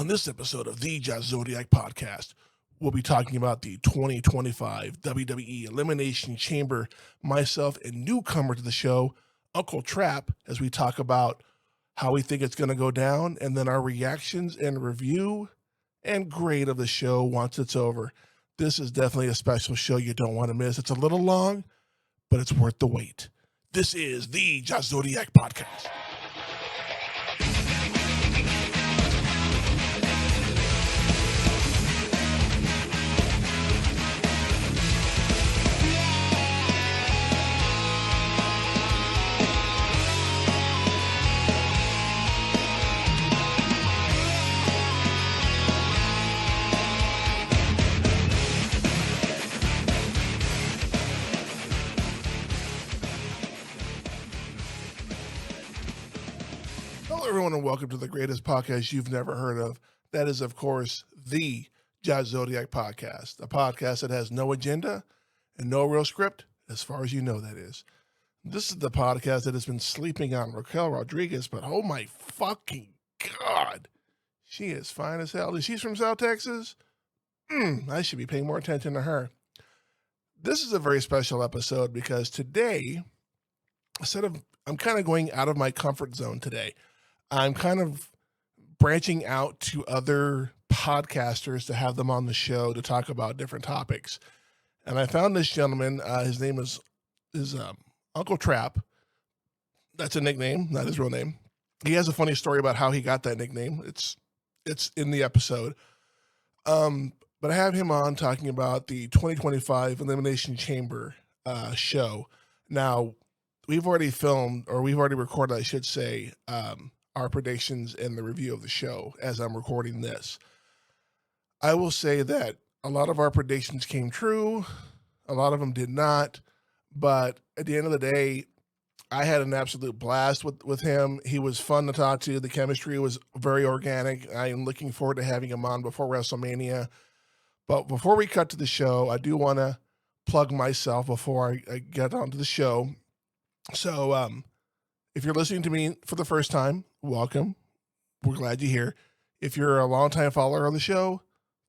On this episode of the Jazz Zodiac podcast, we'll be talking about the 2025 WWE Elimination Chamber, myself and newcomer to the show, Uncle Trap, as we talk about how we think it's going to go down, and then our reactions and review and grade of the show once it's over. This is definitely a special show you don't want to miss. It's a little long, but it's worth the wait. This is the Jazz Zodiac podcast. Hello, everyone, and welcome to the greatest podcast you've never heard of. That is, of course, the Jazz Zodiac podcast, a podcast that has no agenda and no real script, as far as you know, that is. This is the podcast that has been sleeping on Raquel Rodriguez, but oh my fucking God, she is fine as hell. She's from South Texas? I should be paying more attention to her. This is a very special episode because today, I'm kind of going out of my comfort zone today. I'm kind of branching out to other podcasters to have them on the show to talk about different topics. And I found this gentleman. His name is Uncle Trap. That's a nickname, not his real name. He has a funny story about how he got that nickname. It's in the episode. But I have him on talking about the 2025 Elimination Chamber show. Now, we've already recorded, I should say, our predictions and the review of the show as I'm recording this. I will say that a lot of our predictions came true. A lot of them did not. But at the end of the day, I had an absolute blast with him. He was fun to talk to. The chemistry was very organic. I am looking forward to having him on before WrestleMania. But before we cut to the show, I do want to plug myself before I get onto the show. So if you're listening to me for the first time, welcome. We're glad you're here. If you're a longtime follower of the show,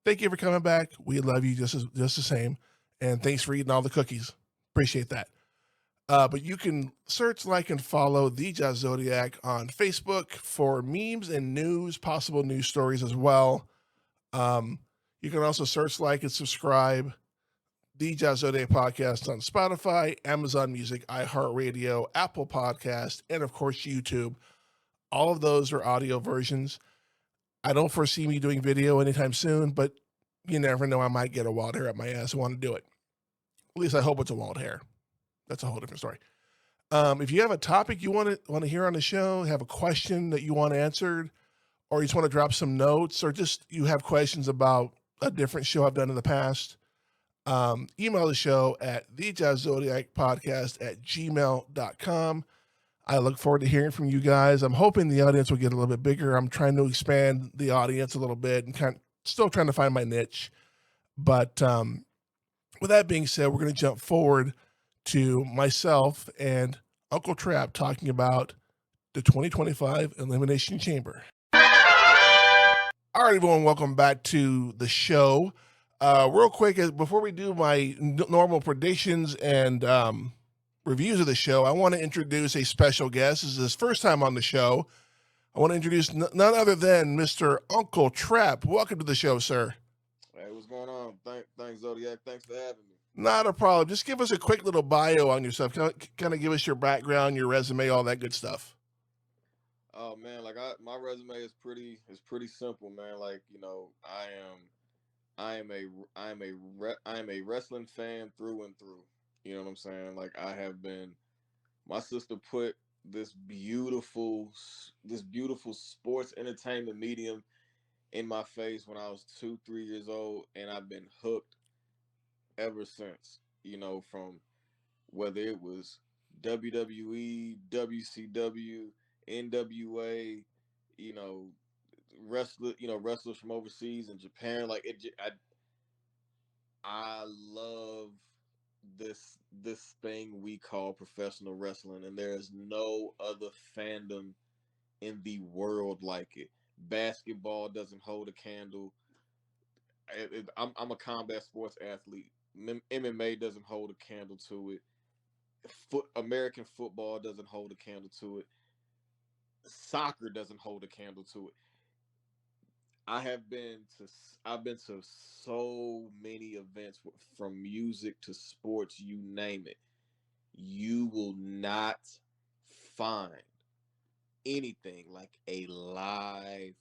thank you for coming back. We love you just the same. And thanks for eating all the cookies. Appreciate that. But you can search, like, and follow The Jazz Zodiac on Facebook for memes and news, possible news stories as well. You can also search, like, and subscribe The Jazz Zodiac podcast on Spotify, Amazon Music, iHeartRadio, Apple Podcast, and of course YouTube. All of those are audio versions. I don't foresee me doing video anytime soon, but you never know. I might get a wild hair up my ass and want to do it. At least I hope it's a wild hair. That's a whole different story. If you have a topic you want to hear on the show, have a question that you want answered, or you just want to drop some notes, or just you have questions about a different show I've done in the past, email the show at thejazzzodiacpodcast@gmail.com. I look forward to hearing from you guys. I'm hoping the audience will get a little bit bigger. I'm trying to expand the audience a little bit and still trying to find my niche. But with that being said, we're going to jump forward to myself and Uncle Trap talking about the 2025 Elimination Chamber. All right, everyone, welcome back to the show. Real quick, before we do my normal predictions and reviews of the show, I want to introduce a special guest. This is his first time on the show. I want to introduce none other than Mr. Uncle Trap. Welcome to the show, sir. Hey, what's going on? Thanks, Zodiac. Thanks for having me. Not a problem. Just give us a quick little bio on yourself. Kind of give us your background, your resume, all that good stuff. Oh man, my resume is pretty simple, man. Like, I am a wrestling fan through and through. You know what I'm saying? Like, my sister put this beautiful sports entertainment medium in my face when I was 2-3 years old, and I've been hooked ever since. From whether it was WWE, WCW, NWA, wrestlers from overseas in Japan. Like, I love this thing we call professional wrestling, and there is no other fandom in the world like it. Basketball doesn't hold a candle. I'm a combat sports athlete. MMA doesn't hold a candle to it. American football doesn't hold a candle to it. Soccer doesn't hold a candle to it. I have been to I've been to so many events from music to sports, you name it. You will not find anything like a live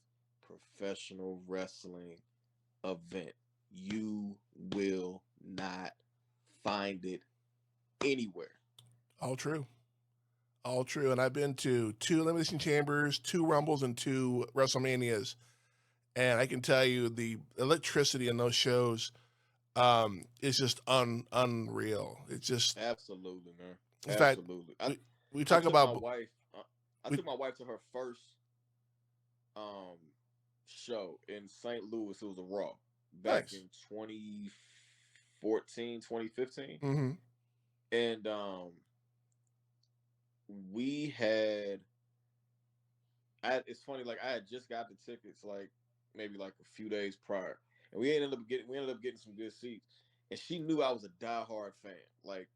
professional wrestling event. You will not find it anywhere. All true. All true. And I've been to 2 Elimination Chambers, 2 Rumbles, and 2 WrestleManias. And I can tell you the electricity in those shows is just unreal. It's just, Absolutely, man. in fact, Absolutely. we I talk took my about, wife. I we, took my wife to her first um show in St. Louis. It was a Raw back nice. in 2014, 2015. Mm-hmm. And we had it's funny, like I had just got the tickets like maybe like a few days prior. And we ended up getting some good seats. And she knew I was a diehard fan. Like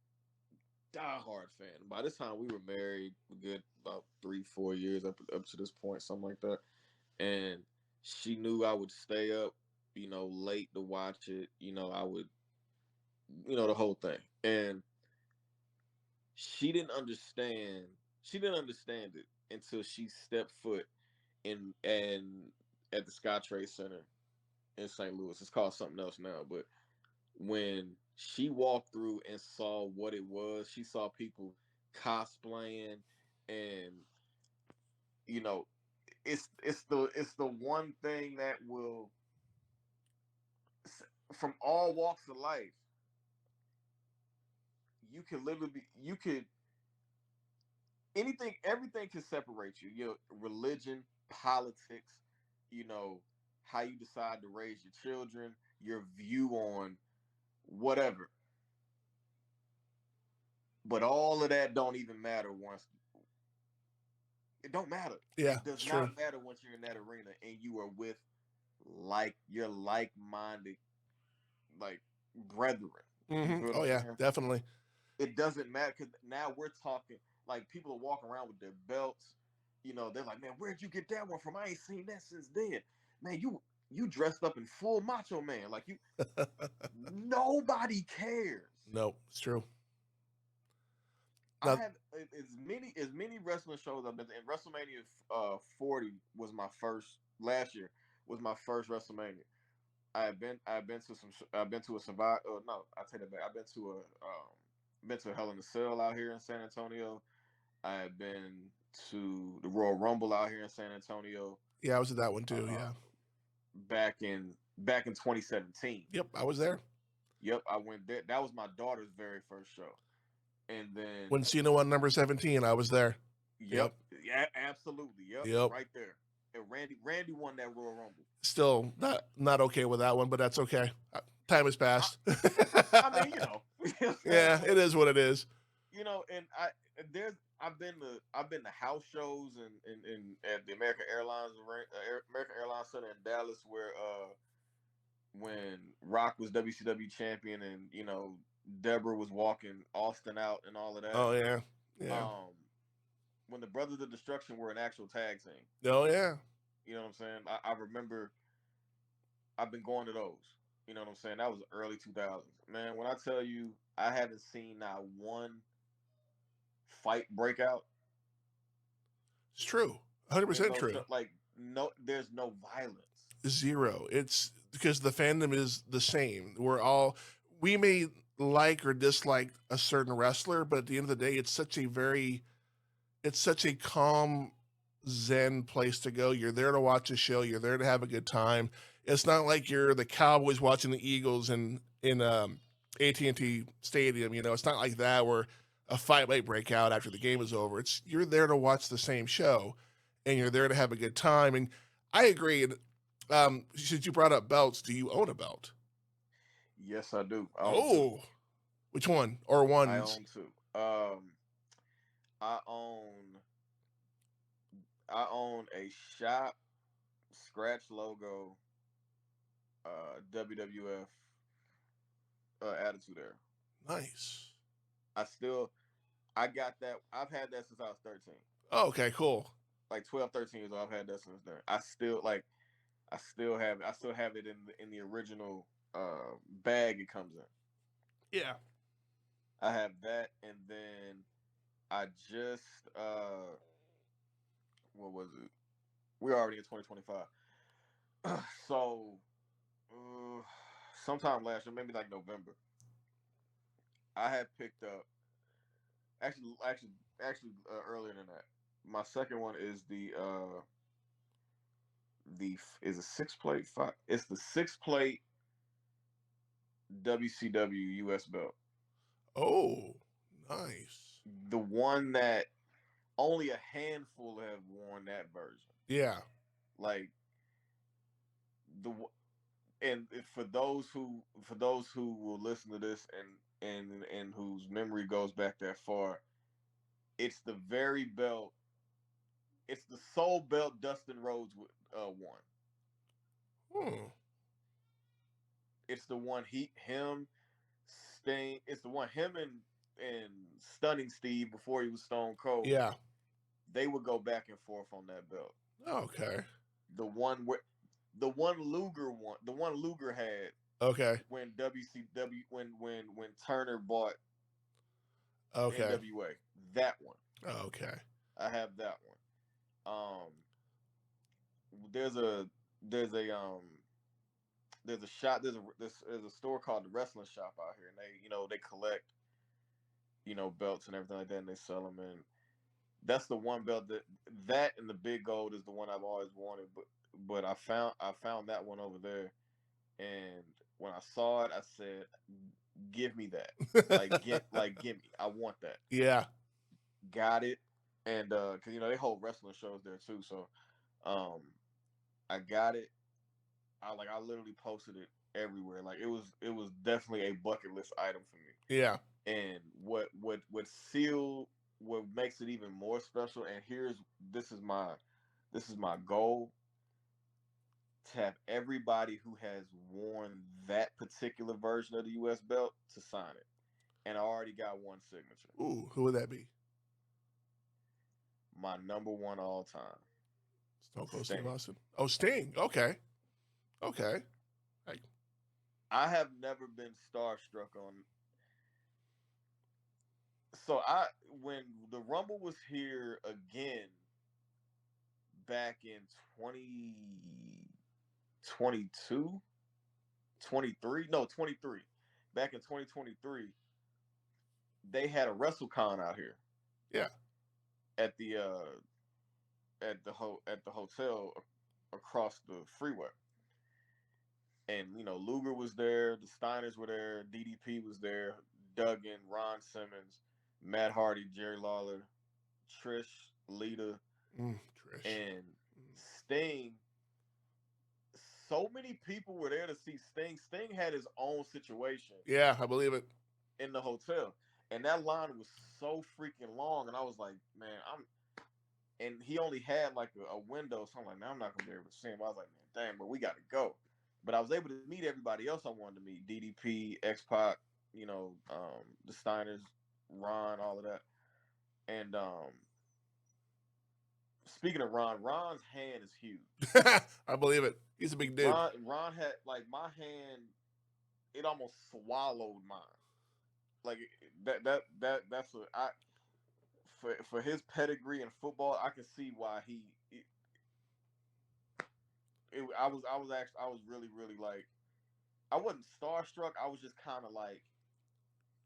diehard fan. By this time we were married a good about 3-4 years up to this point, something like that. And she knew I would stay up, late to watch it. I would, the whole thing. And she didn't understand. She didn't understand it until she stepped foot in at the SkyTrade Center in St. Louis. It's called something else now, but when she walked through and saw what it was, she saw people cosplaying, and you know, it's the one thing that will, from all walks of life, you can literally be, you could anything, everything can separate you. Your religion, politics, you know, how you decide to raise your children, your view on whatever. But all of that don't even matter once. It don't matter. Yeah, It does it's true. not matter once you're in that arena and you are with your like-minded, like, brethren. You Mm-hmm. feel what Oh, I'm yeah, saying? definitely. It doesn't matter, because now we're talking, like, people are walking around with their belts. They're like, man, where'd you get that one from? I ain't seen that since then. Man, you dressed up in full Macho Man. Like, nobody cares. No, it's true. I Now, have as many wrestling shows I've been to. And WrestleMania 40 was my first last year, was my first WrestleMania. I've been to a Survivor. No, I take that back. Been to a Hell in a Cell out here in San Antonio. I have been to the Royal Rumble out here in San Antonio. yeah, I was at that one too. Uh, Yeah. back in 2017. Yep, I was there. Yep, I went there. That was my daughter's very first show. And When then, Cena won number 17, I was there. yep, Yep. yeah, absolutely, yep, Yep. right there. And Randy won that Royal Rumble. Still not okay with that one, but that's okay. Time has I, passed. I mean, Yeah, like, it is what it is. and I've been to house shows and at the American Airlines Center in Dallas, where when Rock was WCW champion, and Deborah was walking Austin out and all of that. Oh yeah, yeah. Um, when the Brothers of Destruction were an actual tag team, Oh yeah. you know what I'm saying? I remember I've been going to those. You know what I'm saying? That was early 2000s. Man, when I tell you I haven't seen not one fight breakout It's true. in 100% those true. shows, like, no, there's no violence. Zero. It's because the fandom is the same. We may like or dislike a certain wrestler, but at the end of the day, it's such a calm, zen place to go. You're there to watch a show. You're there to have a good time. It's not like you're the Cowboys watching the Eagles in AT&T Stadium. It's not like that where a fight might break out after the game is over. It's you're there to watch the same show, and you're there to have a good time. And I agree. And since you brought up belts, do you own a belt? Yes, I do. I own two. Oh, which one or I ones? own two. I own I own a shop scratch logo, WWF Attitude Era. Nice. I still, I got that. I've had that since I was 13. Oh, okay, cool. Like 12, 13 years old. I've had that since then. I still like. I still have it. I still have it in the original bag it comes in. Yeah. I have that, and then I just what was it? We're already in 2025. So sometime last year, maybe like November, I had picked up actually earlier than that. My second one is the is a six plate five. It's the six plate WCW US belt. Oh, nice. The one that only a handful have worn that version. Yeah. Like the and for those who will listen to this and whose memory goes back that far, it's the very belt. It's the sole belt Dustin Rhodes won. Hmm. It's the one him Sting. It's the one him and Stunning Steve before he was Stone Cold. Yeah. They would go back and forth on that belt. Okay. The one where the one Luger won. The one Luger had Okay. when WCW when Turner bought Okay. NWA. That one. Okay. I have that one. There's a there's a there's a shop there's a store called the Wrestling Shop out here, and they collect belts and everything like that, and they sell them. And that's the one belt that and the big gold is the one I've always wanted. But I found that one over there, and when I saw it, I said, "Give me that! Give me! I want that!" Yeah. Got it, and because they hold wrestling shows there too, so um, I got it. I literally posted it everywhere. Like it was definitely a bucket list item for me. Yeah. And what makes it even more special, and this is my goal, to have everybody who has worn that particular version of the US belt to sign it. And I already got one signature. Ooh, who would that be? My number one all time, Stone Cold Steve Sting. Austin. Oh, Sting. Okay. Okay. Hey. I have never been starstruck on. So when the Rumble was here again back in 2022, 23, no, 23, back in 2023, they had a WrestleCon out here Yeah. at the hotel across the freeway. And Luger was there, the Steiners were there, DDP was there, Duggan, Ron Simmons, Matt Hardy, Jerry Lawler, Trish, Lita, Trish. and Sting. So many people were there to see Sting. Sting had his own situation Yeah, I believe it. in the hotel, and that line was so freaking long. And I was like, man, and he only had like a window, so I'm like, man, I'm not gonna be able to see him. I was like, man, damn, but we got to go. But I was able to meet everybody else I wanted to meet: DDP, X Pac, the Steiners, Ron, all of that. And speaking of Ron's hand is huge. I believe it. He's a big dude. Ron had like my hand; it almost swallowed mine. Like that's what I for his pedigree in football, I can see why I was really really like, I wasn't starstruck. I was just kind of like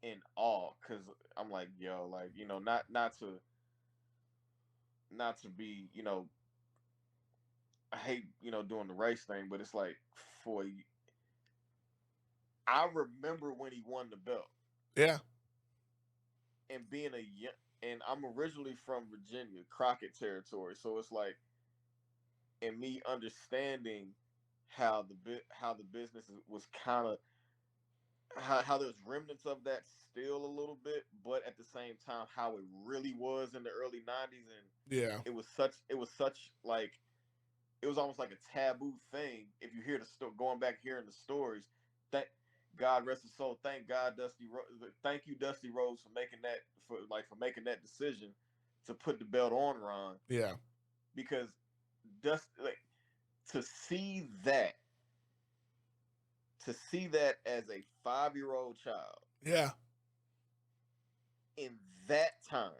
in awe, because I'm like, yo, like, not to be, I hate, doing the race thing, but it's like, for I remember when he won the belt, Yeah. and being and I'm originally from Virginia, Crockett territory, so it's like, and me understanding how the business was kind of, how there's remnants of that still a little bit, but at the same time how it really was in the early '90s, and Yeah. it was such like it was almost like a taboo thing. If you hear going back hearing the stories, thank God rest his soul. Thank God thank you Dusty Rhodes for making that decision to put the belt on Ron, Yeah. because to see that as a 5-year-old child, Yeah. in that time,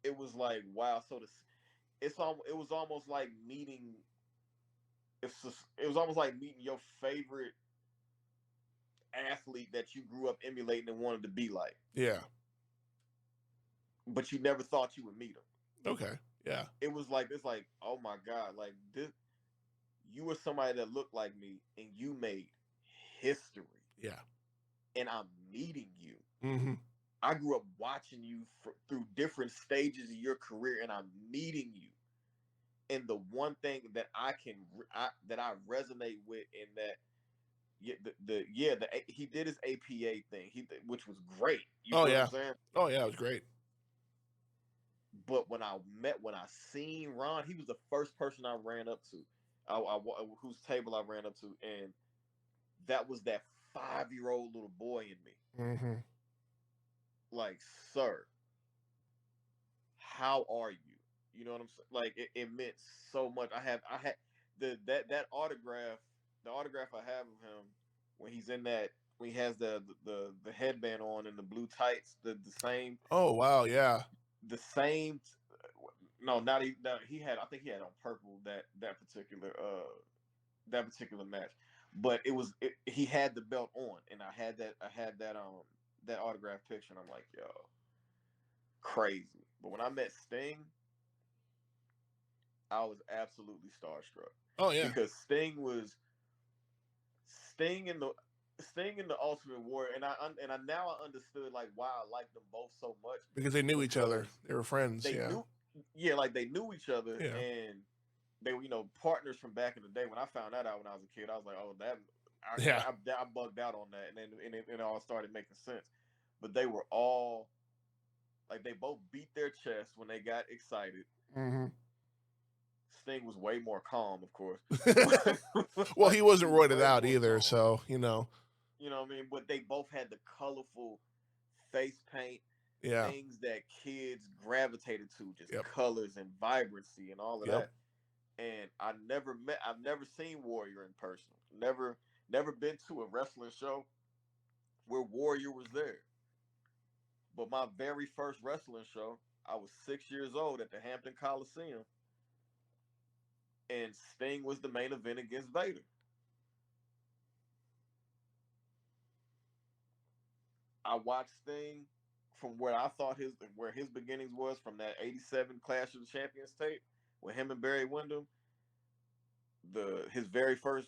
it was like, wow. So it was almost like meeting. It was almost like meeting your favorite athlete that you grew up emulating and wanted to be like, Yeah. but you never thought you would meet him. Okay. Yeah. It's like, oh my God, like this, you were somebody that looked like me and you made history. Yeah. And I'm meeting you. Mm-hmm. I grew up watching you through different stages of your career, and I'm meeting you. And the one thing that I resonate with in that, he did his APA thing, which was great. You Oh feel what yeah. I'm saying? Oh yeah, it was great. But when I seen Ron, he was the first person I ran up to, whose table I ran up to, and that was that 5-year-old little boy in me. Mm-hmm. Like, sir, how are you? You know what I'm saying? Like, it meant so much. I had that autograph, the autograph I have of him when he's in that, when he has the headband on and the blue tights, the same. Oh wow, yeah. The same. No, not he. No, he had. I think he had on purple that particular match, but he had the belt on, and I had that autograph picture, and I'm like, yo, crazy. But when I met Sting, I was absolutely starstruck. Oh yeah. Because Sting in the Ultimate Warrior, and I now I understood like why I liked them both so much, Because they knew each other. They were friends. They yeah. Like they knew each other, yeah. and they were partners from back in the day. When I found that out when I was a kid, I was like, oh, I bugged out on that, and then it all started making sense. But they were all like, they both beat their chest when they got excited. Mm-hmm. Sting was way more calm, of course. Well, he wasn't roided out either, calm. So you know what I mean. But they both had the colorful face paint, things that kids gravitated to, just colors and vibrancy and all of that. And I've never seen Warrior in person. Never been to a wrestling show where Warrior was there. But my very first wrestling show, I was 6 years old at the Hampton Coliseum, and Sting was the main event against Vader. I watched Sting from where I thought his beginnings was, from that '87 Clash of the Champions tape with him and Barry Windham. His very first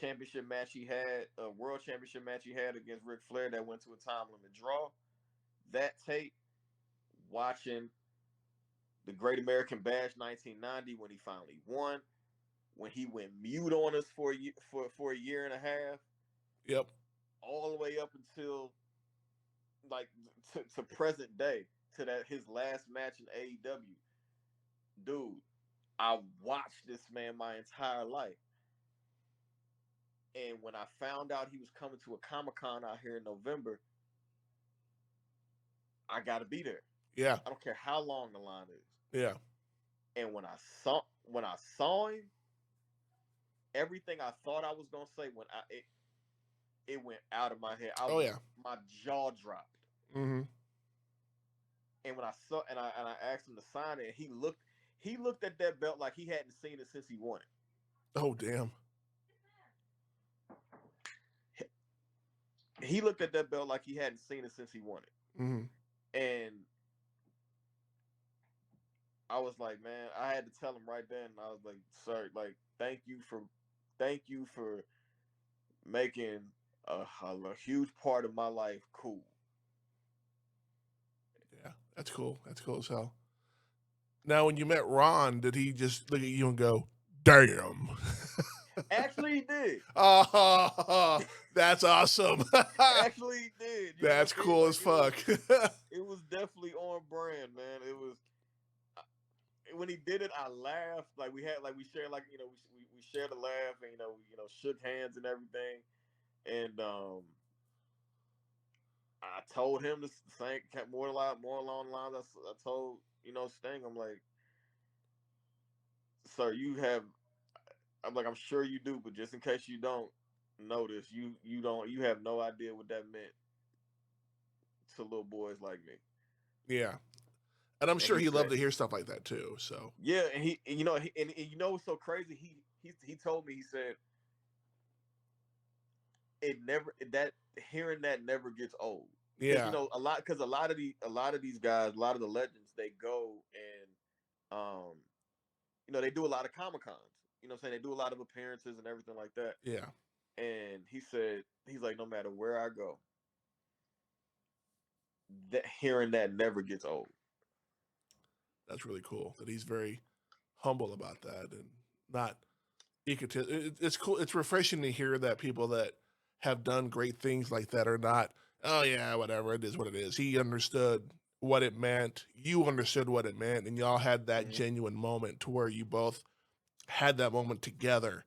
championship match he had, a world championship match he had against Ric Flair that went to a time limit draw. That tape, watching the Great American Bash 1990 when he finally won, when he went mute on us for a year and a half. Yep. All the way up until like to present day, to his last match in AEW. Dude, I watched this man my entire life. And when I found out he was coming to a Comic-Con out here in November, I got to be there. Yeah. I don't care how long the line is. Yeah. And when I saw him, everything I thought I was gonna say, it went out of my head. My jaw dropped. Mm-hmm. And when I asked him to sign it, he looked at that belt like he hadn't seen it since he won it. Oh damn. He looked at that belt like he hadn't seen it since he won it. Mm-hmm. And I was like, man, I had to tell him right then. I was like, sir, like, thank you for making a huge part of my life cool. Yeah, that's cool. That's cool as hell. Now, when you met Ron, did he just look at you and go, damn? Actually, he did. Oh, that's awesome. Actually, he did. That's cool as fuck. It was definitely on brand, man. It was when he did it, I laughed. Like we shared we shared a laugh and shook hands and everything. And I told him the same, more along the lines. I told Sting, I'm like, sir, you have. I'm like, I'm sure you do, but just in case you don't notice, you have no idea what that meant to little boys like me. Yeah. And I'm And sure he he'd love said, to hear stuff like that too. So yeah, and what's so crazy? He told me, he said it never that hearing that never gets old, because yeah, a lot of these guys, a lot of the legends, they go and they do a lot of Comic Cons. You know what I'm saying? They do a lot of appearances and everything like that. yeah, And he said, he's like, no matter where I go, that hearing that never gets old. that's really cool that he's very humble about that and not egotistic. It's cool. It's refreshing to hear that people that have done great things like that are not, oh yeah, whatever, it is what it is. He understood what it meant. You understood what it meant, and y'all had that Mm-hmm. genuine moment to where you both had that moment together,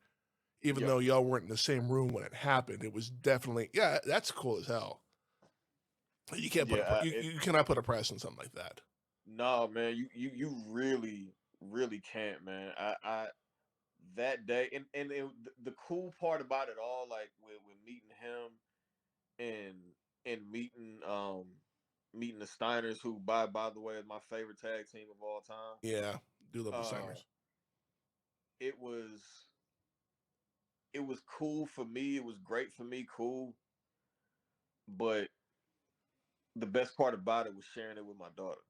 even Yeah, though y'all weren't in the same room when it happened. It was definitely, yeah, that's cool as hell. You can't put yeah. you cannot put a price on something like that. No, man, you really really can't, man. I that day, the cool part about it all, like with meeting him and meeting the Steiners, who by the way is my favorite tag team of all time. Yeah, do love the Uh, Steiners. it was cool for me. It was great for me, cool. But the best part about it was sharing it with my daughter,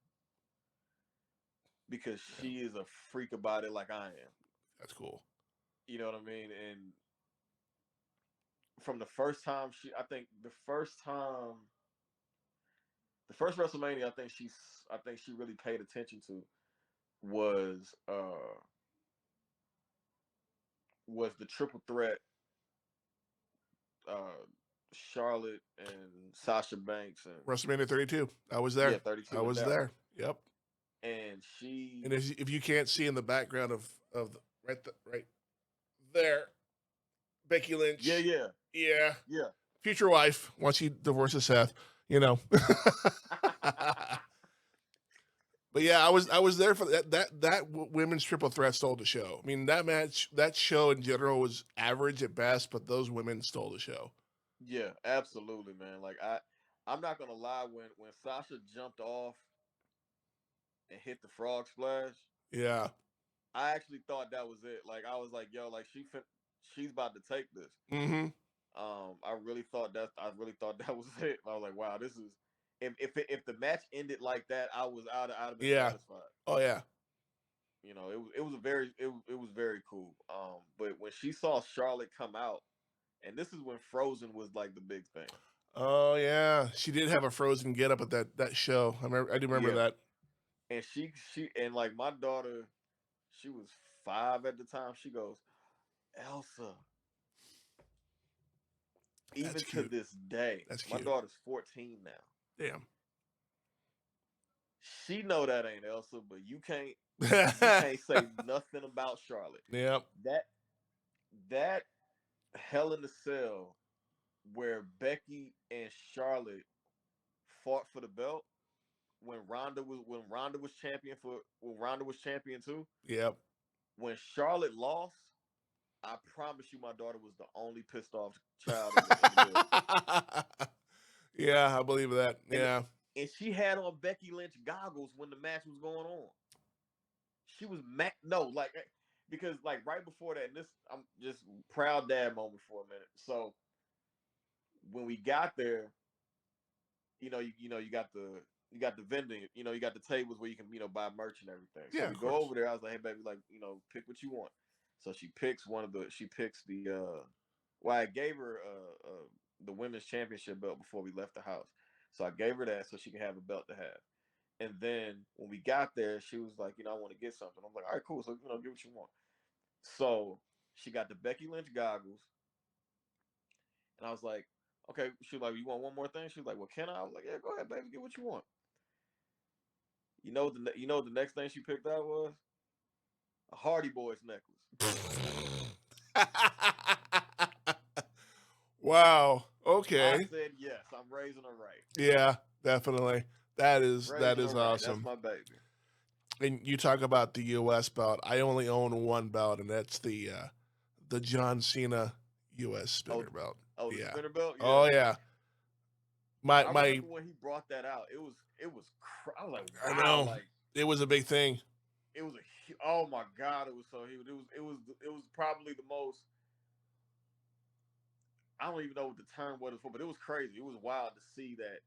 because Yeah, she is a freak about it like I am. that's cool. You know what I mean? And from the first time I think the first WrestleMania I think she really paid attention to was the triple threat, uh Charlotte and Sasha Banks, and WrestleMania 32. I was yeah, there. I 32 in was Dallas. there. Yep. And And if you can't see in the background right there, Becky yeah, Lynch. yeah, Yeah, yeah. future wife once he divorces Seth. You know. But yeah, I was there for that women's triple threat stole the show. I mean, that show in general was average at best, but those women stole the show. Yeah, absolutely, man. Like I'm not gonna lie, when Sasha jumped off and hit the frog splash, Yeah. I actually thought that was it. Like I was like, yo, like she's about to take this. Mm-hmm. I really thought that was it. I was like, wow, this is if the match ended like that, I'd have been Yeah. satisfied. Oh yeah. It was very cool. But when she saw Charlotte come out, and this is when Frozen was like the big thing. Oh yeah. She did have a Frozen get up at that show. I do remember Yeah, that. and and like my daughter, she was 5 at the time. She goes, Elsa. That's Even to cute. this day, That's my cute. daughter's 14 now. Damn. She know that ain't Elsa, but you can't say nothing about Charlotte. Yep. That that Hell in the Cell where Becky and Charlotte fought for the belt, when Ronda was champion too. Yep. When Charlotte lost, I promise you, my daughter was the only pissed off child in the building. Yeah, I believe that. And Yeah. and she had on Becky Lynch goggles when the match was going on. She was mad. No, like, because like right before that, and this, I'm just proud dad moment for a minute. So when we got there, you got the vending, you got the tables where you can buy merch and everything. So Yeah, we of go course. over there. I was like, hey baby, like pick what you want. So she picks the well, I gave her the women's championship belt before we left the house. So I gave her that so she can have a belt to have. And then when we got there, she was like, I want to get something. I'm like, all right, cool. So get what you want. So she got the Becky Lynch goggles, and I was like, okay. She was like, you want one more thing? She was like, well, can I? I was like, yeah, go ahead, baby, get what you want. You know the next thing she picked out was? A Hardy Boys necklace. Wow. I Okay. said yes. I'm raising her right. Yeah, definitely. That Raising her is right. That's awesome. my baby. And you talk about the U.S. belt. I only own one belt, and that's the John Cena U.S. Oh, spinner belt. the Yeah. spinner belt. Oh Yeah. yeah. My I my. remember when he brought that out. I was like, I wow, know like it was a big thing. it was oh my god, it was so huge. It was probably the most. I don't even know what the term was for, but it was crazy. It was wild to see that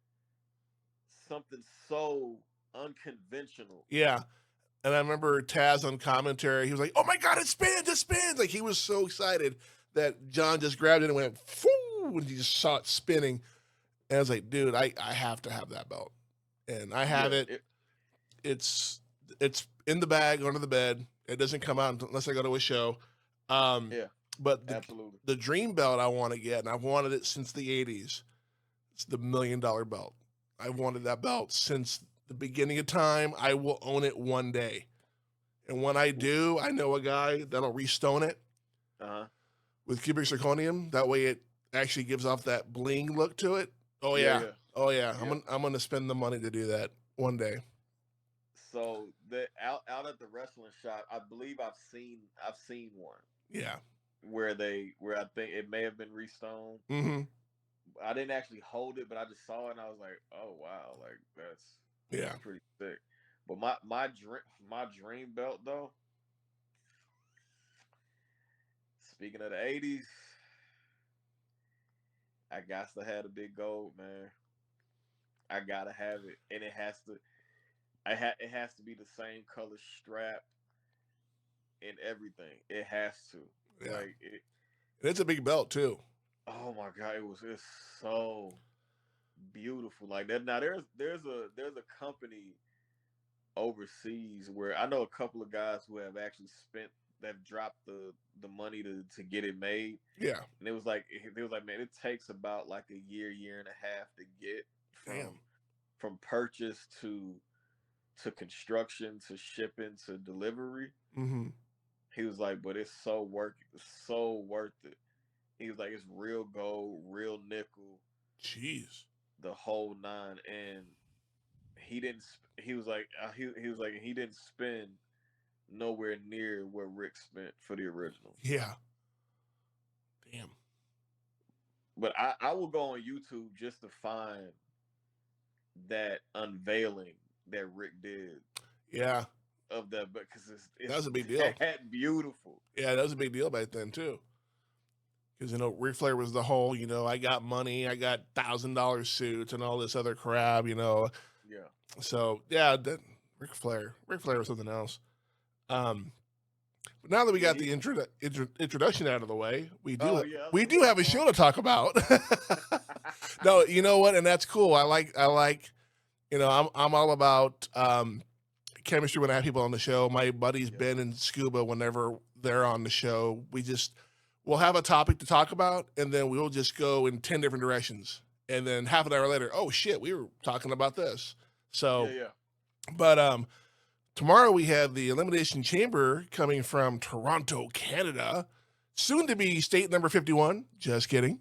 something so unconventional. Yeah. And I remember Taz on commentary. He was like, "Oh my god, it spins! It spins!" Like he was so excited that John just grabbed it and went, "Foo!" and he just saw it spinning. And I was like, "Dude, I have to have that belt." And I have Yeah, it. It's it's in the bag under the bed. It doesn't come out unless I go to a show. Um, yeah, but absolutely. the dream belt I want to get, and I've wanted it since the '80s. It's the $1 million belt. I've wanted that belt since the beginning of time. I will own it one day, and when I do, I know a guy that'll restone it Uh huh. with cubic zirconium. That way, it actually gives off that bling look to it. Oh Yeah, yeah, yeah, oh yeah. yeah. I'm gonna spend the money to do that one day. So the out at the wrestling shop, I believe I've seen one Yeah. where I think it may have been restoned. Mm-hmm. I didn't actually hold it, but I just saw it and I was like, oh wow, like Yeah. that's pretty sick. But my dream belt though, speaking of the '80s, I got to have the big gold, man. I gotta have it, and it has to be the same color strap and everything. It has to. Yeah. Like it. And it's a big belt too. Oh my god, it's so beautiful. Like that. Now there's a company overseas where I know a couple of guys who have actually spent that dropped the money to get it made, Yeah. and it was like man, it takes about like a year and a half to get Damn. from purchase to construction to shipping to delivery. Mm-hmm. He was like, but it's so worth it. He was like, it's real gold, real nickel, Jeez. the whole nine. And he didn't. He was like, he was like, he didn't spend nowhere near what Rick spent for the original. Yeah. Damn. But I will go on YouTube just to find that unveiling that Rick did Yeah. of that, because That it's was a big deal. that beautiful. Yeah, that was a big deal back then too. Because Ric Flair was the whole, I got money, I got $1,000 suits and all this other crap. Yeah. So yeah, Ric Flair was something else. But now that we Yeah. got the introduction out of the way, Oh yeah. we Let's do move have a show on. to talk about. No, you know what, and that's cool. I like. I'm all about chemistry when I have people on the show. My buddies Yeah. Ben and Scuba, whenever they're on the show, we'll have a topic to talk about, and then we'll just go in 10 different directions. And then half an hour later, oh shit, we were talking about this. Yeah. So, Yeah. but tomorrow we have the Elimination Chamber coming from Toronto, Canada, soon to be state number 51. Just kidding.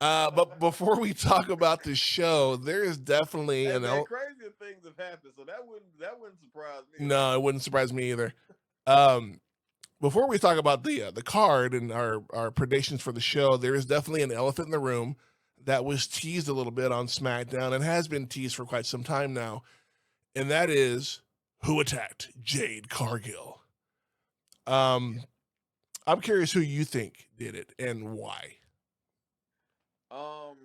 But before we talk about the show, there is definitely Hey man, crazier things have happened, so that wouldn't surprise me at no, all. it wouldn't surprise me either. Um, Before we talk about the card and our predictions for the show, there is definitely an elephant in the room that was teased a little bit on SmackDown and has been teased for quite some time now, and that is who attacked Jade Cargill. Um, I'm curious who you think did it and why. Um,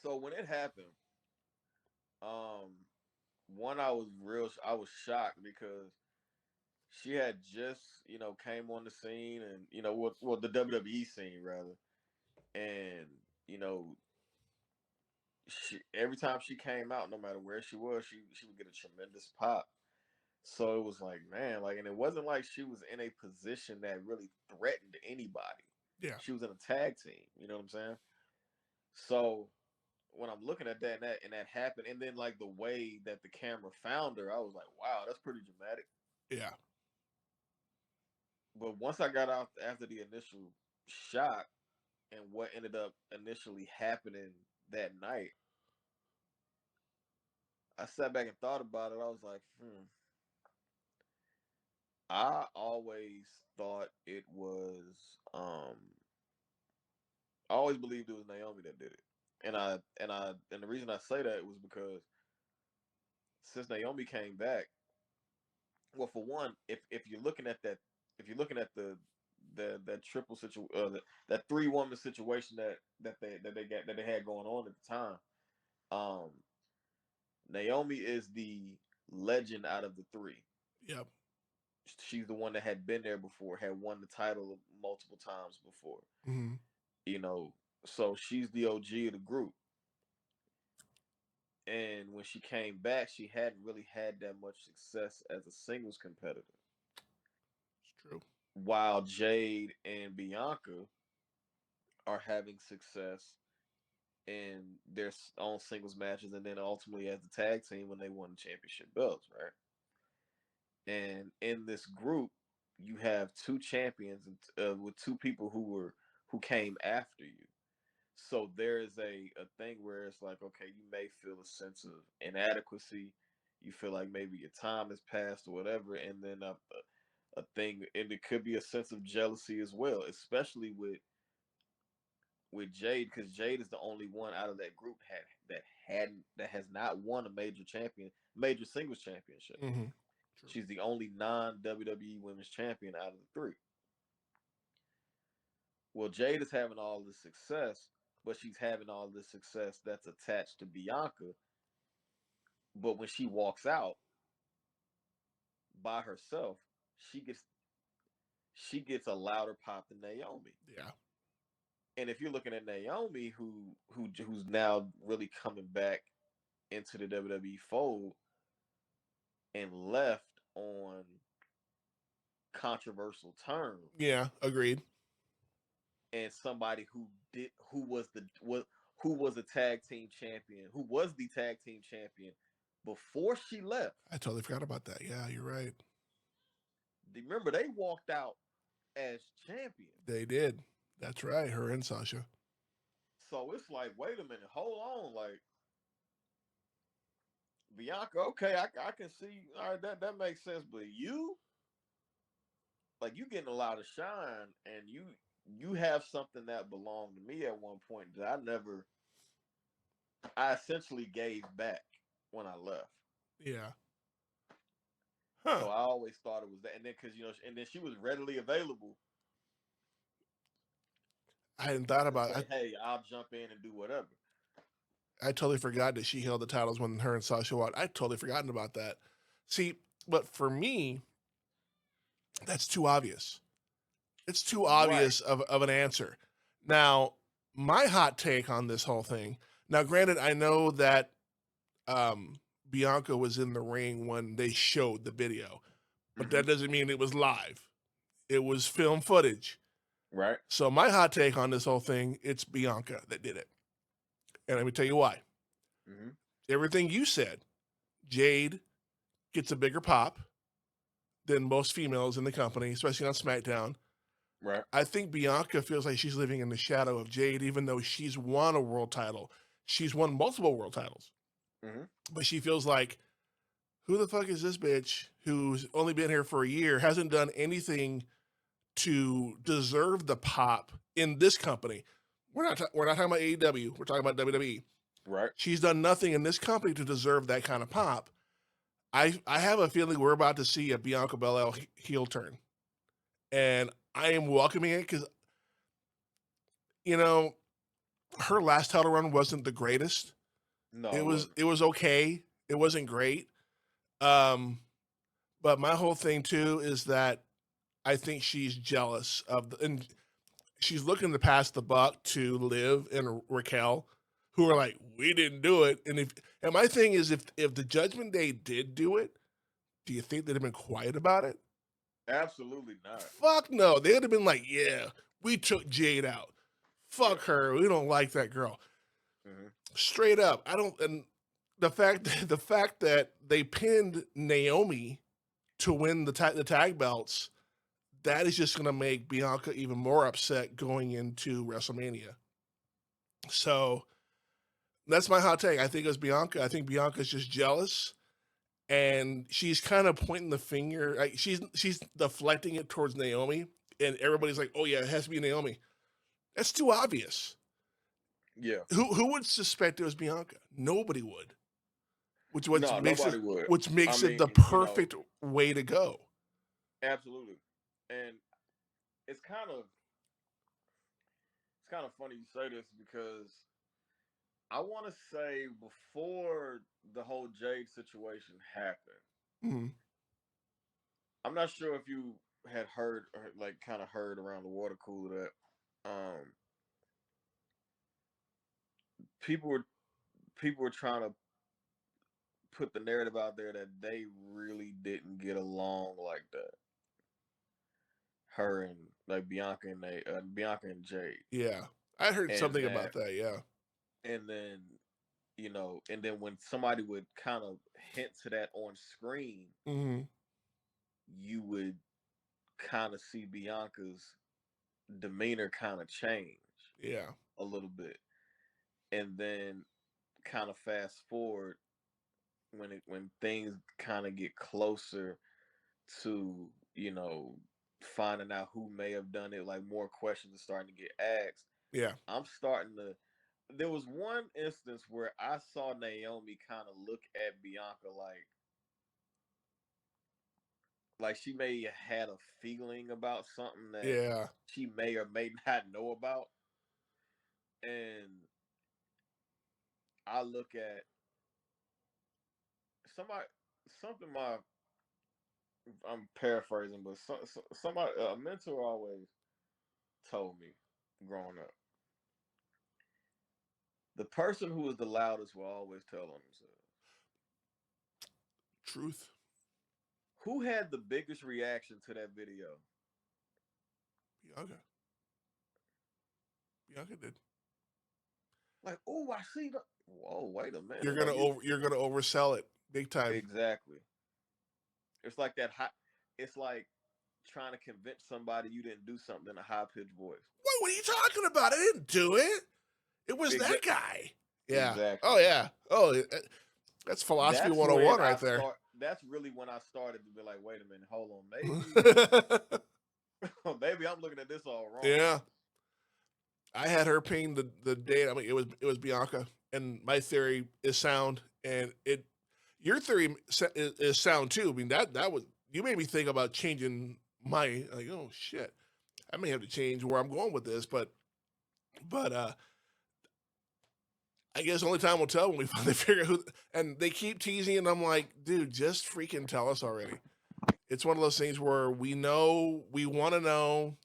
so when it happened, um, I was shocked because she had just came on the scene, and well the WWE scene rather, and you know every time she came out, no matter where she was, she would get a tremendous pop. So it was like, man, like, and it wasn't like she was in a position that really threatened anybody. Yeah. She was in a tag team, you know what I'm saying? So when I'm looking at that and that happened, and then like the way that the camera found her, I was like, wow, that's pretty dramatic. Yeah. But once I got out after the initial shock and what ended up initially happening that night, I sat back and thought about it. I was like, I always thought it was I always believed it was Naomi that did it. And the reason I say that was because since Naomi came back, well, for one, if you're looking at that, if you're looking at that triple that 3-woman situation that they had going on at the time, um, Naomi is the legend out of the three. Yep. She's the one that had been there before, had won the title multiple times before. Mm-hmm. You know, so she's the OG of the group. And when she came back, she hadn't really had that much success as a singles competitor. It's true. While Jade and Bianca are having success in their own singles matches, and then ultimately as the tag team when they won the championship belts, right? And in this group, you have two champions with two people who came after you. So there is a thing where it's like, okay, you may feel a sense of inadequacy. You feel like maybe your time has passed or whatever, and then a thing, and it could be a sense of jealousy as well, especially with Jade, because Jade is the only one out of that group that has not won a major singles championship. Mm-hmm. She's the only non WWE Women's Champion out of the three. Well, Jade is having all this success, but she's having all this success that's attached to Bianca. But when she walks out by herself, she gets she gets a louder pop than Naomi. Yeah. And if you're looking at Naomi, who's now really coming back into the WWE fold and left on controversial terms, Yeah. Agreed. and somebody who was a tag team champion, who was the tag team champion before she left. I totally forgot about that. Yeah, you're right. Remember, they walked out as champions. They did. That's right. Her and Sasha. So it's like, wait a minute, hold on, like Bianca, okay, I can see, all right, that makes sense, but you getting a lot of shine, and you have something that belonged to me at one point that I essentially gave back when I left. Yeah. Huh. So I always thought it was that, and then because and then she was readily available I hadn't thought to about say, it. "Hey, I'll jump in and do whatever." I totally forgot that she held the titles when her and Sasha won. I totally forgotten about that. See, but for me, that's too obvious. It's too Right. obvious of an answer. Now, my hot take on this whole thing. Now, granted, I know that Bianca was in the ring when they showed the video, but that doesn't mean it was live. It was film footage. Right. So my hot take on this whole thing, it's Bianca that did it. And let me tell you why. Mm-hmm. Everything you said, Jade gets a bigger pop than most females in the company, especially on SmackDown. Right. I think Bianca feels like she's living in the shadow of Jade, even though she's won a world title. She's won multiple world titles. Mm-hmm. But she feels like, who the fuck is this bitch who's only been here for a year, hasn't done anything to deserve the pop in this company? We're not talking about AEW. We're talking about WWE. Right. She's done nothing in this company to deserve that kind of pop. I have a feeling we're about to see a Bianca Belair heel turn, and I am welcoming it because her last title run wasn't the greatest. No, It it was wasn't. it was okay. It wasn't great. But my whole thing too is that I think she's jealous and she's looking to pass the buck to Liv and Raquel, who are like, we didn't do it. And my thing is, if the Judgment Day did do it, do you think they'd have been quiet about it? Absolutely not. Fuck no. They'd have been like, yeah, we took Jade out. Fuck her. We don't like that girl. Mm-hmm. Straight up. I don't, and the fact that they pinned Naomi to win the tag belts, that is just going to make Bianca even more upset going into WrestleMania. So that's my hot take. I think it was Bianca. I think Bianca's just jealous, and she's kind of pointing the finger. Like she's deflecting it towards Naomi, and everybody's like, "Oh yeah, it has to be Naomi." That's too obvious. Yeah. Who would suspect it was Bianca? Nobody would. Which No, makes it nobody would. which I makes it mean, the you know, perfect way to go. absolutely. And it's kind of funny you say this because I want to say before the whole Jade situation happened, Mm-hmm. I'm not sure if you had heard or like kind of heard around the water cooler that people were people were trying to put the narrative out there that they really didn't get along like that. Her and like Bianca and Jade, Yeah, I heard and something that, about that. Yeah, and then and then when somebody would kind of hint to that on screen, mm-hmm. you would kind of see Bianca's demeanor kind of change Yeah, a little bit, and then kind of fast forward when things kind of get closer to finding out who may have done it, like more questions are starting to get asked. yeah, I'm starting to. There was one instance where I saw Naomi kind of look at Bianca like she may have had a feeling about something that yeah, she may or may not know about. And I look at somebody, something I'm paraphrasing, but somebody, a mentor always told me growing up, the person who is the loudest will always tell on themselves. truth. Who had the biggest reaction to that video? Bianca, Bianca did. Like, oh, I see the. Whoa, wait a You're minute. gonna you're gonna oversell it big time. Exactly. It's like that high. It's like trying to convince somebody you didn't do something in a high pitched voice. What are you talking about? I didn't do it. It was that Exactly. guy. Yeah. Exactly. Oh yeah. Oh, that's philosophy That's 101 when I right there. start. That's really when I started to be like, wait a minute, hold on, maybe I'm looking at this all wrong. Yeah. I had her paying the date. I mean, it was Bianca, and my theory is sound, and your theory is sound too. I mean that was, you made me think about changing my, like, oh shit, I may have to change where I'm going with this, but I guess only time will tell when we finally figure out who. And they keep teasing, and I'm like, dude, just freaking tell us already. It's one of those things where we know, we want to know.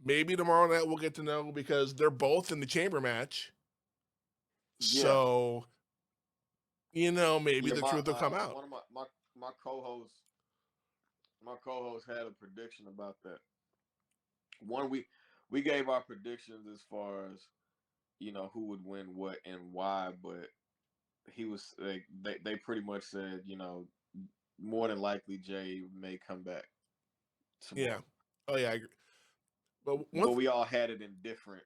Maybe tomorrow night we'll get to know because they're both in the chamber match. Yeah. So, maybe Yeah. the My truth will come out. one of my co-hosts had a prediction about that. One we gave our predictions as far as who would win what and why, but he was like they pretty much said more than likely Jay may come back Yeah. tomorrow. Oh yeah, I agree. But But we all had it in different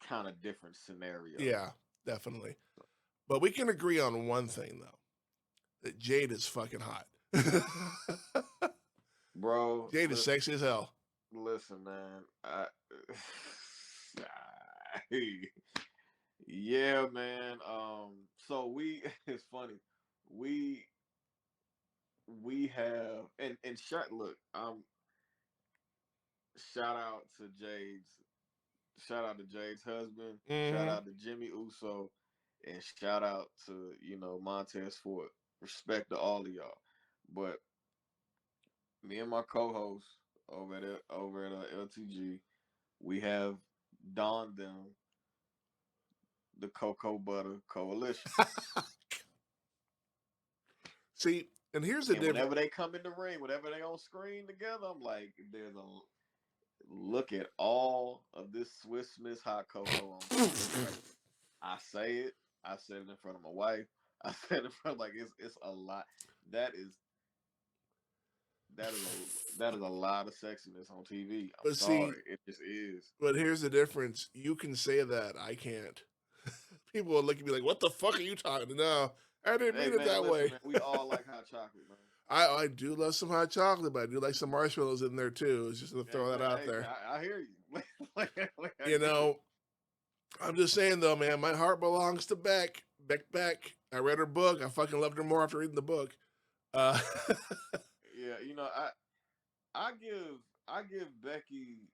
kind of different scenarios. yeah, definitely. But we can agree on one thing though, that Jade is fucking hot. Bro, Jade is sexy as hell. listen, man. Yeah, man. So we it's funny. We we have and look, shout out to Jade's husband, shout Mm-hmm. out to Jimmy Uso, and shout out to, Montez Ford. Respect to all of y'all. But me and my co-host over at LTG, we have donned them the Cocoa Butter Coalition. See, and here's the And difference. whenever they come in the ring, whenever they on screen together, I'm like, there's a look at all of this Swiss Miss hot cocoa on screen right I say it. I said it in front of my wife. I said it in front like it's a lot. That is that is a lot of sexiness on TV. I'm But see, sorry, it just is. but here's the difference. You can say that. I can't. People will look at me like, "What the fuck are you talking?" No, I didn't Hey mean it man, that listen way. man, we all like hot chocolate, man. I do love some hot chocolate, but I do like some marshmallows in there too. It's just to Hey throw that man, out there. I hear you. Like, I You get it. know, I'm just saying though, man, my heart belongs to Beck. Beck. I read her book. I fucking loved her more after reading the book. Uh, Yeah, I give I give Becky.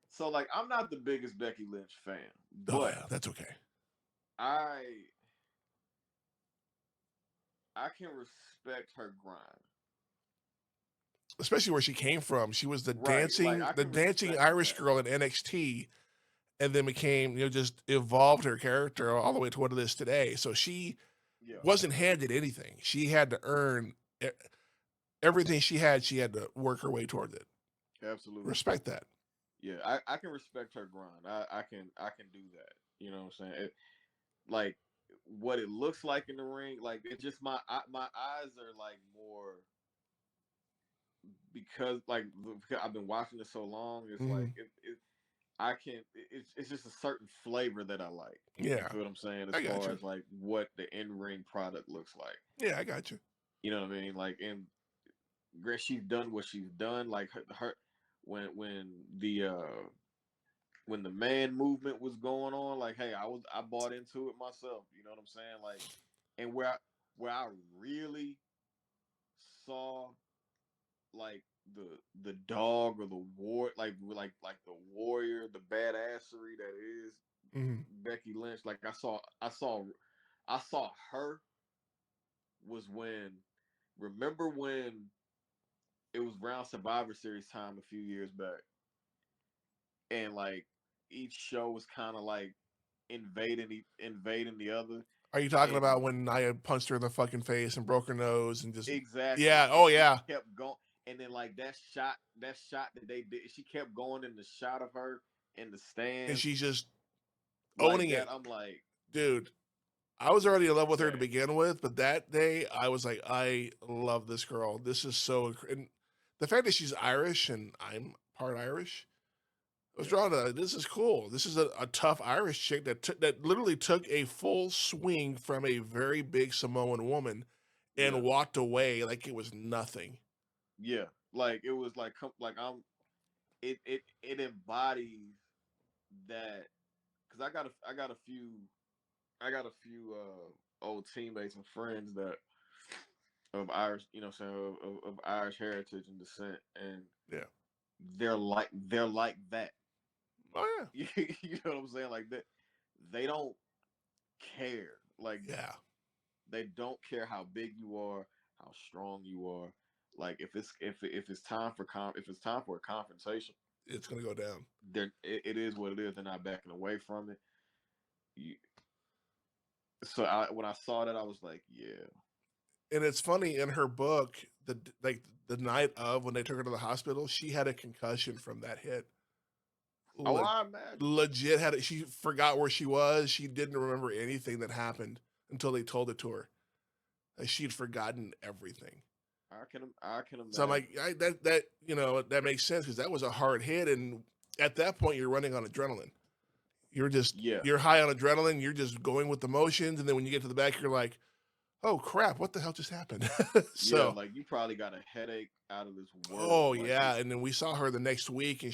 So like I'm not the biggest Becky Lynch fan, oh but yeah, that's okay. I I can respect her grind. Especially where she came from. She was Right. Like I the can dancing respect Irish that. girl in NXT, and then became, just evolved her character all the way to what it is today. So she Yeah, wasn't handed anything. She had to earn everything she had. She had to work her way towards it. absolutely. Respect that. Yeah, I can respect her grind. I can do that. You know what I'm saying? Like what it looks like in the ring, like it's just my eyes are like more because like because I've been watching it so long. It's Hmm. like I can it's just a certain flavor that I like. You Yeah, feel what I'm saying? As I got far you. as like what the in ring product looks like. Yeah, I got you. You know what I mean? Like and she's done what she's done. Like her when the man movement was going on, like hey, I bought into it myself. You know what I'm saying? Like and where I really saw like the dog or the war like the warrior, the badassery that is Hmm. Becky Lynch. Like I saw her was when remember when it was around Survivor Series time a few years back, and like each show was kind of like invading the other, Are you talking and about when Nia punched her in the fucking face and broke her nose and just? exactly, Yeah. and Oh she yeah. kept going, and then like that shot that they did, she kept going in the shot of her in the And stands she's just like owning that. it, I'm like, dude. I was already in love with her to dang, begin with, but that day I was like, I love this girl. This is so, and the fact that she's Irish and I'm part Irish, I was yeah, drawn to that. This is cool. This is a tough Irish chick that literally took a full swing from a very big Samoan woman yeah, and walked away like it was nothing. yeah. Like it was like I'm it embodies that because I got a few old teammates and friends that of Irish, you know, what I'm saying of Irish heritage and descent, and Yeah. they're like that. Oh You know what I'm saying? Like that, they don't care. Like yeah. Yeah. they don't care how big you are, how strong you are. Like if it's time for if it's time for a confrontation, It's gonna go down. it is what it is. They're not backing away from it. You, when I saw that, I was like, yeah, And it's funny in her book, the night of when they took her to the hospital, she had a concussion from that hit. oh, Le- I imagine. Legit had it. She forgot where she was. She didn't remember anything that happened until they told it to her. Like she'd forgotten everything. I can So I'm like, imagine. that makes sense because that was a hard hit, and at that point you're running on adrenaline. Yeah, You're high on adrenaline. You're just going with the motions, and then when you get to the back, you're like, oh crap, what the hell just happened? yeah. So, Like you probably got a headache out of this oh world. Like it. yeah, and then we saw her the next week, and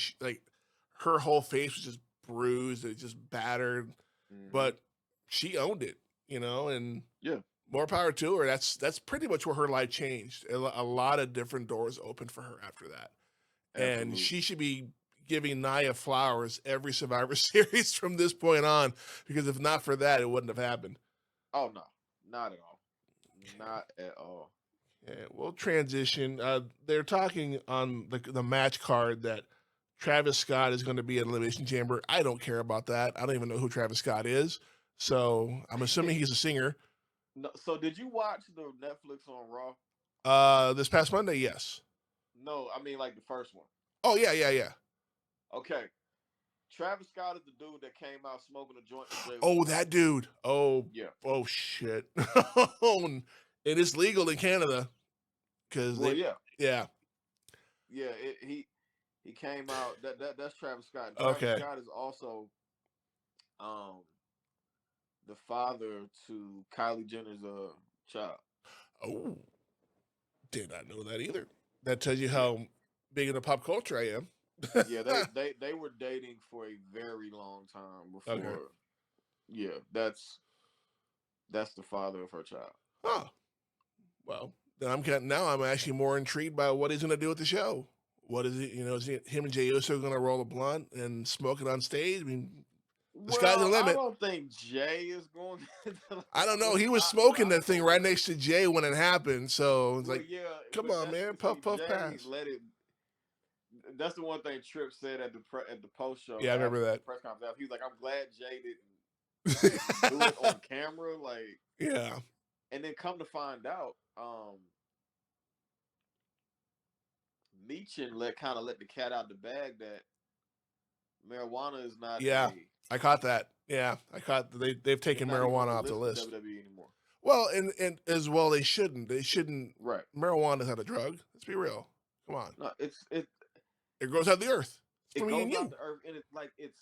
her whole face was just bruised, it just battered, Hmm. but she owned it, and Yeah, more power to her. That's pretty much where her life changed. A lot of different doors opened for her after that, and absolutely. she should be giving Nia flowers every Survivor Series from this point on, because if not for that, it wouldn't have happened. Oh no, not at all. Not at all. Yeah, we'll transition. They're talking on the match card that Travis Scott is going to be in Elimination Chamber. I don't care about that. I don't even know who Travis Scott is. So I'm assuming he's a singer. No, so did you watch the Netflix on Raw? This past Monday, yes. No, I mean like the first one. Oh yeah, yeah, yeah. Okay, Travis Scott is the dude that came out smoking a joint with Jay Oh, Wheeler. that dude. Yeah, Oh shit. And it's legal in Canada because well, they, yeah, yeah. yeah. He came out. That's Travis Scott. And Travis Okay. Scott is also um the father to Kylie Jenner's child. Oh, did not know that either. That tells you Yeah, how big in the pop culture I am. yeah. They were dating for a very long time Okay. before. Yeah, that's the father of her child. Oh, well, then now I'm actually more intrigued by what he's going to do with the show. What is it? Is him and Jay Uso going to roll a blunt and smoke it on stage? I mean, the sky's the Well, I limit. don't think Jay is going to I don't know. well, He was smoking I that don't thing know right what. next to Jay when it happened. So it's Well, like, yeah, come but on, that's man, see puff, puff, Jay pass. let it. That's the one thing Tripp said at the post show Yeah, I after remember the that. press conference. After, he was like, "I'm glad Jay didn't do it on camera." Like, Yeah, and then come to find out, Meechin let the cat out the bag that marijuana is not yeah, a I caught that. Yeah, I caught they've it's taken not even marijuana on the off the list for list. WWE anymore. Well, and as well, they shouldn't. They shouldn't. Right. Marijuana is not a drug. Let's be real. Come on, No, it grows out of the earth. It's it for me goes and out you. the earth and it's like it's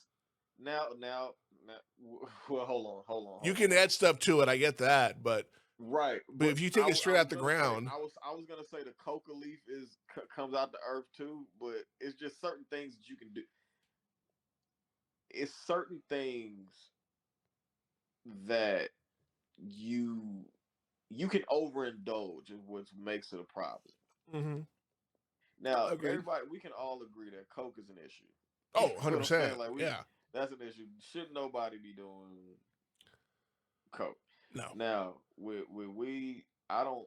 now well You hold can on. add stuff to it. I get that, but Right, but if you take it I straight out was the gonna say ground, I was gonna say the coca leaf comes out the earth too, but it's just certain things that you can do. It's certain things that you you can overindulge is what makes it a problem. mm-hmm. Now, Agreed. everybody we can all agree that coke is an issue. You Oh, know what I'm saying? 100%. Like Yeah. that's an issue. Should nobody be doing coke? No. Now, with weed, I don't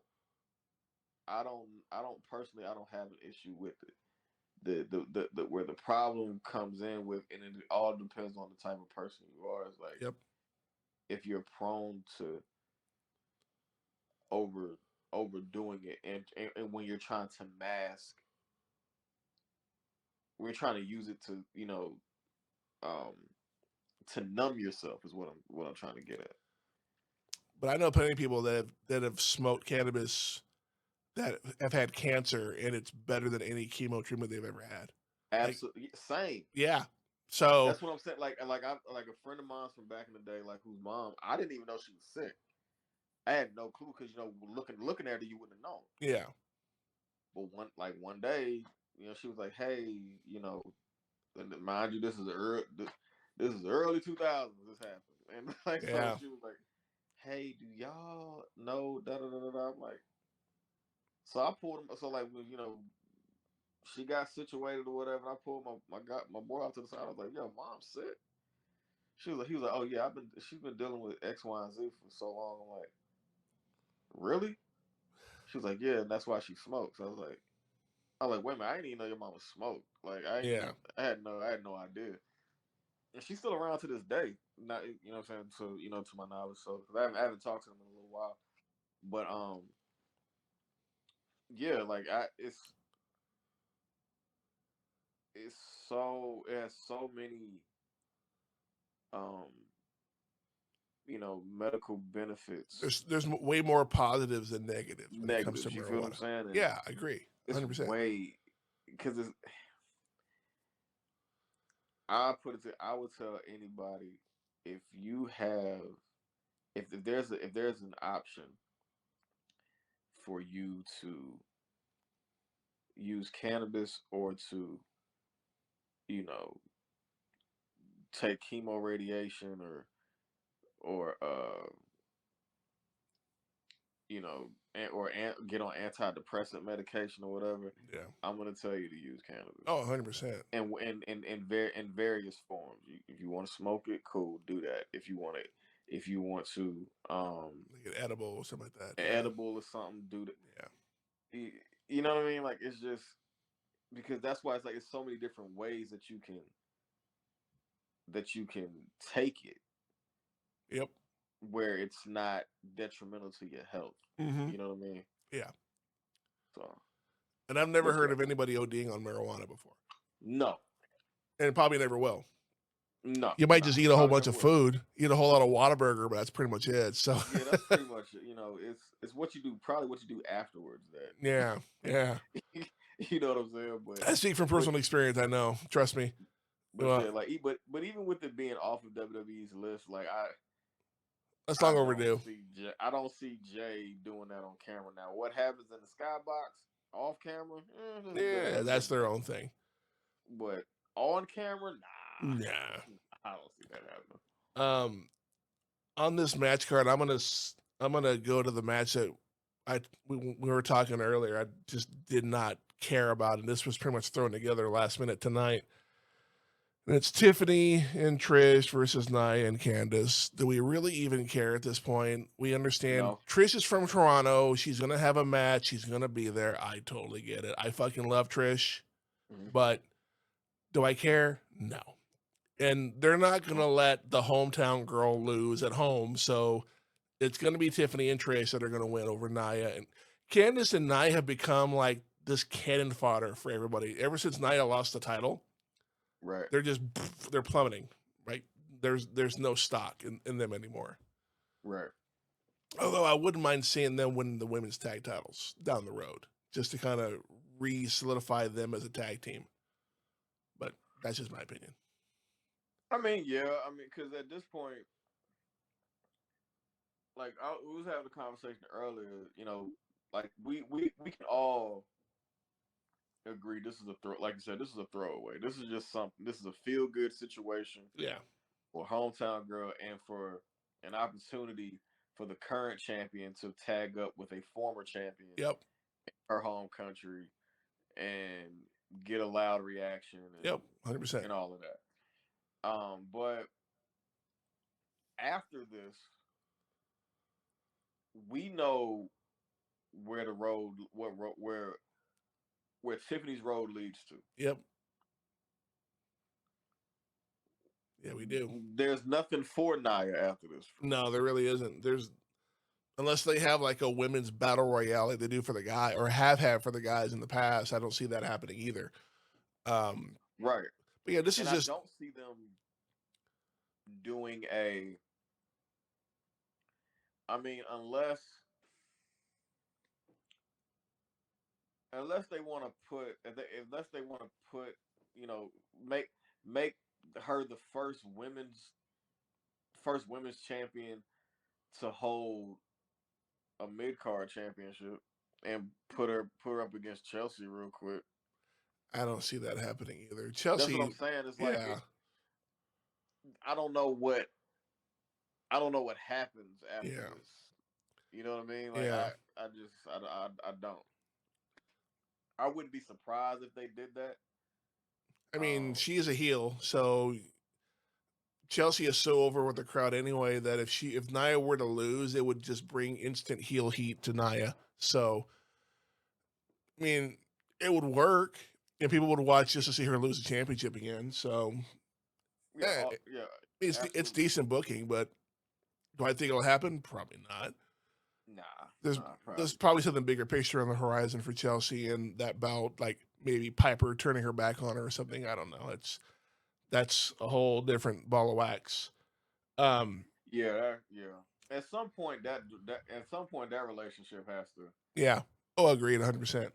personally I don't have an issue with it. The where the problem comes in with and it all depends on the type of person you are. It's like Yep. if you're prone to over overdoing it and when you're trying to mask when you're trying to use it to, um to numb yourself is what I'm trying to get at. But I know plenty of people that have smoked cannabis that have had cancer, and it's better than any chemo treatment they've ever had. Like, Absolutely same. yeah. So, That's what I'm saying. Like a friend of mine from back in the day, like whose mom I didn't even know she was sick. I had no clue because looking at her you wouldn't have known. yeah. But one day, she was like, "Hey, and mind you, this is early 2000s. This happened." And like so, Yeah. she was like, "Hey, do y'all know da da da da?" Da? I'm like, so I pulled him. So like when she got situated or whatever, and I pulled my boy out to the side. I was like, "Yo, mom's sick." He was like, "Oh yeah, she's been dealing with X, Y, and Z for so long." I'm like, "Really?" She was like, "Yeah, and that's why she smokes." I was like, wait a minute, I didn't even know your mama smoked. Like Yeah. I had no idea. And she's still around to this day. Not you know what I'm saying, so to my knowledge. So 'cause I haven't talked to them in a little while. But yeah, like it's it has so many um, medical benefits, There's way more positives than negatives when it comes to negatives, you feel what I'm marijuana. saying? And Yeah, I agree. it's 100%. way because it's I would tell anybody if you have if there's an option for you to use cannabis or to you know take chemo radiation or get on antidepressant medication or whatever, Yeah. I'm gonna tell you to use cannabis Oh, 100%. and in various forms. If you want to smoke it, cool, do that. If you want to Like an edible or something like that. Yeah. edible or something, do that. Yeah. You know what I mean? Like it's just because that's why it's like it's so many different ways that you can take it Yep. where it's not detrimental to your health. Mm-hmm. You know what I mean? Yeah. So, And I've never but heard yeah, of anybody ODing on marijuana before, no, and probably never will. No, You might no, just eat a whole probably bunch never of will. food, eat a whole lot of Whataburger, but that's pretty much it. So Yeah, that's pretty much it. It's what you do, probably what you do afterwards that yeah, yeah. you know what I'm saying. But I speak from but personal experience. I know. Trust me. but Well, yeah, like but even with it being off of WWE's list, like that's I long don't overdue. see I don't see Jay doing that on camera. Now, what happens in the skybox off camera? Yeah, That's a that's different their thing. own thing. But on camera, nah, Nah. I don't see that happening. Um, on this match card, I'm gonna go to the match that we were talking earlier. I just did not care about, and this was pretty much thrown together last minute tonight. And it's Tiffany and Trish versus Nia and Candice. Do we really even care at this point? We understand No. Trish is from Toronto. She's gonna have a match. She's gonna be there. I totally get it. I fucking love Trish, Mhm. but do I care? No. And they're not No. gonna let the hometown girl lose at home, so it's gonna be Tiffany and Trish that are gonna win over Nia. And Candice and Nia have become like this cannon fodder for everybody. Ever since Nia lost the title, Right. they're just they're plummeting. Right? There's no stock in them anymore. Right. Although I wouldn't mind seeing them win the women's tag titles down the road, just to kind of re-solidify them as a tag team. But that's just my opinion. I mean, yeah. I mean, because at this point, like we was having a conversation earlier. Like we can all agree this is a throw. Like you said, this is a throwaway. This is just something. This is a feel good situation Yeah. for hometown girl and for an opportunity for the current champion to tag up with a former champion, Yep. her home country, and get a loud reaction Yep. 100%. and all of that. But after this, we know where the road, where Tiffany's road leads to. Yep. Yeah, we do. There's nothing for Nia after this. No, there really isn't. There's unless they have like a women's battle royale like they do for the guy or have had for the guys in the past. I don't see that happening either. Um, Right. but yeah, this And is I just don't see them doing a. I mean, unless they want to put, unless they want to put, you know, make her the first women's champion to hold a mid card championship and put her up against Chelsea real quick. I don't see that happening either. That's what I'm Chelsea, saying. It's like yeah, I don't know what happens after yeah, this. You know what I mean? Like yeah. I just I don't. I wouldn't be surprised if they did that. I mean, Um, she is a heel, so Chelsea is so over with the crowd anyway that if Nia were to lose, it would just bring instant heel heat to Nia. So I mean, it would work, and people would watch just to see her lose the championship again. So yeah, eh, yeah, it's absolutely. decent booking, but do I think it'll happen? Probably not. There's Nah, there's probably. probably something bigger picture on the horizon for Chelsea and that bout, like maybe Piper turning her back on her or something. I don't know. That's a whole different ball of wax. Um, Yeah, yeah. At some point that relationship yeah. Oh, agreed, 100%.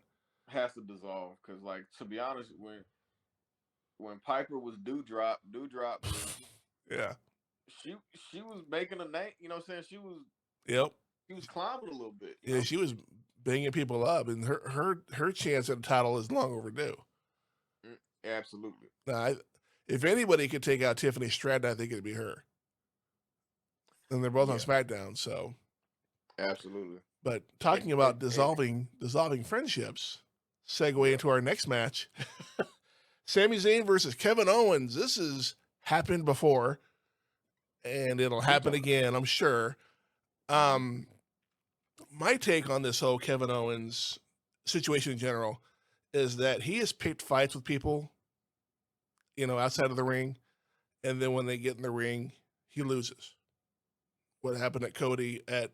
has to dissolve because, like, to be honest, when Piper was Dewdrop was Yeah. she she was making a name. You know, what I'm saying Yep. she was climbing a little bit. You Yeah, know. she was banging people up, and her chance at the title is long overdue. Absolutely. Now, if anybody could take out Tiffany Stratton, I think it'd be her. And they're both on Yeah, SmackDown, so. absolutely. But And talking and, about and dissolving friendships, segue yeah, into our next match. Sami Zayn versus Kevin Owens. This has happened before, and it'll big happen time. again, I'm sure. Hmm. Um, my take on this whole Kevin Owens situation in general is that he has picked fights with people, outside of the ring, and then when they get in the ring, he loses. What happened at Cody at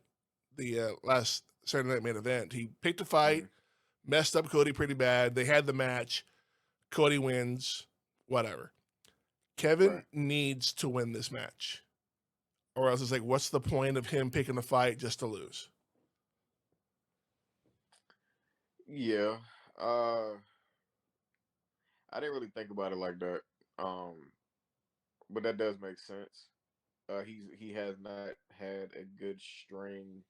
the last Saturday Night Main Event? He picked a fight, Hmm. messed up Cody pretty bad. They had the match. Cody wins. Whatever. Kevin Right. needs to win this match, or else it's like, what's the point of him picking the fight just to lose? Yeah. I didn't really think about it like that. Um, but that does make sense. He has not had a good string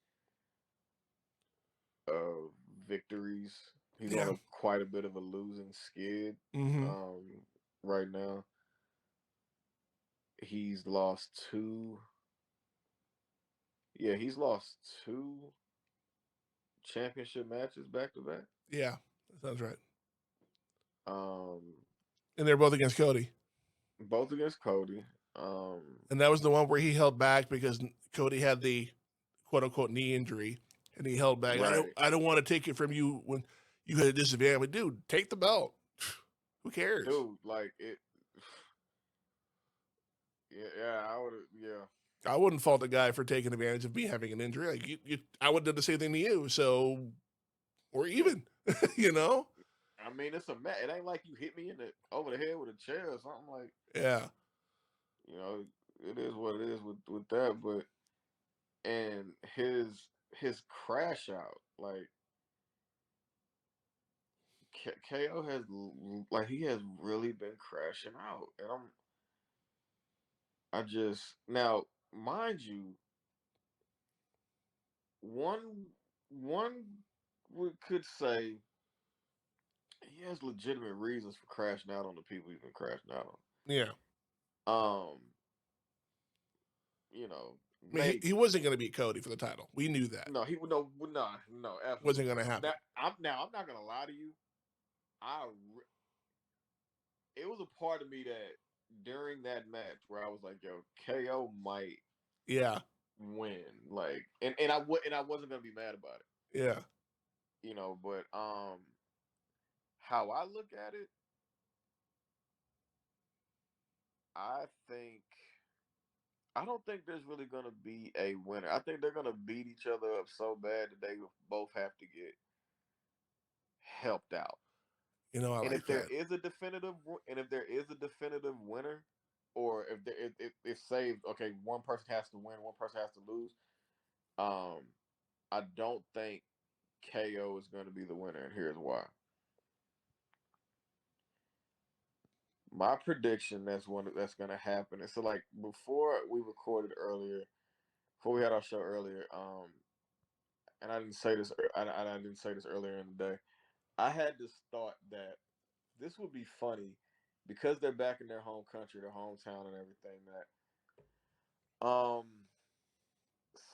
of victories. He's on Yeah. a quite a bit of a losing skid Mm-hmm. um right now. He's lost two. Yeah, he's lost two championship matches back to back. Yeah, that sounds right. Um, And they're both against Cody. both against Cody. Um, And that was the one where he held back because Cody had the quote unquote knee injury, and he held back. right, I don't want to take it from you when you had a disadvantage. Dude, take the belt. Who cares? dude. Like it. Yeah, yeah. I would. Yeah, I wouldn't fault the guy for taking advantage of me having an injury. Like I would have done the same thing to you. So we're even. you know? I mean, it's a match. It ain't like you hit me in the over the head with a chair or something. Like, Yeah. you know, it is what it is with that. But and his crash out, like KO has like he has really been crashing out, and I just now mind you, one one could say he has legitimate reasons for crashing out on the people he's been crashing out Yeah. on. You know, I mean, he maybe. wasn't going to beat Cody for the title. We knew that. No, he would no, Wasn't absolutely going to not. happen. I'm not gonna lie to you. I it was a part of me that during that match where I was like, yo, KO might Yeah. win, like, and I wasn't gonna be mad about it, Yeah. you know. But how I look at it, I think I don't think there's really gonna be a winner. I think they're gonna beat each other up so bad that they both have to get helped out. I And like if there that. is a definitive, and if there is a definitive winner, or if there if say okay, one person has to win, one person has to lose. Um, I don't think KO is going to be the winner, and here's why. My prediction that's going to happen. And so like before we recorded earlier, before we had our show earlier, and I didn't say this, I didn't say this earlier in the day. I had this thought that this would be funny because they're back in their home country, their hometown, and everything. That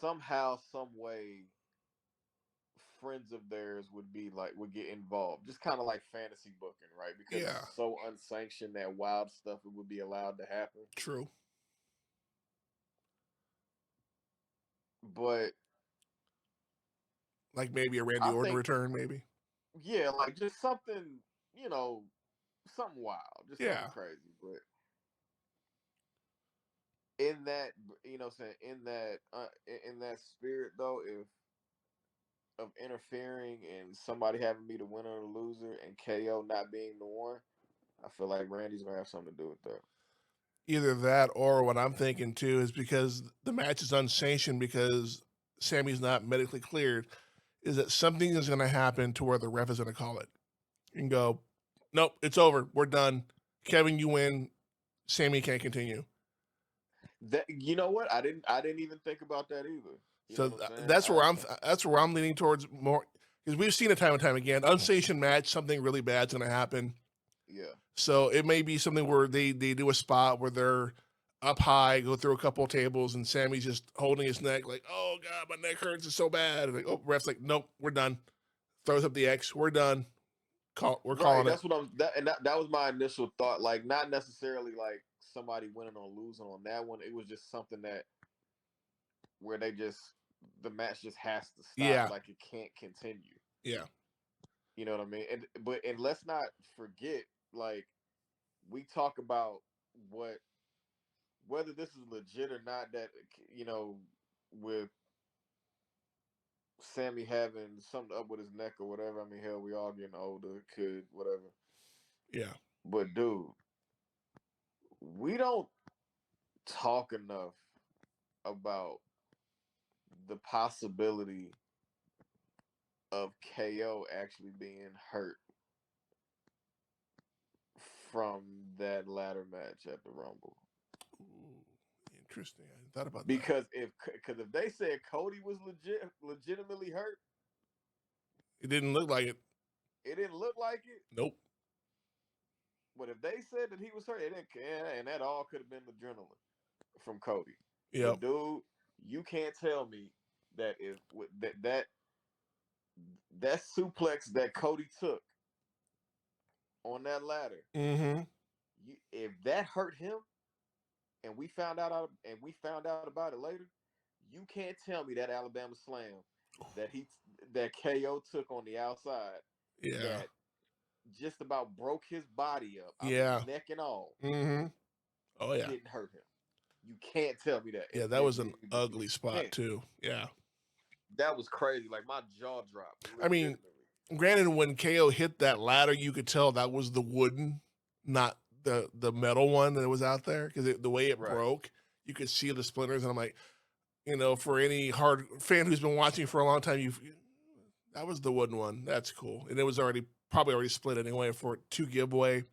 somehow, some way, friends of theirs would get involved, just kind of like fantasy booking, right? Because Yeah. it's so unsanctioned that wild stuff it would be allowed to happen. True. But Like maybe a Randy I Orton think, return, maybe. yeah, like just something, you know, something wild, just something Yeah. crazy. But in that, saying in that spirit though, if of interfering and somebody having me the winner or the loser and KO not being the one, I feel like Randy's gonna have something to do with that. Either that or what I'm thinking too is because the match is unsanctioned because Sammy's not medically cleared, is that something is going to happen to where the ref is going to call it and go, nope, it's over. We're done. Kevin, you win. Sammy can't continue. That you know what? I didn't even think about that either. You know So what I'm saying? that's where I'm leaning towards more because we've seen it time and time again. Unsanctioned match, something really bad's going to happen. Yeah. So it may be something where they do a spot where they're up high, go through a couple of tables, and Sammy's just holding his neck, like, "Oh God, my neck hurts. It's so bad." And like, oh, ref's like, "Nope, we're done." Throws up the X. We're done. We're Right. calling it. That's what that was my initial thought. Like not necessarily like somebody winning or losing on that one. It was just something that where the match just has to stop. Yeah, Like it can't continue. yeah, You know what I mean? And let's not forget, like, we talk about what whether this is legit or not, that with Sammy having something up with his neck or whatever. I mean, hell, we all getting older, could whatever. yeah. But dude, we don't talk enough about the possibility of KO actually being hurt from that ladder match at the Rumble. Ooh, interesting. I hadn't thought about that. Because if they said Cody was legitimately hurt, It didn't look like it. it didn't look like it. Nope. But if they said that he was hurt, it didn't care, and that all could have been adrenaline from Cody. Yep. But dude, you can't tell me that if that suplex that Cody took on that ladder, Mm-hmm. if that hurt him, and we found out about it later, you can't tell me that Alabama Slam that he that KO took on the outside Yeah. that just about broke his body up. I Yeah. mean, neck and all, Mm-hmm. Oh yeah. didn't hurt him. You can't tell me that. Yeah, that was an ugly spot too. Yeah. That was crazy. Like my jaw dropped. I mean, Legitimately. granted, when KO hit that ladder, you could tell that was the wooden, not the metal one that was out there, because the way it Right. broke, you could see the splinters. And I'm like, for any hard fan who's been watching for a long time, that was the wooden one. That's cool, and it was probably already split anyway for it to give way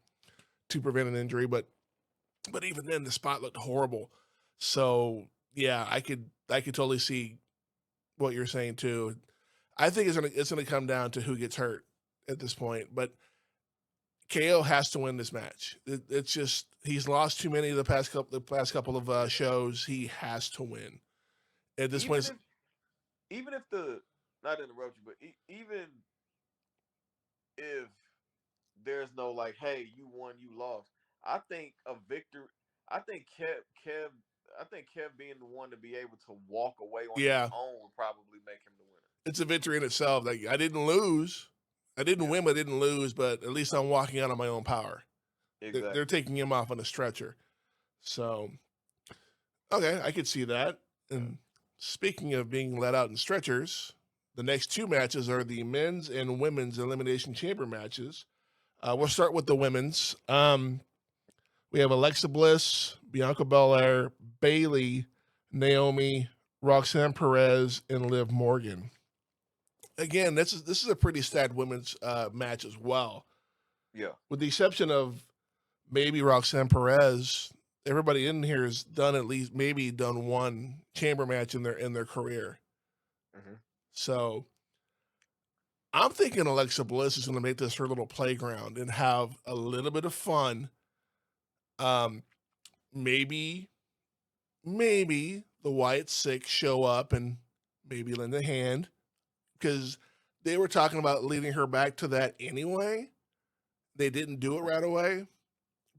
to prevent an injury. But even then, the spot looked horrible. So yeah, I could totally see what you're saying too. I think it's gonna come down to who gets hurt at this point. But KO has to win this match. It's just he's lost too many of the past couple of shows. He has to win at this point. Even if the not interrupt you, but even if there's no like, hey, you won, you lost. I think a victory. I think Kev. I think Kev being the one to be able to walk away on his own would probably make him the winner. It's a victory in itself. Like I didn't lose, I didn't win, but I didn't lose. But at least I'm walking out on my own power. Exactly. They're taking him off on a stretcher. So okay, I could see that. And speaking of being let out in stretchers, the next two matches are the men's and women's elimination chamber matches. We'll start with the women's. We have Alexa Bliss, Bianca Belair, Bayley, Naomi, Roxanne Perez, and Liv Morgan. Again, this is a pretty stacked women's match as well. Yeah. With the exception of maybe Roxanne Perez, everybody in here has done one chamber match in their career. Mm-hmm. So I'm thinking Alexa Bliss is going to make this her little playground and have a little bit of fun. Maybe the Wyatt Six show up and maybe lend a hand, because they were talking about leading her back to that anyway. They didn't do it right away,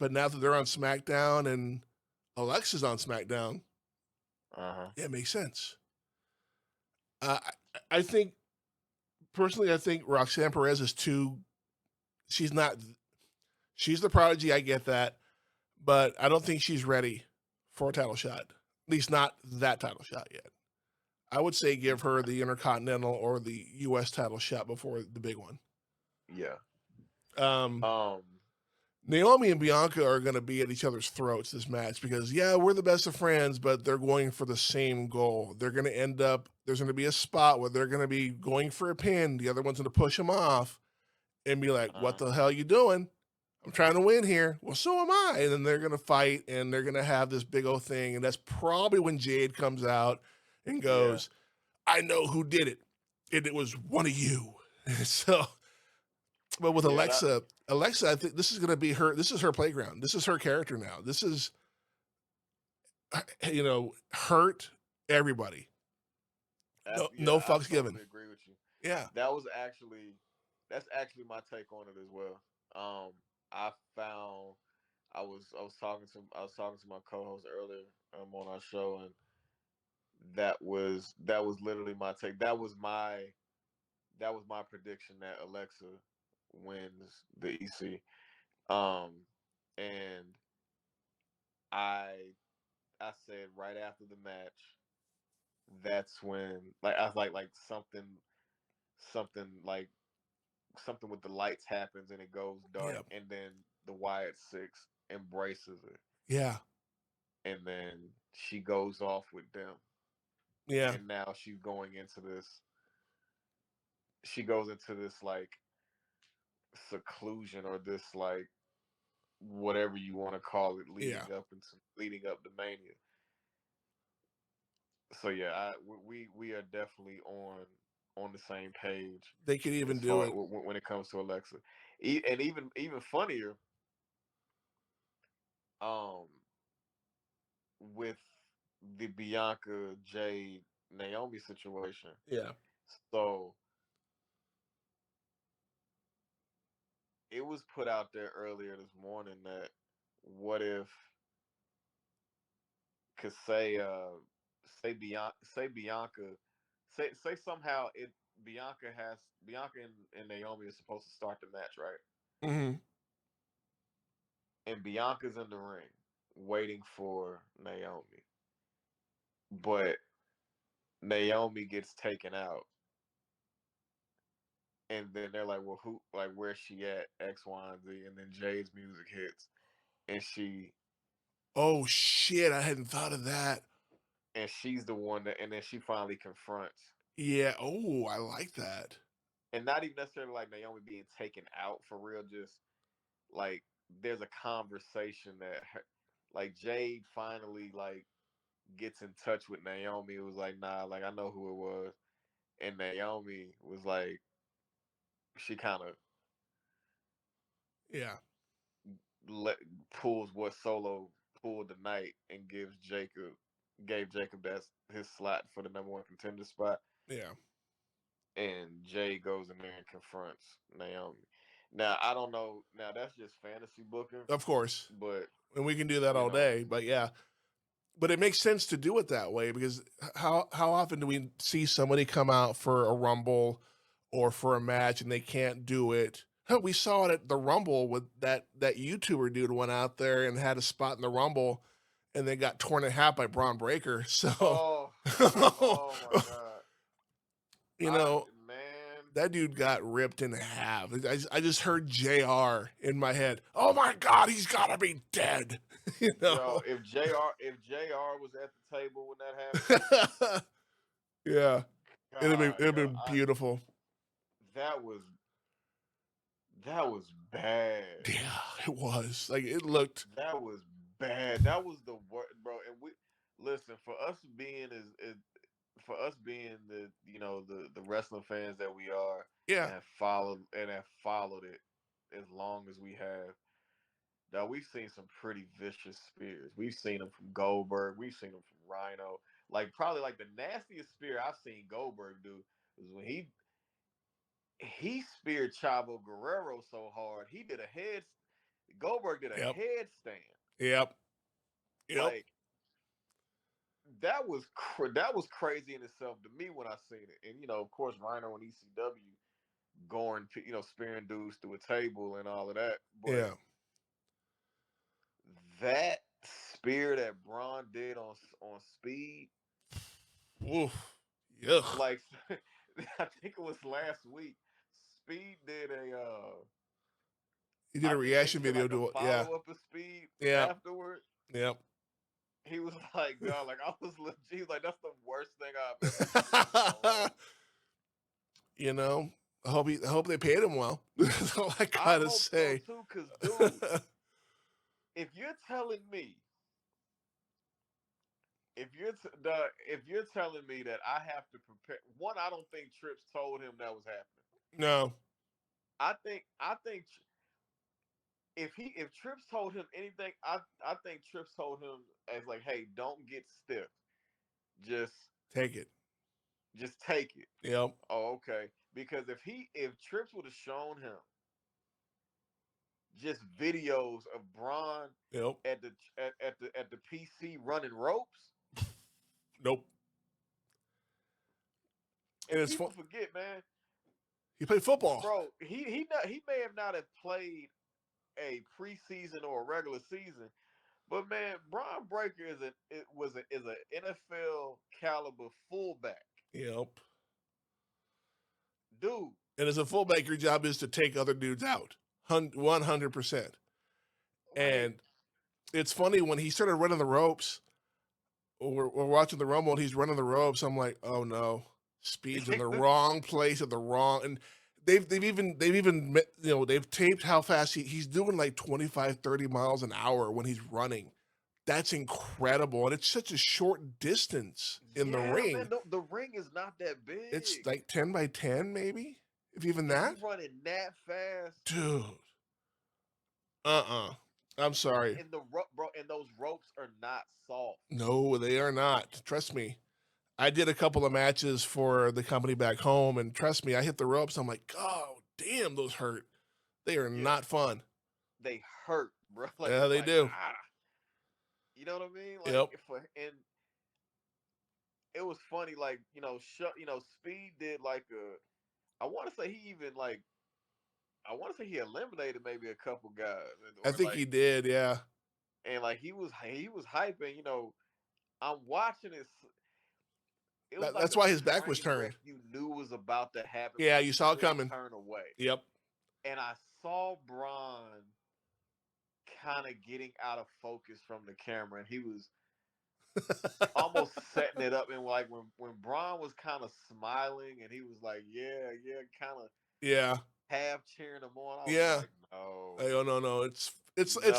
but now that they're on SmackDown and Alexa's on SmackDown, it makes sense. I think personally, Roxanne Perez is too. She's the prodigy. I get that, but I don't think she's ready for a title shot. At least not that title shot yet. I would say give her the Intercontinental or the U.S. title shot before the big one. Yeah. Naomi and Bianca are going to be at each other's throats this match because, yeah, we're the best of friends, but they're going for the same goal. They're going to end up, there's going to be a spot where they're going to be going for a pin. The other one's going to push them off and be like, what the hell are you doing? I'm trying to win here. Well, so am I. And then they're going to fight and they're going to have this big old thing. And that's probably when Jade comes out and goes, I know who did it. And it was one of you. So, but with Alexa, I think this is going to be her. This is her playground. This is her character now. This is, hurt everybody. No fucks given. I agree with you. Yeah. That's actually my take on it as well. I found I was talking to my co-host earlier on our show, and that was literally my take. That was my prediction that Alexa wins the EC. And I said right after the match, that's when I was like something with the lights happens and it goes dark, and then the Wyatt Six embraces her. Yeah. and then she goes off with them, Yeah. and now she's going into this. She goes into this like seclusion or this like whatever you want to call it, Yeah. leading up to Mania. So yeah, we are definitely on the same page They could even as do far it. when it comes to Alexa. And even funnier, um, with the Bianca Jade Naomi situation. Yeah. So it was put out there earlier this morning that what if, cause say Bianca say somehow it Bianca and Naomi is supposed to start the match, right? Hmm. And Bianca's in the ring waiting for Naomi, but Naomi gets taken out, and then they're like, "Well, who? Like, where's she at? X, Y, and Z." And then Jade's music hits, and Oh shit! I hadn't thought of that. she's the one that, and then she finally confronts, Yeah. Oh, I like that. and not even necessarily like Naomi being taken out for real, just like there's a conversation that like Jade finally like gets in touch with Naomi. It was like, nah, like I know who it was, and Naomi was like, she kind of Yeah. let pulls what Solo pulled tonight and gave Jacob that his slot for the number one contender spot, Yeah. and Jay goes in there and confronts Naomi. Now I don't know. Now that's just fantasy booking, Of course. but And we can do that you all know, day. But yeah. But it makes sense to do it that way because how often do we see somebody come out for a rumble or for a match and they can't do it? Hell, we saw it at the Rumble with that YouTuber dude went out there and had a spot in the Rumble and then got torn in half by Braun Breaker. So, oh, oh my God, you I know, man, that dude got ripped in half. I just heard JR in my head. Oh my God, he's got to be dead. you yo, know? if Jr. was at the table when that happened, yeah. God, It'd yo, been beautiful. that was that was bad. Yeah, it was. Like it looked. That was bad. That was the worst, bro. And we listen for us being for us being the the wrestling fans that we are Yeah. and have followed it as long as we have. Now we've seen some pretty vicious spears. We've seen them from Goldberg. We've seen them from Rhino. Like probably like the nastiest spear I've seen Goldberg do was when he speared Chavo Guerrero so hard he did a head. Goldberg did a Yep. headstand. Yep. Yep. Like that was crazy in itself to me when I seen it. And of course, Rhino and ECW going, spearing dudes through a table and all of that. But Yeah. that spear that Braun did on Speed, Oof. Yuck. like I think it was last week. Speed did a He did I a think they reaction did video like a to it. Yeah. follow up of Speed Yeah. afterward. Yep. He was like, dog, like I was legit, he was like, that's the worst thing I've ever seen in my life. you know, I hope they paid him well. That's all I I gotta hope so say. too, because dude, if you're telling me, if you're telling me that I have to prepare, one, I don't think Trips told him that was happening. no. I think if Trips told him anything, I think Trips told him as like, hey, don't get stiff, just Take it. just take it. Yep. Oh, okay. Because if Trips would have shown him just videos of Braun Yep. at the PC running ropes, Nope. And and it's fun. people forget, man, He played football. bro. He may have not have played a preseason or a regular season, but man, Braun Breaker is an NFL caliber fullback, Yep. dude. And as a fullback, your job is to take other dudes out. 100%. Like And It's funny when he started running the ropes. We're watching the Rumble and he's running the ropes. I'm like, oh no, Speed's in the wrong place at the wrong. And they've even they've taped how fast he's doing like 25, 30 miles an hour when he's running. That's incredible, and it's such a short distance in the Yeah, man, ring. the ring is not that It's big, like 10 by 10, maybe, if even and he that. running that fast. Dude, I'm sorry. And the bro, and those ropes are not soft. No, they are not. Trust me. I did a couple of matches for the company back home, and trust me, I hit the ropes. I'm like, oh, damn, those hurt. They are Yeah, not fun. they hurt, bro. Like Yeah, it's they like do. you know what I mean? Like Yep. and it was funny. Like Speed did like a. I want to say he even like. I want to say he eliminated maybe a couple guys, I or think like he did. Yeah. and like he was hyping. I'm watching it. It was like That's a why his back was train wreck turned. you knew was about to happen, Yeah, but you you saw it couldn't coming. turn away. Yep. And I saw Braun kind of getting out of focus from the camera, and he was almost setting it up. And like when Braun was kind of smiling, and he was like, "Yeah, yeah," kind of Yeah. half cheering him on. I was Yeah. like, "No, Oh no. It's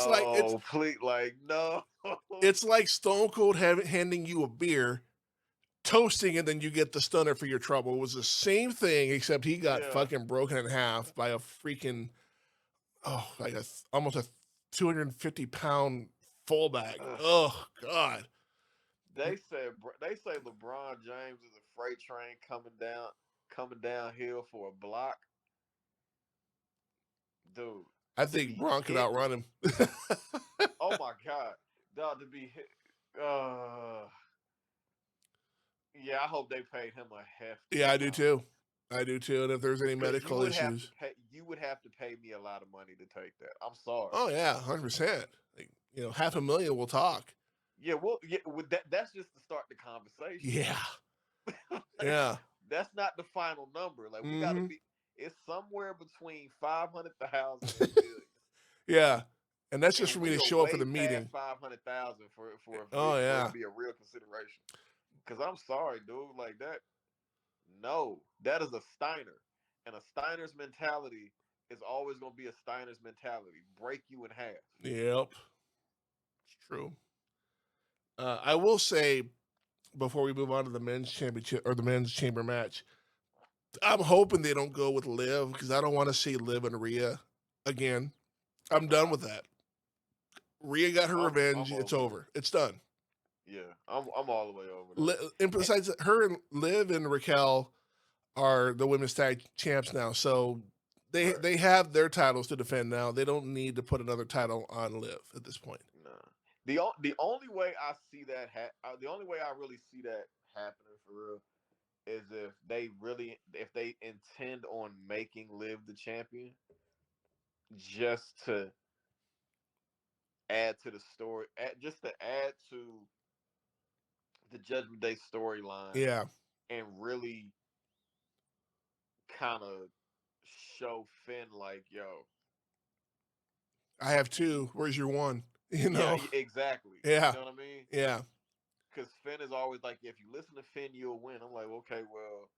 like no, please, like no." it's like Stone Cold handing you a beer, toasting, and then you get the stunner for your trouble. It was the same thing, except he got Yeah. fucking broken in half by a freaking like almost a 250-pound fullback. Ugh. Oh God. They say LeBron James is a freight train coming downhill for a block, dude. I To think be Braun could hitting, outrun him. oh my god, dog, to be hit. Uh, yeah, I hope they paid him a hefty Yeah, I do amount too. I do too. And if there's any because you medical would have to issues, pay. You would have to pay me a lot of money to take that. I'm sorry. oh yeah, 100%. Like, 500,000 we'll talk. Yeah, well, yeah, with that, that's just to start the conversation. Yeah. Like, Yeah. that's not the final number. Like we got to Mm-hmm. be. It's somewhere between 500,000 and a million. Yeah. And that's just And for me we to are show up for way the past meeting. 500,000 Oh for it to yeah. be a real consideration. Because I'm sorry, dude, like that. No, that is a Steiner, and a Steiner's mentality is always going to be a Steiner's mentality. Break you in half. Yep. It's true. I will say before we move on to the men's championship or the men's chamber match, I'm hoping they don't go with Liv because I don't want to see Liv and Rhea again. I'm done Nah, with that. Rhea got her I'm revenge. It's over it. over. It's done. Yeah, I'm all the way over that. And And, besides, her and Liv and Raquel are the women's tag champs now, so they right. they have their titles to defend now. They don't need to put another title on Liv at this point. Nah. The only way I see that the only way I really see that happening for real is if they intend on making Liv the champion just to add to the story, just to add to the Judgment Day storyline Yeah, and really kind of show Finn like, yo, I have two. Where's your one? yeah, exactly. You Yeah, know what I mean? yeah. Because Finn is always like, if you listen to Finn, you'll win. I'm like, okay, well,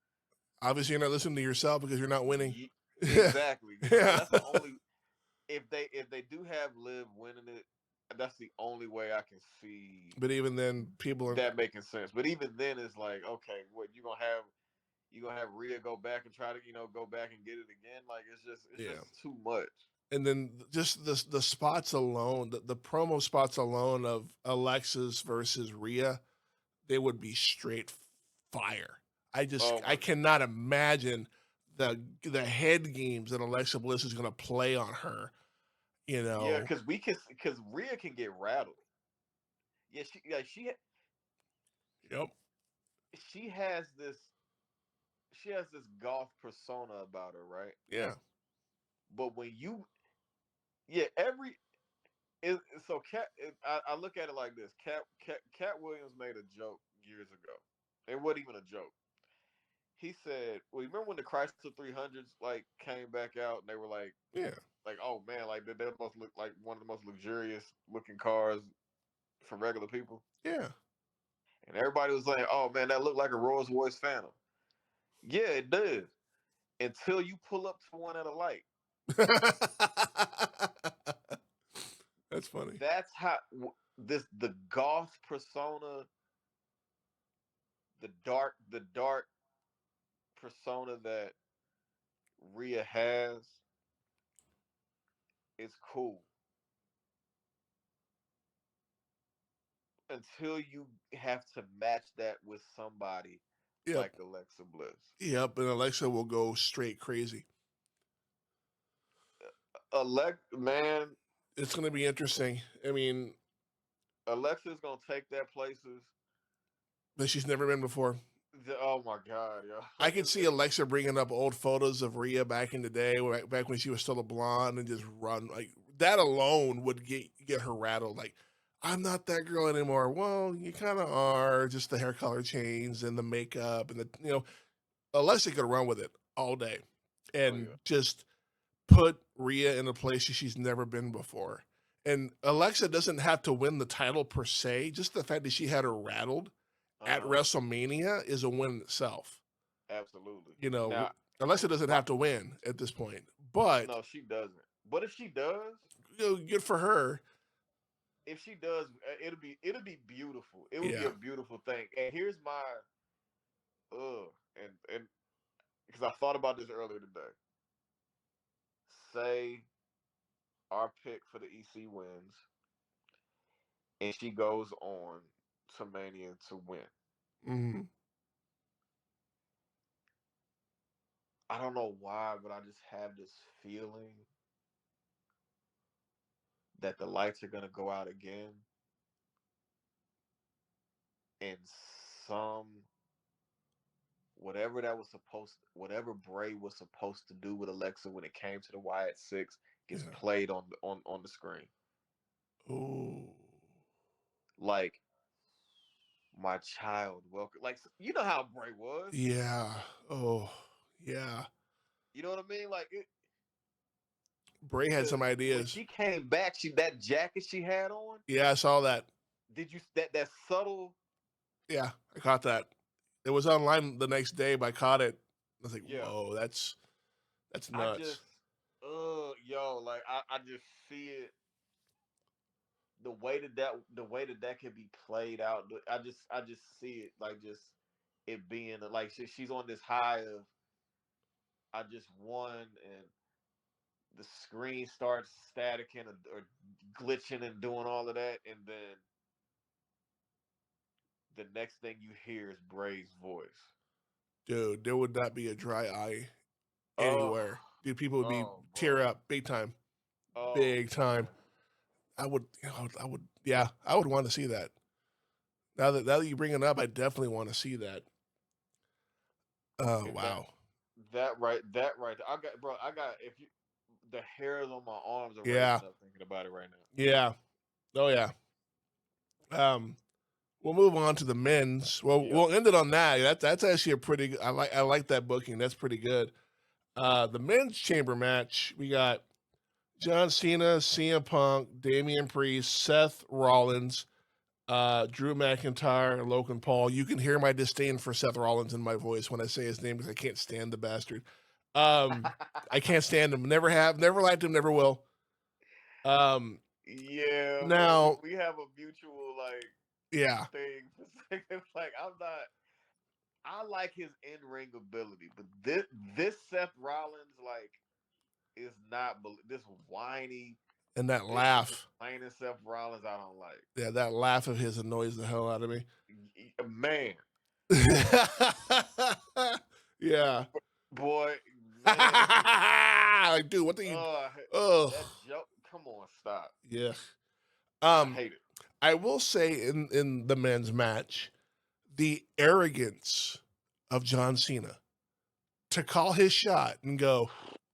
Obviously, you're not listening to yourself because you're not winning. exactly. So Yeah. that's the only if they do have Liv winning it, that's the only way I can see But even then, people are. that making sense. But even then, it's like, okay, what you gonna have Rhea go back and try to go back and get it again? Like it's Yeah. just too much. And then just the spots alone, the promo spots alone of Alexis versus Rhea, they would be straight fire. Oh I my cannot imagine the head games that Alexa Bliss is going to play on her. You yeah, know. because Rhea can get rattled. Yeah, Yep. she has this she has this golf persona about her, right? Yeah. But when you yeah every it, so Cat I look at it like this. Cat Williams made a joke years ago. It wasn't even a joke. He said, "Well, you remember when the Chrysler 300s like came back out and they were like Yeah. like, oh man, like they must look like one of the most luxurious looking cars for regular people. Yeah. And everybody was like, oh man, that looked like a Rolls Royce Phantom. Yeah, it does. Until you pull up to one at a light. That's funny. That's how the goth persona, the dark persona that Rhea has is cool. Until you have to match that with somebody Yep. like Alexa Bliss. Yep. And Alexa will go straight crazy. Man, It's going to be interesting. I mean, Alexa's gonna take that places. that she's never been before. Oh my god, yo! I could see Alexa bringing up old photos of Rhea back in the day, back when she was still a blonde, and just run like that alone would get her rattled. Like, I'm not that girl anymore. Well, you kind of are. Just the hair color changed and the makeup and Alexa could run with it all day, Oh and yeah. just put Rhea in a place she's never been before. And Alexa doesn't have to win the title per se. Just the fact that she had her rattled at Uh-huh. WrestleMania is a win in itself. Absolutely. You know, Now, Alexa doesn't have to win at this point, but no, she doesn't. But if she does, good for her. if she does, it'll be beautiful. It would be Yeah. a beautiful thing. And here's my and because I thought about this earlier today. Say our pick for the EC wins, and she goes on to Mania to win. Mm-hmm. I don't know why, but I just have this feeling that the lights are gonna go out again, and some whatever Bray was supposed to do with Alexa when it came to the Wyatt Six gets Yeah. played on the screen. Oh. Like, my child, welcome. Like, you know how Bray was. Yeah. Oh. Yeah. You know what I mean? Like, Bray had some when ideas. she came back, that jacket she had on. Yeah, I saw that. Did you that subtle? Yeah, I caught that. It was online the next day, but I caught it. I was like, Yeah, whoa, that's I just, nuts. yo, like I just see it the way that can be played out. I just see it like just it being like she's on this high of I just won and the screen starts staticking or glitching and doing all of that, and then the next thing you hear is Bray's voice. Dude, there would not be a dry eye Oh, anywhere. Dude, people would be oh, tear bro. up big time. Oh Big time. man. I would want to see that. Now that you bring it up, I definitely want to see that. Oh And that wow. that right there. I got if you the hairs on my arms are Yeah. raising up thinking about it right now. Yeah. Oh yeah. Um we'll move on to the men's. Well, Yeah. we'll end it on that. That's actually a pretty good I like that booking. That's pretty good. The men's chamber match, we got John Cena, CM Punk, Damian Priest, Seth Rollins, Drew McIntyre, Logan Paul. You can hear my disdain for Seth Rollins in my voice when I say his name because I can't stand the bastard. I can't stand him. Never have, never liked him, never will. Yeah, Now, we have a mutual like yeah, thing for seconds. Like I'm not. I like his in ring ability, but this Seth Rollins like is not this whiny, and that bitchy, laugh, complaining Seth Rollins. I don't like. yeah, that laugh of his annoys the hell out of me. Man, Yeah. boy, man. Like, dude, what do you? Oh, Oh, that joke. Come on, stop. yeah. I Um, hate it. I will say in the men's match, the arrogance of John Cena to call his shot and go,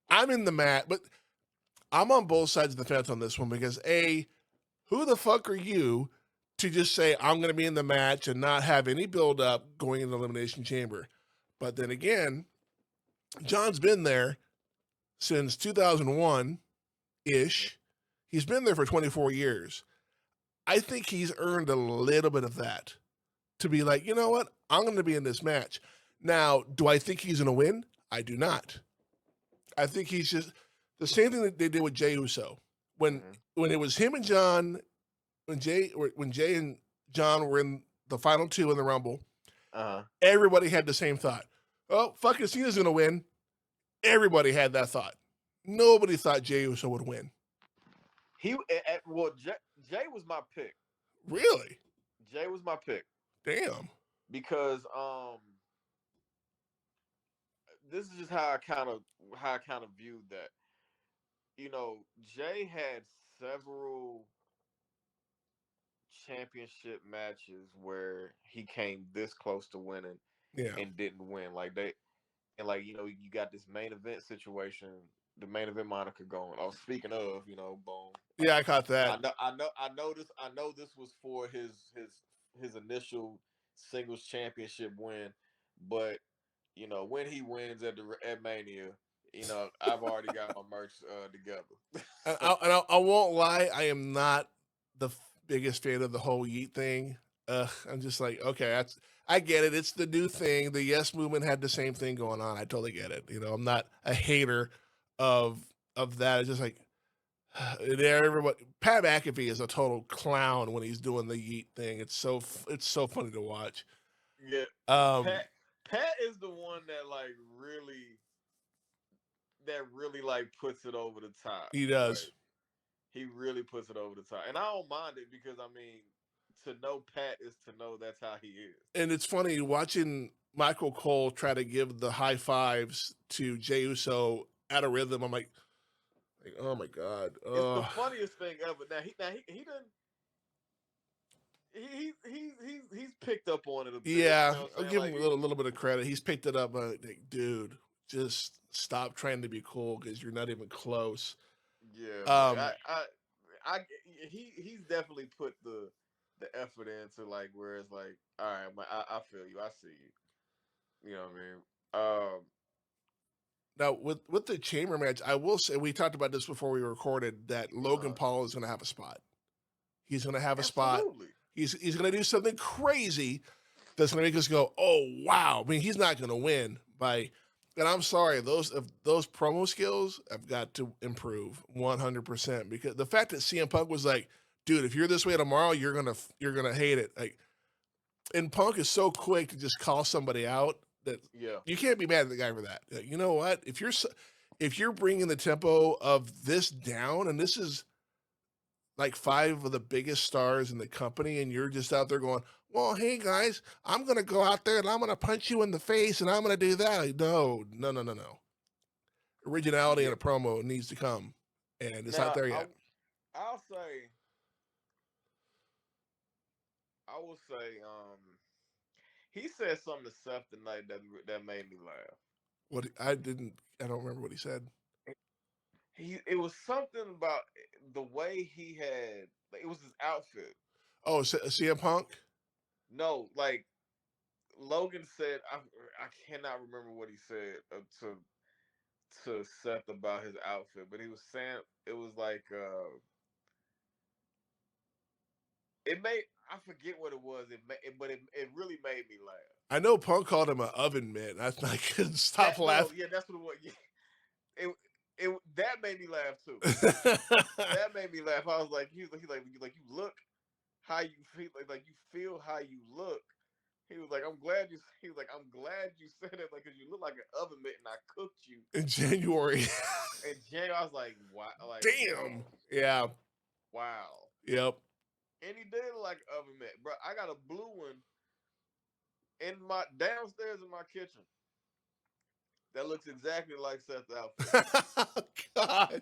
I'm in the match, but I'm on both sides of the fence on this one because A, who the fuck are you to just say I'm going to be in the match and not have any build up going in the Elimination Chamber? But then again, John's been there since 2001 Mhm. He's been there for 24 years. I think he's earned a little bit of that to be like, you know what? I'm going to be in this match. Now, do I think he's going to win? I do not. I think he's just the same thing that they did with Jey Uso when Mhm. when it was him and John when Jay and John were in the final two in the Rumble. Uh-huh. Everybody had the same thought. Oh, fucking Cena's going to win. Everybody had that thought. Nobody thought Jey Uso would win. Well, Jay was my pick. Really? Jay was my pick Damn. because this is just how I kind of viewed that. You know, Jay had several championship matches where he came this close to winning Yeah. and didn't win. You got this main event situation, the main event moniker going. Oh, speaking of, boom. Yeah, I caught that. I know this was for his initial singles championship win, but when he wins at Mania, I've already got my merch together. And So, I won't lie, I am not the biggest fan of the whole Yeet thing. I'm just like, okay, I get it. It's the new thing. The Yes Movement had the same thing going on. I totally get it. I'm not a hater of that. It's just like everybody. Pat McAfee is a total clown when he's doing the Yeet thing. It's so funny to watch. yeah, Um, Pat is the one that really like puts it over the top. he Like does. he really puts it over the top, and I don't mind it because I mean, to know Pat is to know that's how he is. And it's funny watching Michael Cole try to give the high fives to Jey Uso out of rhythm. I'm like, oh my god. It's the funniest thing ever. He done he's picked up on it a bit. You Yeah, know what I'll I'm saying? give him a little bit of credit. He's picked it up. Like, dude, just stop trying to be cool because you're not even close. Yeah, man. Um, I he's definitely put the effort into like where it's like, all right, man, I feel you, I see you. You know what I mean? Now with the chamber match, I will say we talked about this before we recorded that Logan Paul is going to have a spot. He's going to have a spot. Absolutely. He's going to do something crazy that's going to make us go, oh wow. I mean, he's not going to win by. And I'm sorry, those promo skills have got to improve 100% because the fact that CM Punk was like, dude, if you're this way tomorrow, you're gonna hate it. Like, and Punk is so quick to just call somebody out that Yeah. you can't be mad at the guy for that. Like, you know what? If you're bringing the tempo of this down, and this is like five of the biggest stars in the company, and you're just out there going, well, hey guys, I'm gonna go out there and I'm gonna punch you in the face and I'm gonna do that. Like, no. Originality in Yeah. a promo needs to come, and it's not Now there yet. I'll say I will say he said something to Seth tonight that made me laugh. I don't remember what he said. It was something about the way he had, like, it was his outfit. Oh, CM Punk. No, like Logan said, I cannot remember what he said to Seth about his outfit, but he was saying it was like it made I forget what it was. It really made me laugh. I know Punk called him an oven mitt. I couldn't stop laughing. Yeah, that's what it was. Yeah, it that made me laugh too. That made me laugh. I was like, he's like you look how you feel, like you feel how you look. He was like, I'm glad you said it, like, cause you look like an oven mitt, and I cooked you In January. in January. I was like, wow, like, Damn. Yeah. wow. Yep. And he did look like an oven mitt, bro. I got a blue one in my downstairs in my kitchen that looks exactly like Seth's outfit. God.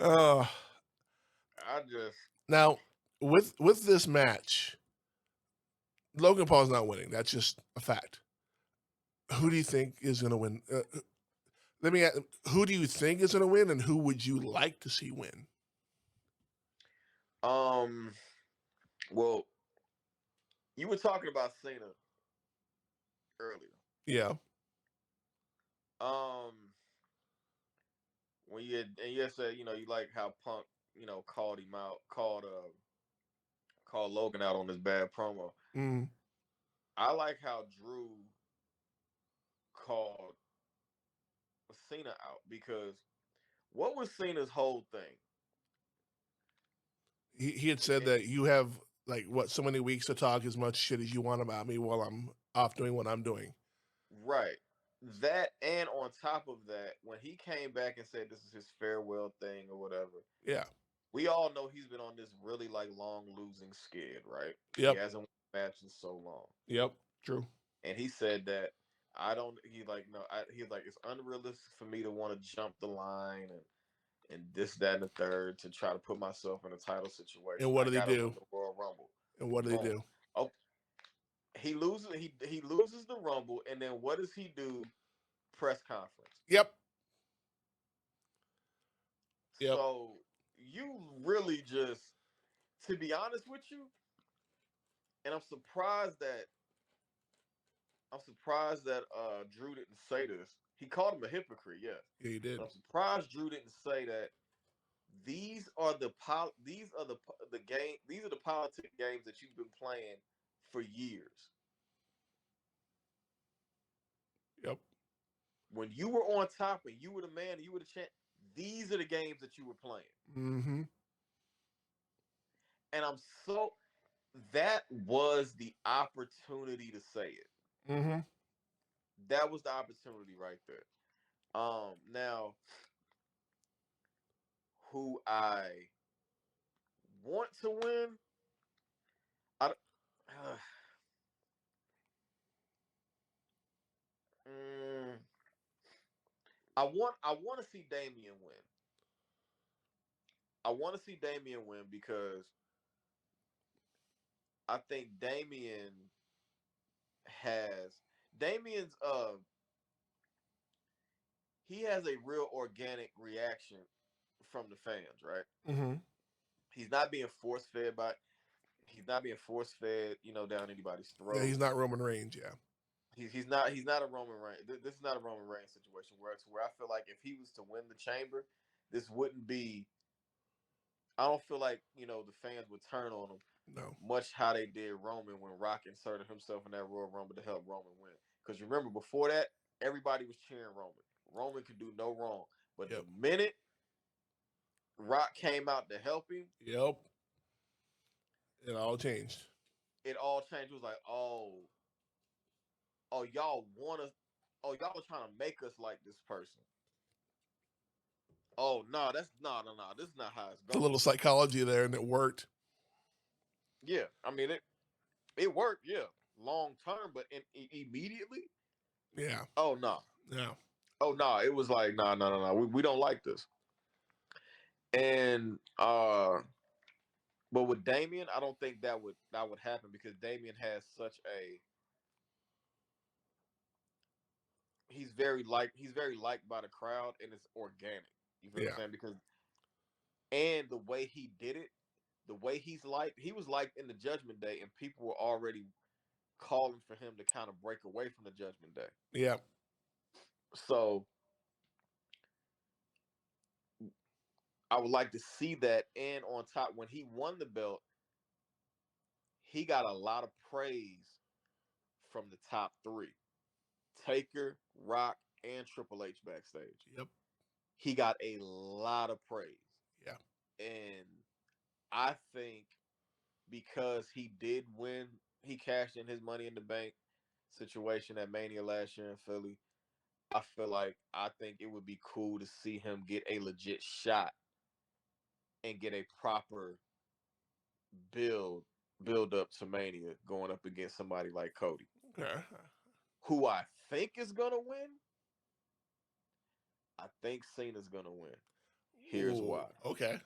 Oh. I just Now, with this match, Logan Paul's not winning. That's just a fact. Who do you think is going to win? Let me ask, who do you think is going to win, and who would you like to see win? um well, you were talking about Cena earlier. Yeah. Um when you had said, you like how Punk, called him out, called Logan out on this bad promo. Mm. I like how Drew called Cena out, because what was Cena's whole thing? He had said It, that you have like what so many weeks to talk as much shit as you want about me while I'm off doing what I'm doing. right. That, and on top of that, when he came back and said this is his farewell thing or whatever, Yeah. we all know he's been on this really like long losing skid, right? He Yep. hasn't won a match in so long. Yep. True. And he said that I don't. He like no. He's like, it's unrealistic for me to want to jump the line and this, that, and the third to try to put myself in a title And situation. what I did he gotta win do? the Royal Rumble. And what did he Boom. do? Oh, he loses. He loses the Rumble, and then what does he do? Press conference. Yep. Yep. So you really just, to be honest with you, and I'm surprised that Drew didn't say this. He called him a hypocrite, yes. Yeah, he But did. I'm surprised Drew didn't say that these are the politic games that you've been playing for years. Yep. When you were on top and you were the man and you were the champ, these are the games that you were playing. Mm-hmm. And that was the opportunity to say it. Mm-hmm. That was the opportunity right there. Now, who I want to win, I, uh, mm, I want to see Damian win. I want to see Damian win because I think has Damian's he has a real organic reaction from the fans, right? Mm-hmm. He's not being force fed down anybody's Yeah, throat. he's not Roman Reigns. Yeah. He's not a Roman Reigns. This is not a Roman Reigns situation where I feel like if he was to win the chamber, this wouldn't be. I don't feel like the fans would turn on him No. much how they did Roman when Rock inserted himself in that Royal Rumble to help Roman win. Because remember, before that, everybody was cheering Roman. Roman could do no wrong. But the Yep. minute Rock came out to help him, Yep. It all changed. it all changed. It was like, oh, y'all want us. Oh, y'all are trying to make us like this person. Oh, no, that's no. This is not how it's It's a going. little psychology there, and it worked. Yeah, I mean it worked. Yeah, long term, but immediately, Yeah. oh no, Yeah. oh no, it was like no. We don't like this. And but with Damien, I don't think that would happen because Damien has such a he's very liked by the crowd and it's organic. You feel what I'm Yeah. saying? Because and the way he did it, the way he was liked in the Judgment Day, and people were already calling for him to kind of break away from the Judgment Day. Yeah. So I would like to see that. And on top, when he won the belt, he got a lot of praise from the top three: Taker, Rock, and Triple H backstage. Yep. He got a lot of praise. Yeah. And I think because he did win, he cashed in his Money in the Bank situation at Mania last year in Philly. I think it would be cool to see him get a legit shot and get a proper build build up to Mania going up against somebody like Cody. Okay. Who I think is gonna win? I think Cena's gonna win. Here's Ooh. why. Okay.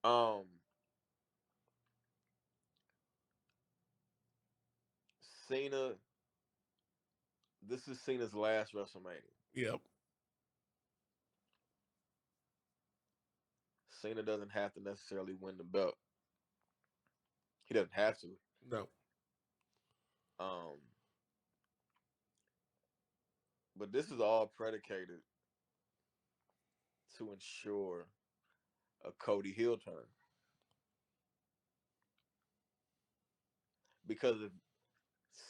Um Cena, this is Cena's last WrestleMania. Yep. Cena doesn't have to necessarily win the belt. He doesn't have to. No. Um But this is all predicated to ensure a Cody heel turn. Because if,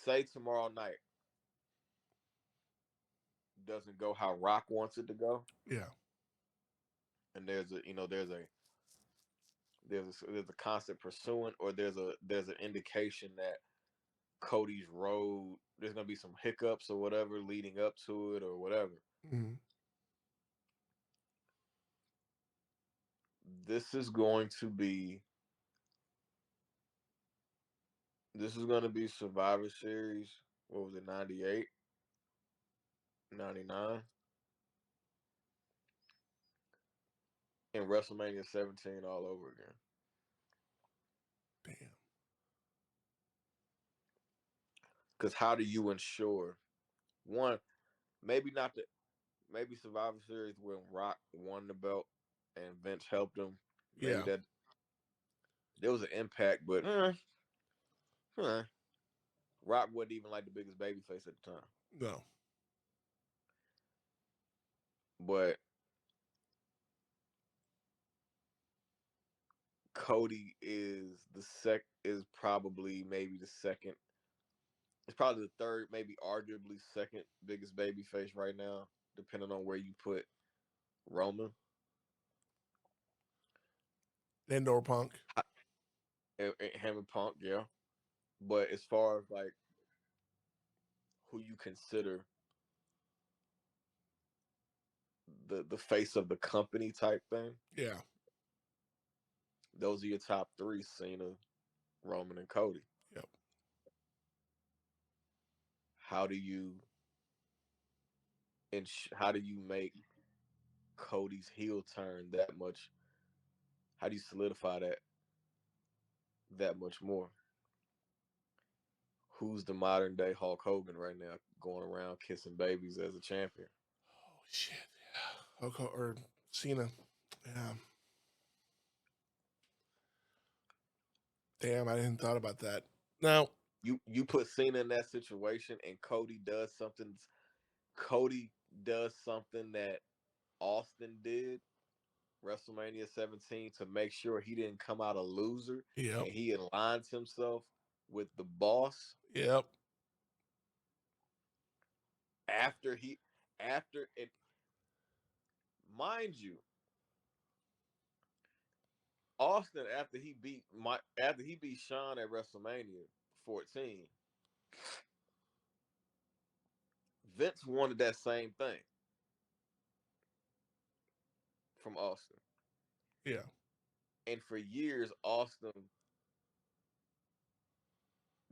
say, tomorrow night doesn't go how Rock wants it to go, Yeah. and there's a constant pursuing, or there's an indication that Cody's road, there's gonna be some hiccups or whatever leading up to it or whatever. Mm-hmm. This is going to be Survivor Series. What was it, 98, 99, and WrestleMania 17 all over again. Damn. Because how do you ensure one? Maybe not the maybe Survivor Series when Rock won the belt and Vince helped him. Maybe Yeah. that there was an impact, but Rock wasn't even like the biggest babyface at the time. No. But Cody is probably maybe the second. It's probably the third, maybe arguably second biggest babyface right now, depending on where you put Roman. Indoor Punk. Him and Punk, yeah. But as far as like who you consider the face of the company type thing, Yeah. those are your top three: Cena, Roman, and Cody. Yep. How do you how do you make Cody's heel turn that much? How do you solidify that much more? Who's the modern day Hulk Hogan right now, going around kissing babies as a champion? Oh shit. Yeah. Okay. Or Cena. Yeah. Damn, I didn't thought about that. Now. You put Cena in that situation, and Cody does something. Cody does something that Austin did WrestleMania 17 to make sure he didn't come out a loser, Yep. and he aligns himself with the boss Yep. after he after it. Mind you, Austin, after he beat Shawn at WrestleMania 14, Vince wanted that same thing from Austin. Yeah. And for years, Austin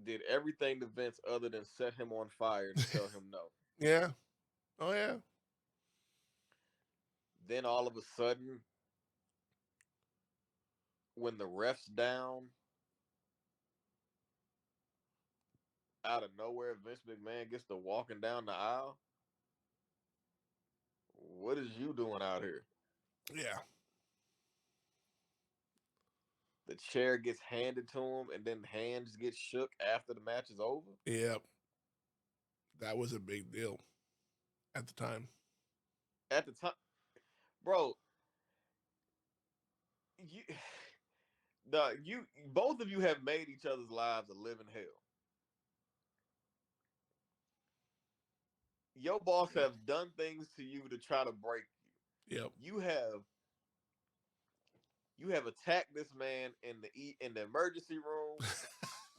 did everything to Vince other than set him on fire and tell him no. Yeah. Oh yeah. Then all of a sudden, when the ref's down, out of nowhere, Vince McMahon gets to walking down the aisle. What is you doing out here? Yeah. The chair gets handed to him, and then hands get shook after the match is over. Yep. That was a big deal at the time. At the time, bro, you, you both of you have made each other's lives a living hell. Your boss Yep. have done things to you to try to break you. Yep. You have attacked this man in the emergency room.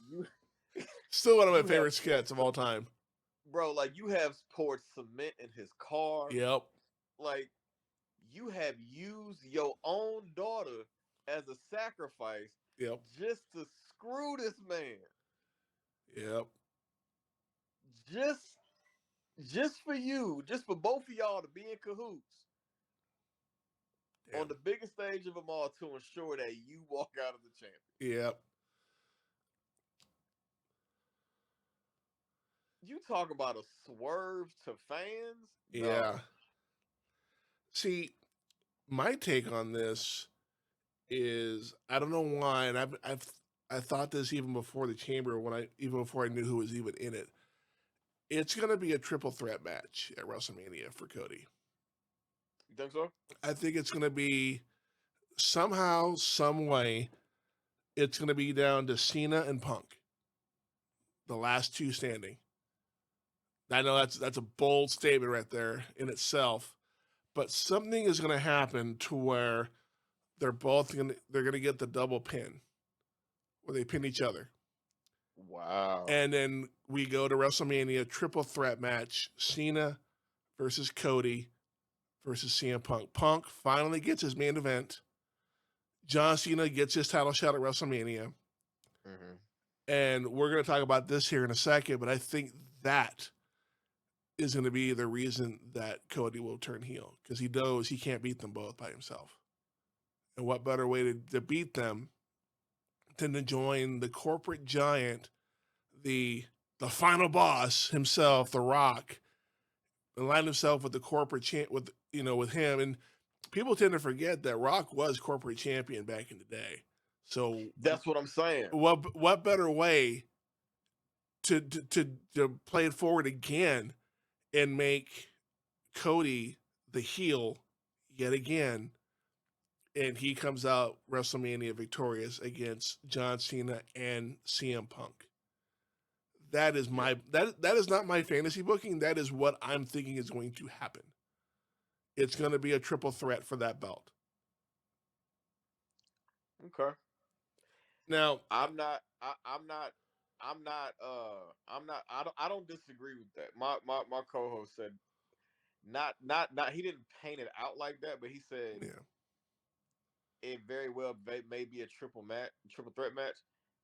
You Still one of my you have favorite skits of all time. bro, like you have poured cement in his car. Yep. Like you have used your own daughter as a sacrifice Yep. just to screw this man. Yep. Just just for you, just for both of y'all to be in cahoots Damn. on the biggest stage of them all to ensure that you walk out as the champion. Yep. You talk about a swerve to fans? Yeah. No. See, my take on this is I don't know why, and I thought this even before the chamber, even before I knew who was even in it. It's going to be a triple threat match at WrestleMania for Cody. You think so? I think it's going to be somehow, some way, it's going to be down to Cena and Punk, the last two standing. I know that's a bold statement right there in itself, but something is going to happen to where they're going to get the double pin, where they pin each other. Wow. And then we go to WrestleMania triple threat match: Cena versus Cody versus CM Punk. Punk finally gets his main event. John Cena gets his title shot at WrestleMania. Mm-hmm. And we're going to talk about this here in a second, but I think that is going to be the reason that Cody will turn heel, because he knows he can't beat them both by himself. And what better way to beat them than to join the corporate giant, the final boss himself, The Rock, align himself with the corporate with him. And people tend to forget that Rock was corporate champion back in the day. So That's what I'm saying. What better way to play it forward again and make Cody the heel yet again, and he comes out WrestleMania victorious against John Cena and CM Punk. That is that is not my fantasy booking. That is what I'm thinking is going to happen. It's going to be a triple threat for that belt. Okay. Now, I don't disagree with that. My co-host said not he didn't paint it out like that, but he said yeah, it very well may be a triple threat match,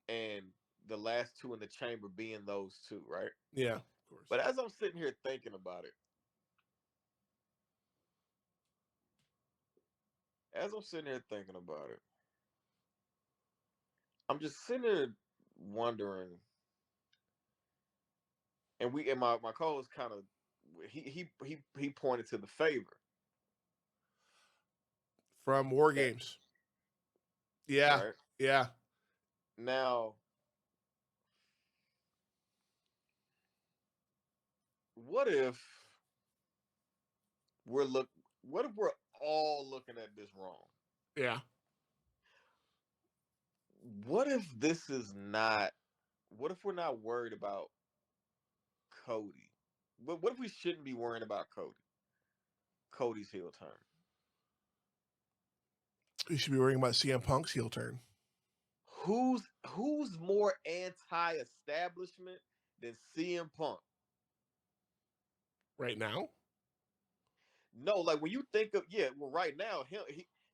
and the last two in the chamber being those two, right? yeah, of course. But as I'm sitting here thinking about it, I'm just sitting here wondering, and my co-host kind of he pointed to the favor From War that, Games. Yeah, right? yeah. Now, what if what if we're all looking at this wrong? Yeah. What if this is not what if we're not worried about Cody? What if we shouldn't be worrying about Cody? Cody's heel turn. You should be worrying about CM Punk's heel turn. Who's more anti-establishment than CM Punk? Right now? No, like when you think of right now,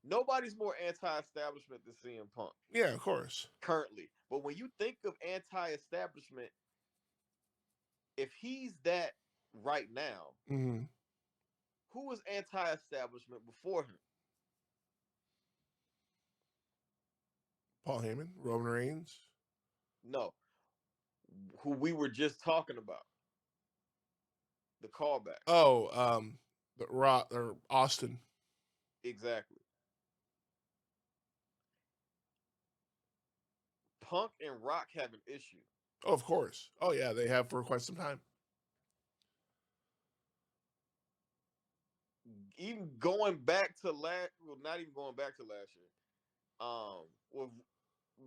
nobody's more anti-establishment than CM Punk. Yeah, of course. Currently. But when you think of anti-establishment, if he's that right now, Mm-hmm. who was anti-establishment before him? Paul Heyman, Roman Reigns. No. Who we were just talking about. The callback. Oh, the Rock or Austin. Exactly. Punk and Rock have an issue. Oh, of course. Oh, yeah, they have for quite some time. Even going back to not even going back to last year.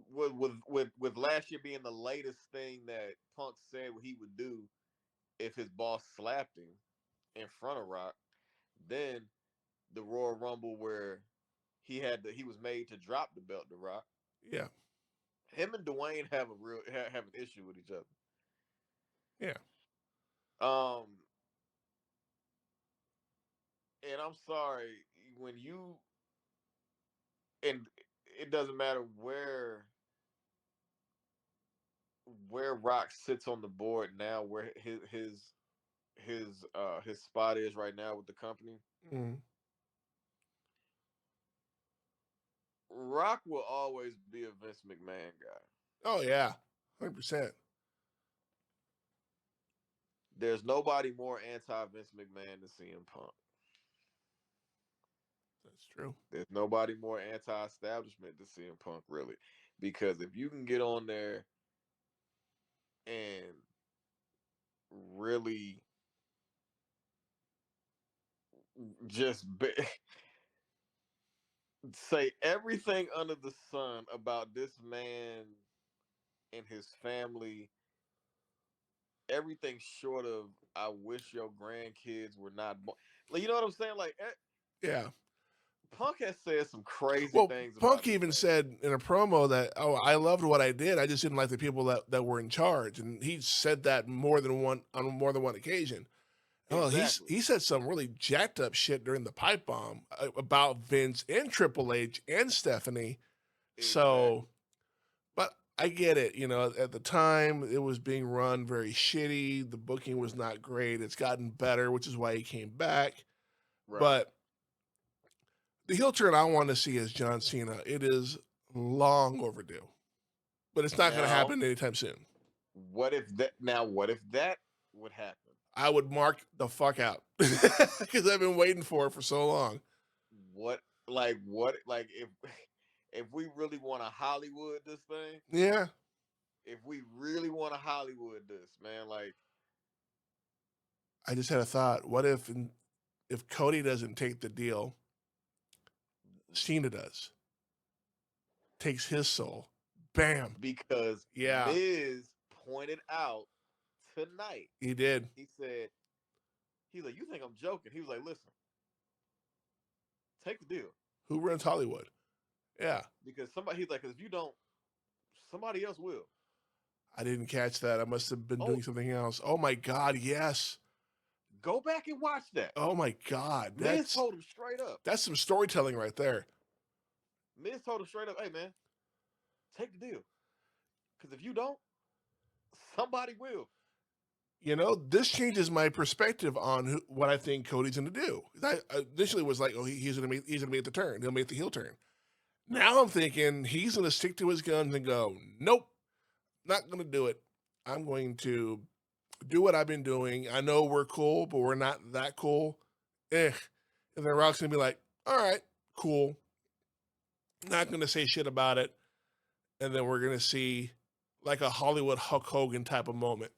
With last year being the latest thing that Punk said what he would do if his boss slapped him in front of Rock, then the Royal Rumble where he was made to drop the belt to Rock. Yeah. Him and Dwayne have an issue with each other. Yeah. And I'm sorry when you and it doesn't matter where Rock sits on the board now, where his spot is right now with the company. Mm-hmm. Rock will always be a Vince McMahon guy. Oh, yeah. 100%. There's nobody more anti-Vince McMahon than CM Punk. That's true. There's nobody more anti-establishment than CM Punk, really. Because if you can get on there and really just say everything under the sun about this man and his family. Everything short of I wish your grandkids were not born. Like, you know what I'm saying? Like, Yeah. Punk has said some crazy Well, things about Punk this even man. said in a promo that, "Oh, I loved what I did. I just didn't like the people that were in charge." And he said that on more than one occasion. Oh, Exactly. he said some really jacked up shit during the pipe bomb about Vince and Triple H and Stephanie. So, Exactly. but I get it. You know, at the time it was being run very shitty. The booking was not great. It's gotten better, which is why he came back. Right. But the heel turn I want to see is John Cena. It is long overdue, but it's not going to Now, happen anytime soon. what if that would happen? I would mark the fuck out because I've been waiting for it for so long. What if if we really want to Hollywood this thing, Yeah, if we really want to Hollywood this, man, like I just had a thought. What if Cody doesn't take the deal, Cena does, takes his soul, bam. because Yeah, Miz pointed out tonight, he did. he said, he's like, you think I'm joking? He was like, listen, take the deal. Who runs Hollywood? Yeah, Because he's like, because if you don't, somebody else will. I didn't catch that. I must have been Oh, doing something else. Oh my God, yes. go back and watch that. Oh my God, Miz told him straight up. that's some storytelling right there. Miz told him straight up, hey man, take the deal. Because if you don't, somebody will. You know, this changes my perspective on what I think Cody's going to do. I initially was like, oh, he's going to make the turn. He'll make the heel turn. Now I'm thinking he's going to stick to his guns and go, nope, not going to do it. I'm going to do what I've been doing. I know we're cool, but we're not that cool. And then Rock's going to be like, all right, cool. Not going to say shit about it. And then we're going to see like a Hollywood Hulk Hogan type of moment,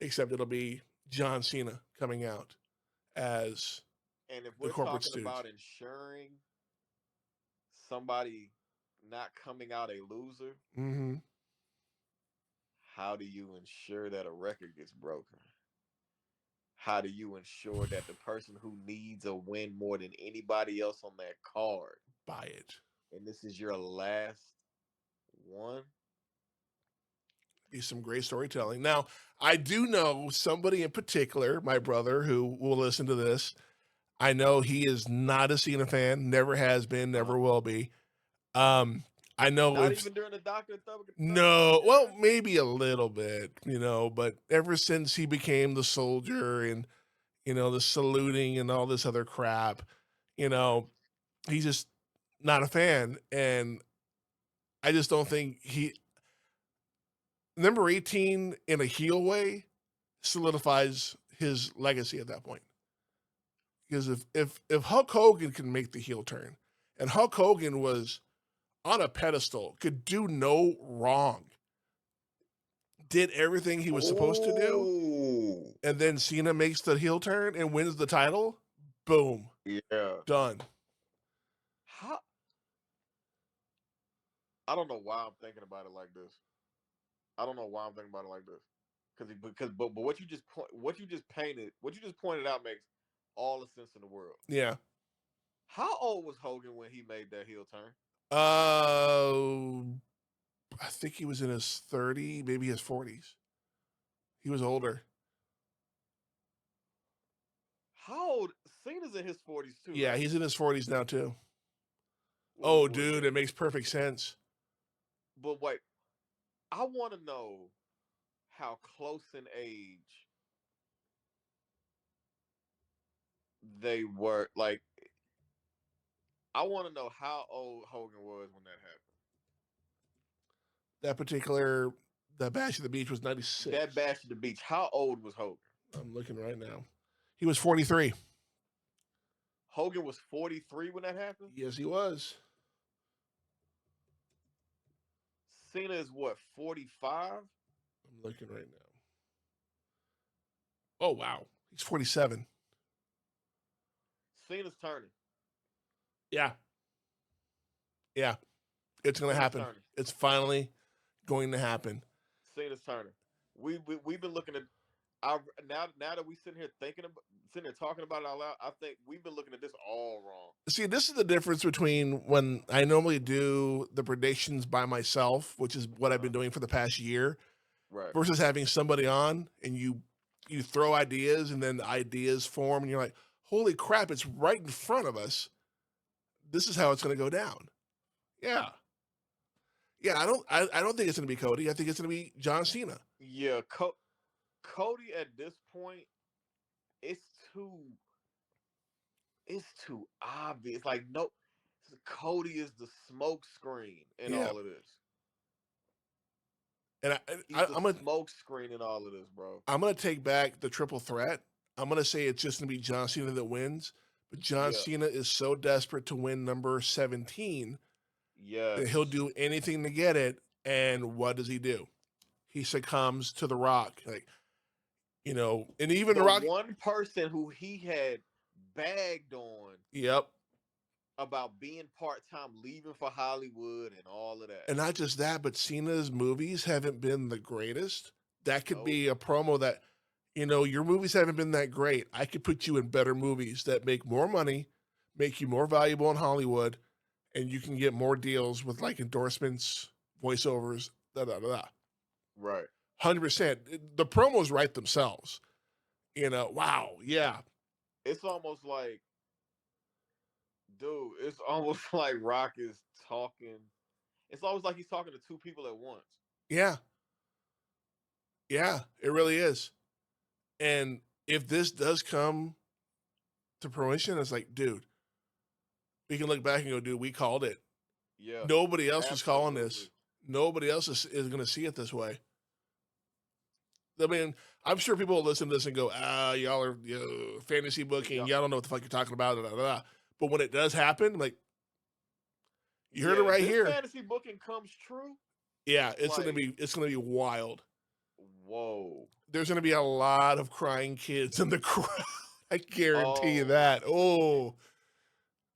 except it'll be John Cena coming out as And if the we're corporate talking stooge. about ensuring somebody not coming out a loser, Mm-hmm. how do you ensure that a record gets broken? How do you ensure that the person who needs a win more than anybody else on that card, Buy it. and this is your last one? Be some great storytelling. Now, I do know somebody in particular, my brother, who will listen to this. I know he is not a Cena fan, never has been, Uh, never will be. uh, I know not it's even during the Doctor Thunderbolt no, well, era. maybe a little bit, but ever since he became the soldier and, the saluting and all this other crap, you Right. know, he's just not a fan. And I just don't think number 18 in a heel way solidifies his legacy at that point. Because if Hulk Hogan can make the heel turn, and Hulk Hogan was on a pedestal, could do no wrong, did everything he was supposed to do, Oh, and then Cena makes the heel turn and wins the title, boom, yeah. done. How? I don't know why I'm thinking about it like this. I don't know why I'm thinking about it like this. But what you just pointed out makes all the sense in the world. Yeah. How old was Hogan when he made that heel turn? Uh, I think he was in his 30s, maybe his 40s. He was older. How old? Cena's in his 40s too, Yeah, right? he's in his 40s now too. Well, Oh, well, dude, shit. it makes perfect sense. But wait, I want to know how close in age they were. Like, I want to know how old Hogan was when that happened. That Bash at the Beach was That 96. bash at the beach. How old was Hogan? I'm looking right now. He was 43. Hogan was 43 when that happened. Yes, he was. Cena is what, 45? I'm looking right now. Oh wow, he's 47. Cena's turning. Yeah, yeah, it's gonna Cena's happen. turning. It's finally going to happen. Cena's turning. We've been looking at our now that we sitting here talking about it out loud. I think we've been looking at this all wrong. See, this is the difference between when I normally do the predictions by myself, which is what I've Uh-huh. been doing for the past year, Right. versus having somebody on and you throw ideas and then the ideas form and you're like, holy crap, it's right in front of us. This is how it's going to go down. Yeah, yeah. I don't think it's going to be Cody. I think it's going to be John Cena. Yeah, Cody at this point, it's too it's too obvious. Like no, Cody is the smoke screen in Yeah, all of this. and He's the I'm gonna smoke screen in all of this, bro. I'm gonna take back the triple threat. I'm gonna say it's just gonna be John Cena that wins, but John Yeah. Cena is so desperate to win number 17 that Yes. he'll do anything to get it. And what does he do? He succumbs to The Rock, like and even The The Rock. one person who he had bagged on Yep, about being part time, leaving for Hollywood, and all of that. and not just that, but Cena's movies haven't been the greatest. That could Nope. be a promo that your movies haven't been that great. I could put you in better movies that make more money, make you more valuable in Hollywood, and you can get more deals with like endorsements, voiceovers, da da da. Da. Right. 100%. The promos write themselves. Wow, yeah, It's almost like, dude, it's almost like Rock is talking. It's almost like he's talking to two people at once. yeah, yeah. It really is. And if this does come to fruition, it's like, dude, we can look back and go, dude, we called it. Yeah. Nobody else was calling this. Absolutely. Nobody else is going to see it this way. I mean, I'm sure people will listen to this and go, y'all are fantasy booking. Y'all don't know what the fuck you're talking about. Da, da, da. But when it does happen, like, you heard it If right this here. fantasy booking comes true, Yeah, it's like, gonna be wild. whoa. There's gonna be a lot of crying kids in the crowd. I guarantee you Oh, that. Oh,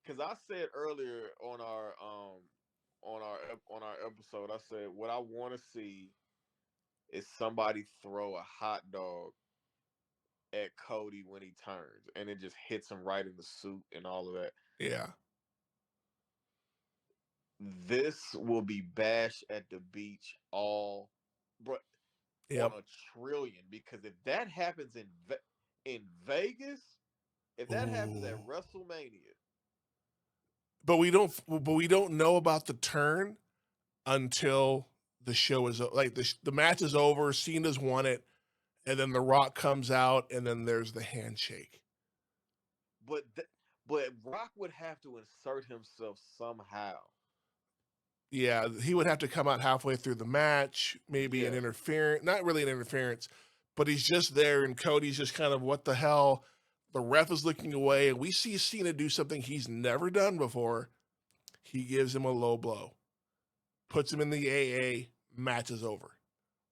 because I said earlier on our episode, I said what I want to see is somebody throw a hot dog at Cody when he turns, and it just hits him right in the suit and all of that. yeah. This will be Bash at the Beach all, bro, on Yep. a trillion. Because if that happens in Vegas, if that happens Ooh. at WrestleMania, But we don't know about the turn until the show is like the match is over. Cena's won it, and then The Rock comes out, and then there's the handshake. but but Rock would have to insert himself somehow. Yeah, he would have to come out halfway through the match, maybe an Yeah, interference, not really an interference, but he's just there, and Cody's just kind of, what the hell? The ref is looking away, and we see Cena do something he's never done before. He gives him a low blow, puts him in the AA, match is over.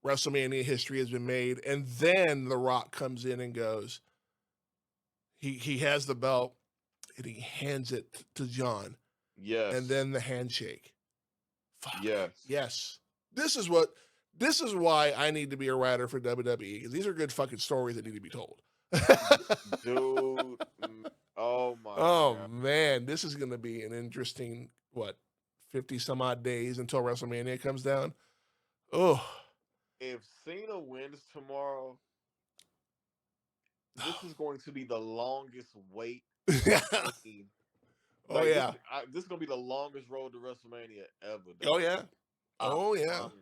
WrestleMania history has been made, and then The Rock comes in and goes, he has the belt, and he hands it to John, yes, and then the handshake. Fuck. yes. Yes. This is why I need to be a writer for WWE, because these are good fucking stories that need to be told. Dude. Oh my Oh god. man, this is gonna be an interesting 50 some odd days until WrestleMania comes down. Oh, If Cena wins tomorrow, this is going to be the longest wait between. oh Like yeah, this is gonna be the longest road to WrestleMania ever. oh Dog. yeah, I oh yeah. promise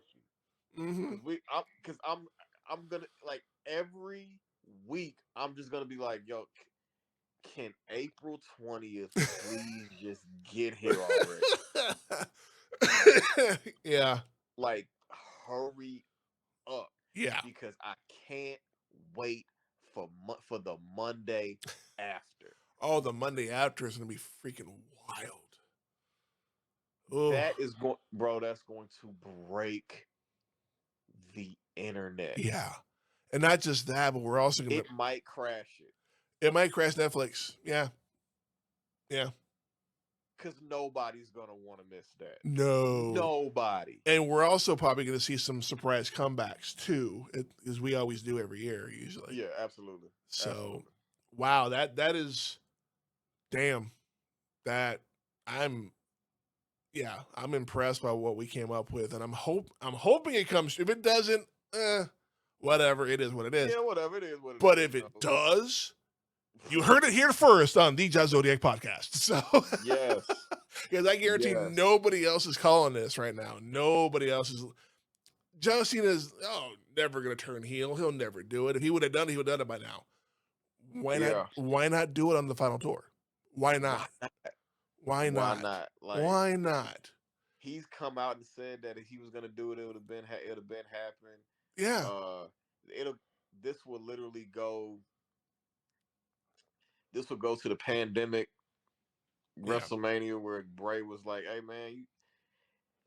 you. Mm-hmm. Because I'm gonna, like, every week I'm just gonna be like, yo, can April 20th please just get here already? Yeah, Like, hurry up, yeah. because I can't wait for the Monday after. Oh, the Monday after is gonna be freaking wild. Oh, That is going, bro. That's going to break the internet. yeah. And not just that, but we're also going to, It might crash it it might crash Netflix. Yeah. Yeah. because nobody's gonna want to miss that. No. Nobody. And we're also probably going to see some surprise comebacks too, as we always do every year, usually. Yeah, absolutely. So, Absolutely. wow, that is, damn, that I'm, yeah, I'm impressed by what we came up with, and I'm hoping it comes. If it doesn't, whatever, it is what it is. Yeah, whatever it is, what it But is. if it does, you heard it here first on the Jazz Zodiac podcast. So, Yes. because I guarantee Yes. nobody else is calling this right now. Nobody else is. John Cena's never gonna turn heel. He'll never do it. If he would have done it, he would have done it by now. Why not? Yeah. Why not do it on the final tour? Why not? Why Why not? not? Like, Why not? he's come out and said that if he was gonna do it, it would have been happening. Yeah, It'll this will literally go. This will go to the pandemic yeah. WrestleMania where Bray was like, "Hey man,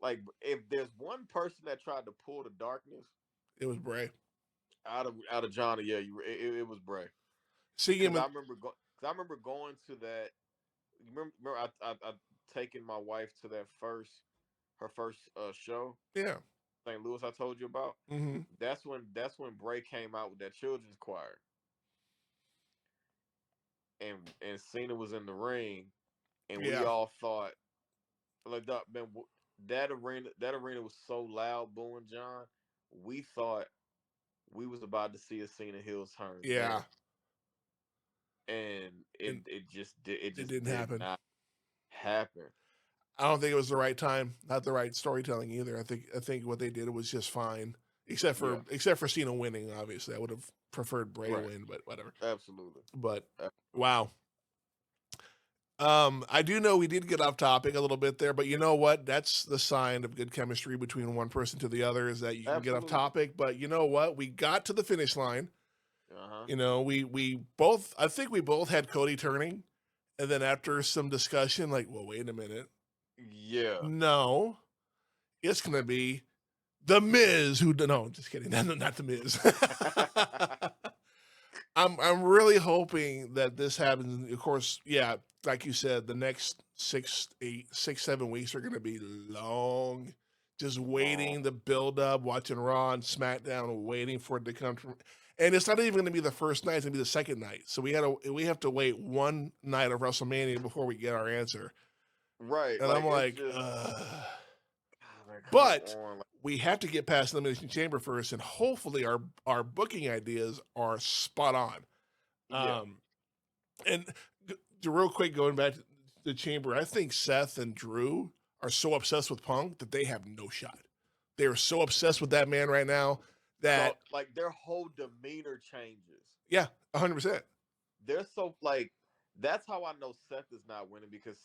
like if there's one person that tried to pull the darkness It was Bray. out of Johnny, yeah, it was Bray." Seeing him, Because I remember going to that. You remember I taken my wife to that her first show, yeah. St. Louis. I told you about. Mm-hmm. That's when Bray came out with that children's choir, and Cena was in the ring, and we Yeah, all thought like that man, that arena was so loud, booing John. We thought we was about to see a Cena heel turn yeah. there, and And it it just didn't did happen. not happen. I don't think it was the right time, not the right storytelling either. I think what they did was just fine, except Yeah, for Cena winning. Obviously, I would have preferred Bray to right. win, but whatever. Absolutely. But Absolutely. wow. I do know we did get off topic a little bit there, but you know what? That's the sign of good chemistry between one person to the other is that you can get off Absolutely. topic. But you know what? We got to the finish line. Uh-huh. You know, we both. I think we both had Cody turning, and then after some discussion, like, well, wait a minute, Yeah. no, it's gonna be the Miz. Who? No, just kidding. No, not the Miz. I'm really hoping that this happens. Of course, yeah, like you said, the next 7 weeks are going to be long. Just Long. waiting the build up, watching Raw and SmackDown, waiting for it to come from. And it's not even going to be the first night; it's going to be the second night. So we have to wait one night of WrestleMania before we get our answer. Right. And I'm Like it's like, just man, come but on. Like, we have to get past Elimination Chamber first, and hopefully our booking ideas are spot on. yeah. And real quick, going back to the chamber, I think Seth and Drew are so obsessed with Punk that they have no shot. They are so obsessed with that man right now So that like their whole demeanor changes. yeah, 100%. They're so like that's how I know Seth is not winning because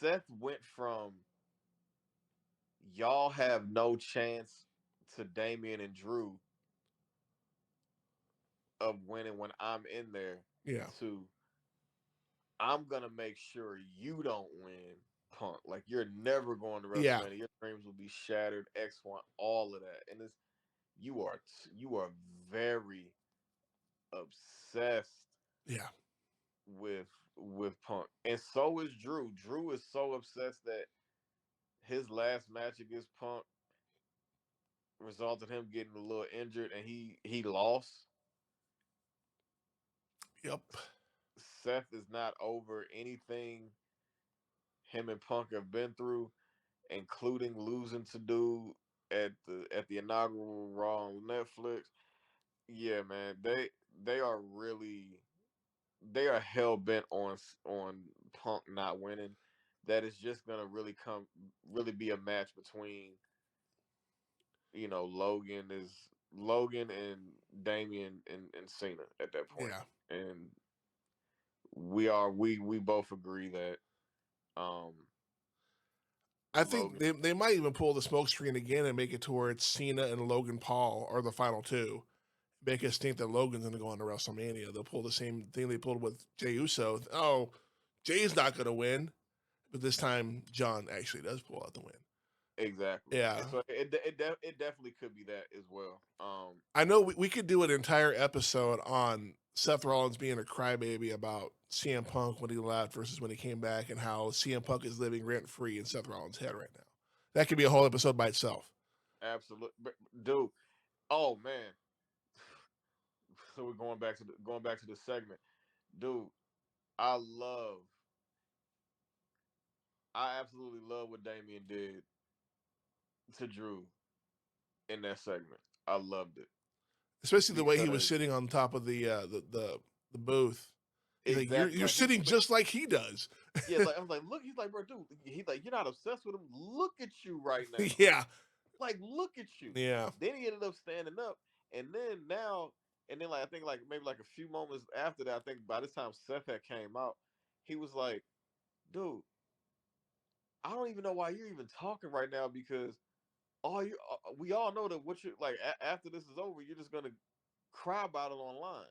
Seth went from y'all have no chance to Damian and Drew of winning when I'm in there Yeah, to I'm gonna make sure you don't win, Punk. Like you're never going to yeah, WrestleMania. Your dreams will be shattered. X1, all of that, and it's you are very obsessed yeah, with Punk, and so is Drew. Drew is so obsessed that his last match against Punk resulted in him getting a little injured, and he lost. yep, Seth is not over anything him and Punk have been through, including losing to dude at the inaugural Raw on Netflix. Yeah, man, they are really they are hell bent on Punk not winning. That is just gonna really be a match between Logan and Damian and Cena at that point. yeah. And we both agree that um I think Logan. they might even pull the smoke screen again and make it to where it's Cena and Logan Paul are the final two. Make us think that Logan's going to go on to WrestleMania. They'll pull the same thing they pulled with Jey Uso. Oh, Jay's not going to win, but this time John actually does pull out the win. exactly. Yeah. And so it definitely could be that as well. I know we could do an entire episode on Seth Rollins being a crybaby about CM Punk when he left versus when he came back, and how CM Punk is living rent free in Seth Rollins' head right now. That could be a whole episode by itself. Absolutely, dude. Oh man. So we're going back to the segment, dude. I love, I absolutely love what Damien did to Drew in that segment. I loved it Especially the way he was because sitting on top of the booth. He's like, exactly you're like sitting just like he does. yeah, like I was like, look, he's like, bro, dude, he's like, you're not obsessed with him. Look at you right now. Yeah. Like, look at you. Yeah. Then he ended up standing up, and then now, and then like I think like maybe like a few moments after that, I think by this time Seth had came out, he was like, dude, I don't even know why you're even talking right now because we all know that what you like after this is over, you're just gonna cry about it online.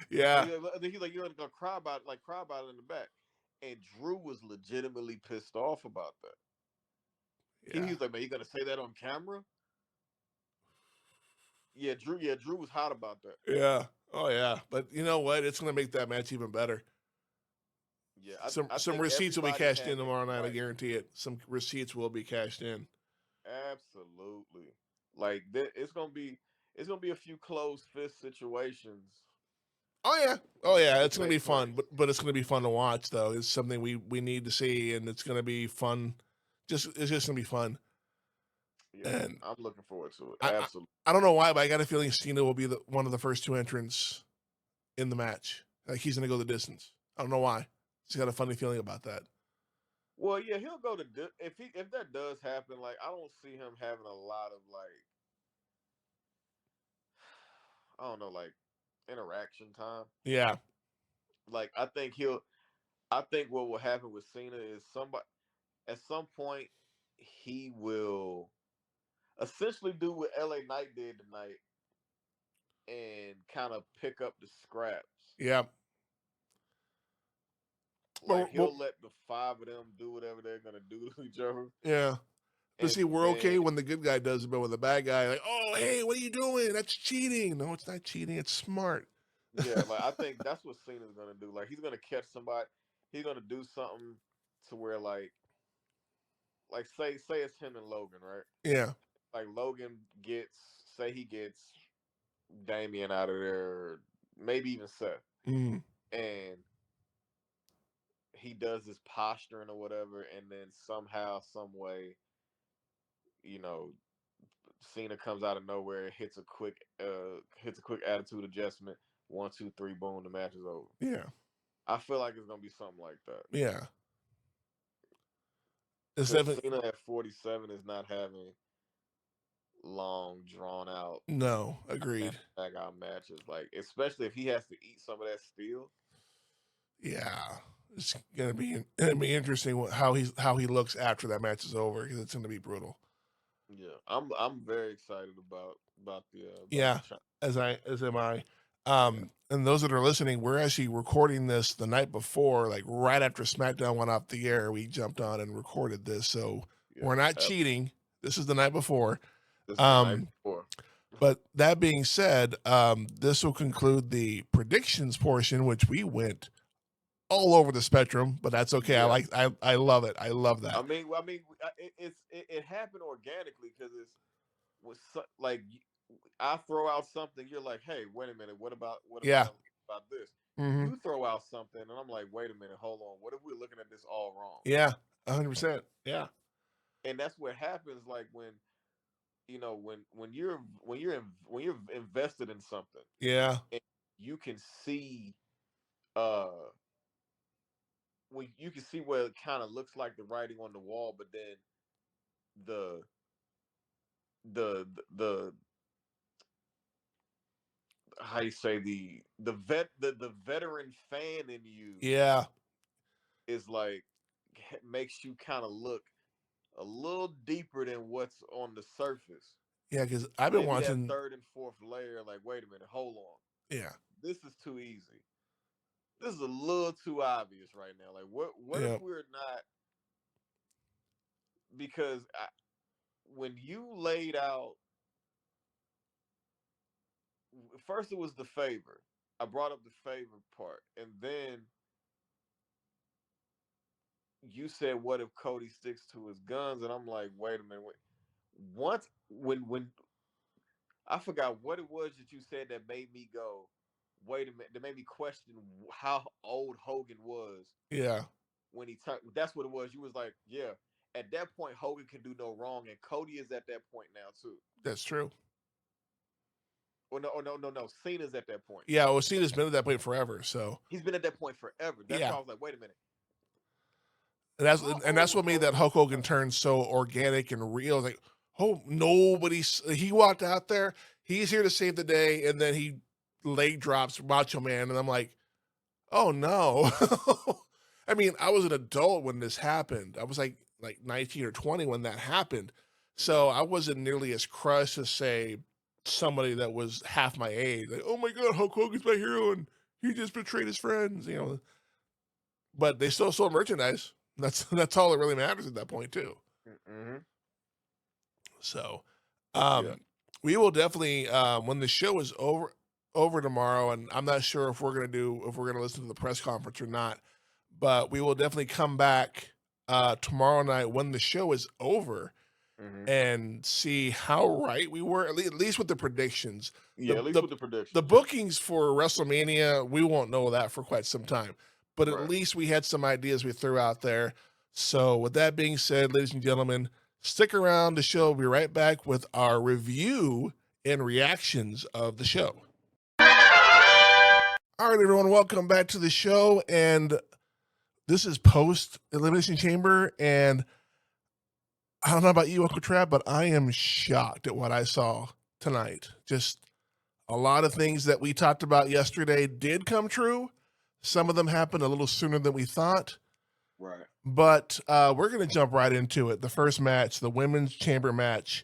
Yeah. Like he's like you're gonna cry about it, like cry about it in the back. And Drew was legitimately pissed off about that. He Yeah. was like, man, you gonna say that on camera? Yeah, Drew. Yeah, Drew was hot about that. Yeah. Oh yeah. But you know what? It's gonna make that match even better. Yeah, I Some think receipts will be everybody cashed had in it tomorrow night. I right. guarantee it. Some receipts will be cashed in. Absolutely. Like it's gonna be a few closed fist situations Oh yeah. Oh yeah. to It's gonna be take fun. place. But it's gonna be fun to watch though. It's something we need to see, and it's gonna be fun. It's just gonna be fun. Yeah, And I'm looking forward to it. I I, Absolutely. I don't know why, but I got a feeling Cena will be one of the first two entrants in the match. Like he's gonna go the distance. I don't know why. Just got a funny feeling about that. Well, yeah, he'll go to if that does happen. Like, I don't see him having a lot of like I don't know, like interaction time. Yeah. Like, I think what will happen with Cena is somebody at some point he will essentially do what LA Knight did tonight and kind of pick up the scraps. Yeah. Like Well, he'll let the five of them do whatever they're gonna do to each other, yeah. But and see, we're then okay when the good guy does it, but when the bad guy, like, oh, hey, what are you doing? That's cheating. No, it's not cheating. It's smart. yeah, like I think that's what Cena's gonna do. Like he's gonna catch somebody, he's gonna do something to where like say it's him and Logan, right? Yeah. Like Logan gets say he gets Damien out of there, maybe even Seth, Mm. and he does his posturing or whatever, and then somehow, some way, you know, Cena comes out of nowhere, hits a quick attitude adjustment. 1, 2, 3, boom, the match is over. Yeah. I feel like it's gonna be something like that Yeah. It's because definitely Cena at 47 is not having long, drawn out, no agreed. back out matches. Like especially if he has to eat some of that steel. Yeah. It's gonna be interesting how he looks after that match is over because it's gonna be brutal. Yeah, I'm very excited about the Yeah, challenge. as am I. Yeah, And those that are listening, we're actually recording this the night before, like right after SmackDown went off the air. We jumped on and recorded this, so we're yeah. not cheating. This is the night before. This is the night Um, before. but that being said, this will conclude the predictions portion, which we went all over the spectrum, but that's okay. Yeah, I love it. I love that. it happened organically because like I throw out something, you're like, hey, wait a minute, Yeah. about this? Hmm. You throw out something, and I'm like, wait a minute, hold on, what if we're looking at this all wrong? Yeah. 100%. Yeah. And that's what happens, like when when you're invested in something, Yeah. and you can see uh when you can see where it kind of looks like the writing on the wall, but then the the how you say the veteran fan in you Yeah. is like makes you kind of look a little deeper than what's on the surface. Yeah. Because I've been Maybe that watching. third and fourth layer, like, wait a minute, hold on. Yeah. This is too easy. This is a little too obvious right now. Like what if Yeah. we're not because when you laid out, first it was the favor. I brought up the favor part, and then you said, "What if Cody sticks to his guns?" And I'm like, "Wait a minute." Once when I forgot what it was that you said that made me go, "Wait a minute," that made me question how old Hogan was Yeah, when he turned. That's what it was. You was like, "Yeah." At that point, Hogan can do no wrong, and Cody is at that point now too. that's true. No. Cena's at that point. Yeah, well, Cena's been at that point forever. So He's been at that point forever. That's yeah, why I was like, "Wait a minute." How and that's old what made that Hogan Hulk at the Hogan time? turn so organic and real. Like, oh, nobody's. He walked out there. He's here to save the day, and then he leg drops Macho Man, and I'm like, oh no. I mean, I was an adult when this happened. I was like 19 or 20 when that happened. So Mhm. I wasn't nearly as crushed as say somebody that was half my age. Like, oh my God, Hulk Hogan's my hero and he just betrayed his friends, you know. But they still sold merchandise. That's all that really matters at that point too. Mhm. So Yeah. um we will definitely when the show is over tomorrow, and I'm not sure if we're gonna listen to the press conference or not, but we will definitely come back tomorrow night when the show is over Mhm. and see how right we were, at least with the predictions. Yeah. The At least the with the the predictions. bookings for WrestleMania, we won't know that for quite some time. But at Right. least we had some ideas we threw out there. So with that being said, ladies and gentlemen, stick around. The show will be right back with our review and reactions of the show. All right, everyone, welcome back to the show. And this is post Elimination Chamber, and I don't know about you, Uncle Trav, but I am shocked at what I saw tonight. Just a lot of things that we talked about yesterday did come true. Some of them happened a little sooner than we thought, Right. but we're going to jump right into it. The first match, the women's chamber match,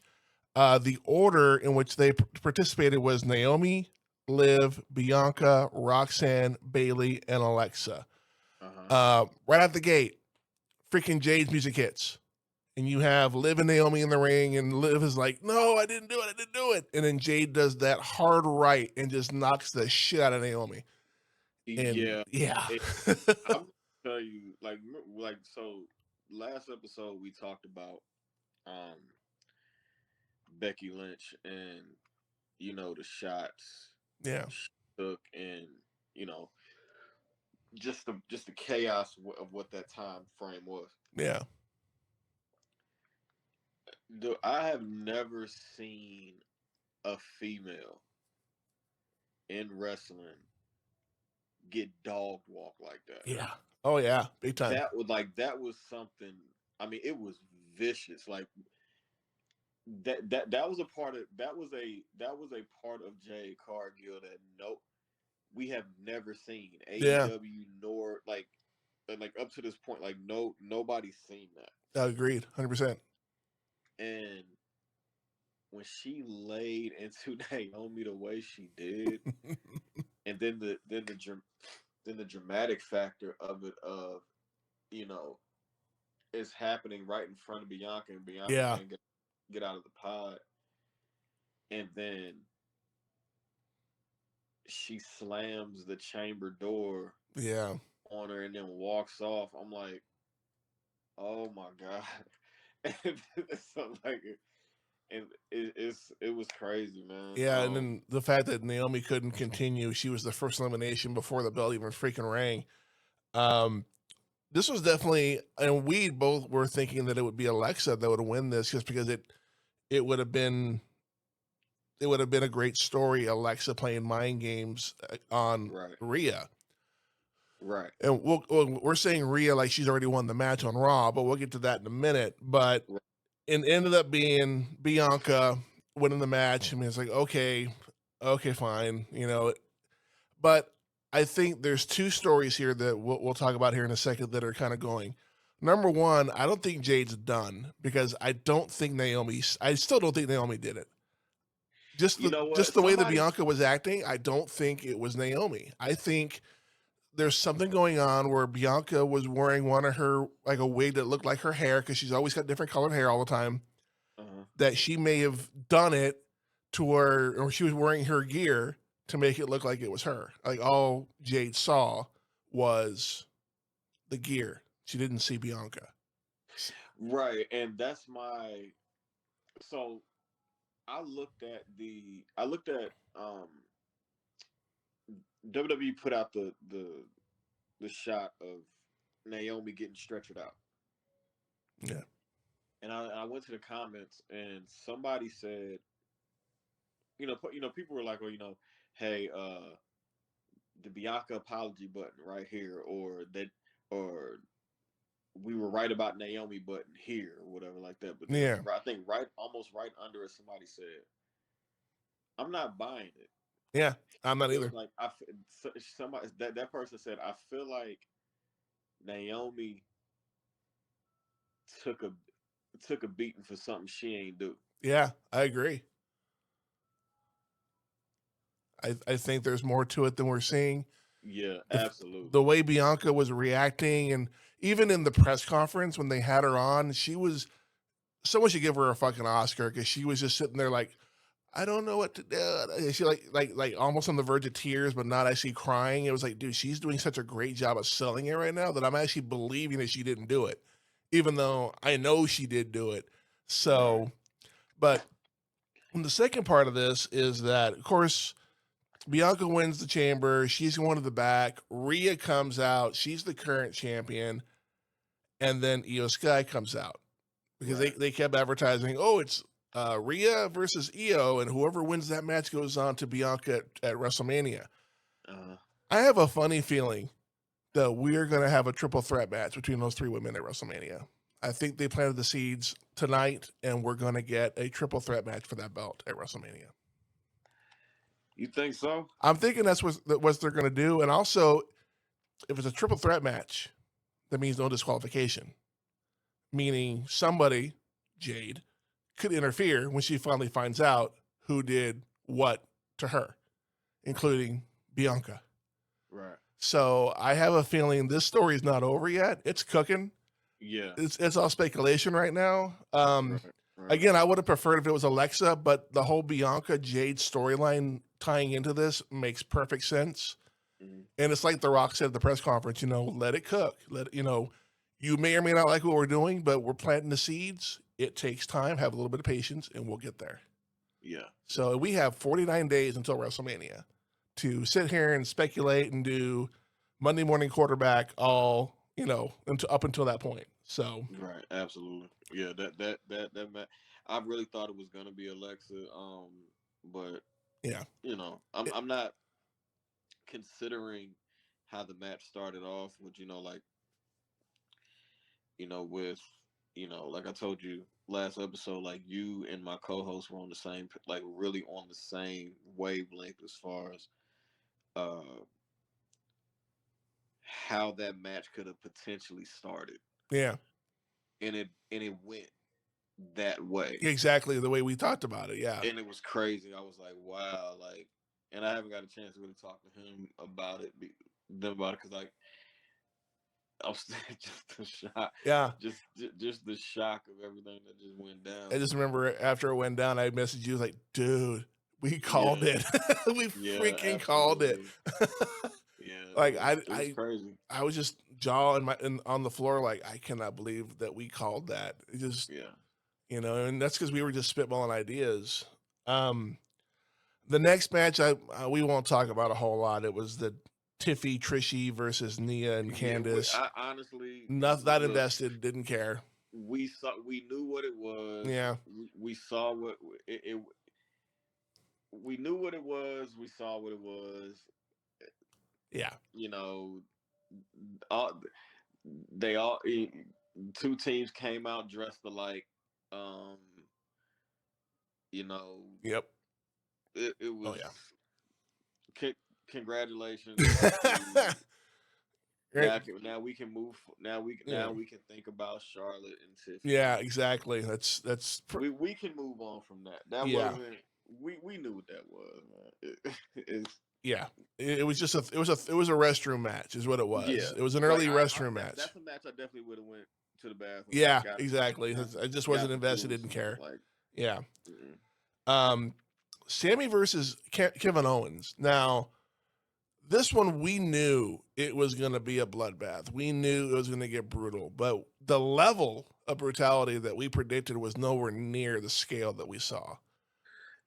the order in which they participated was Naomi, Liv, Bianca, Roxanne, Bailey, and Alexa. Uh huh. Right out the gate, freaking Jade's music hits. And you have Liv and Naomi in the ring, and Liv is like, "No, I didn't do it. I didn't do it." And then Jade does that hard right and just knocks the shit out of Naomi. And Yeah. yeah, It, I'm gonna tell you, like so. Last episode we talked about um Becky Lynch and the shots yeah, she took, and you know just the chaos of what that time frame was. yeah, I have never seen a female in wrestling get dog walk like that. yeah. Oh yeah, big time. That was something. I mean, it was vicious. Like that was a part of that was a part of Jay Cargill that no we have never seen Yeah, AEW nor like up to this point, like nobody's seen that. agreed, 100%. And when she laid into Naomi the way she did, and then the dramatic factor of it, of you know it's happening right in front of Bianca, and Bianca Yeah, can't get out of the pod, and then she slams the chamber door yeah, on her and then walks off. I'm like, oh my god. And so like, and it was crazy, man. yeah. And then the fact that Naomi couldn't continue, she was the first elimination before the bell even freaking rang. Um, this was definitely, and we both were thinking that it would be Alexa that would win this, just because it would have been a great story, Alexa playing mind games on Right, Rhea. right, And we're saying Rhea like she's already won the match on Raw, but we'll get to that in a minute. But right. it ended up being Bianca winning the match. I mean, it's like, okay, fine, you know. But I think there's two stories here that we'll talk about here in a second that are kind of going. Number one, I don't think Jade's done, because I still don't think Naomi did it. Just You the know what? just the way that Somebody, Bianca was acting, I don't think it was Naomi. I think there's something going on where Bianca was wearing one of her like a wig that looked like her hair because she's always got different colored hair all the time. Uh-huh. That she may have done it to where, or she was wearing her gear to make it look like it was her. Like all Jade saw was the gear. She didn't see Bianca. Right, and that's my. So I looked at WWE put out the shot of Naomi getting stretchered out. Yeah. And I went to the comments and somebody said, people were like, well, hey, the Bianca apology button right here, or we were right about Naomi button here, or whatever like that. But then Yeah. I think almost right under it, somebody said, I'm not buying it. Yeah. I'm not It either. was like somebody that person said, I feel like Naomi took a took a beating for something she ain't do. Yeah, I agree. I think there's more to it than we're seeing. Yeah, The, absolutely. the way Bianca was reacting, and even in the press conference when they had her on, she was, someone should give her a fucking Oscar because she was just sitting there like, I don't know what to do. She like almost on the verge of tears, but not actually crying. It was like, dude, she's doing such a great job of selling it right now that I'm actually believing that she didn't do it, even though I know she did do it. So, Right. but the second part of this is that, of course, Bianca wins the chamber. She's going to the back. Rhea comes out. She's the current champion. And then Io Sky comes out because Right. they kept advertising, oh, it's Rhea versus Io, and whoever wins that match goes on to Bianca at WrestleMania. Uh, I have a funny feeling that we're going to have a triple threat match between those three women at WrestleMania. I think they planted the seeds tonight, and we're going to get a triple threat match for that belt at WrestleMania. you think so? I'm thinking that's what they're going to do. And also, if it's a triple threat match, that means no disqualification, meaning somebody, Jade, could interfere when she finally finds out who did what to her, including Bianca. Right. So I have a feeling this story is not over yet. It's cooking. Yeah. It's all speculation right now. Right. Right. Again, I would have preferred if it was Alexa, but the whole Bianca Jade storyline tying into this makes perfect sense. Mm-hmm. And it's like The Rock said at the press conference, let it cook. You may or may not like what we're doing, but we're planting the seeds. It takes time. Have a little bit of patience, and we'll get there. Yeah. So we have 49 days until WrestleMania to sit here and speculate and do Monday morning quarterback all, up until that point. So Right. Absolutely. Yeah. That I really thought it was gonna be Alexa. But yeah, I'm not considering how the match started off with with like I told you last episode, like you and my co-host were on the same, like really on the same wavelength as far as uh how that match could have potentially started, yeah, and it went that way, exactly the way we talked about it. Yeah, and it was crazy. I was like, wow, like, and I haven't got a chance to really talk to him about it, because like I was just the shock, yeah. just the shock of everything that just went down. I just remember after it went down, I messaged you like, dude, we called Yeah, it. We yeah, freaking called it. absolutely. Yeah, Like it was crazy. I was just jaw on the floor, like I cannot believe that we called that. It just, Yeah, and that's because we were just spitballing ideas. Um, the next match, we won't talk about a whole lot. It was the Tiffy Trishy versus Nia and yeah. Candice. I honestly, Not look, invested, didn't care. we knew what it was. Yeah, We saw what it. We knew what it was. We saw what it was. yeah, You know, all they all two teams came out dressed alike. Um, you know, yep. it Oh was yeah. congratulations. Right. Now we can move. Yeah. Now we can think about Charlotte and Tiffany. Yeah, exactly. That's We can move on from that. That yeah. wasn't. We knew what that was, man. It's Yeah. It was just it was a restroom match, is what it Yeah, was. It was an like early restroom match. that's a match I definitely would have went to the bathroom and Yeah, exactly. I just wasn't got the invested, stool or didn't something care. like. Yeah. Mm-mm. Um, Sammy versus Kevin Owens. Now, this one we knew it was going to be a bloodbath. We knew it was going to get brutal, but the level of brutality that we predicted was nowhere near the scale that we saw.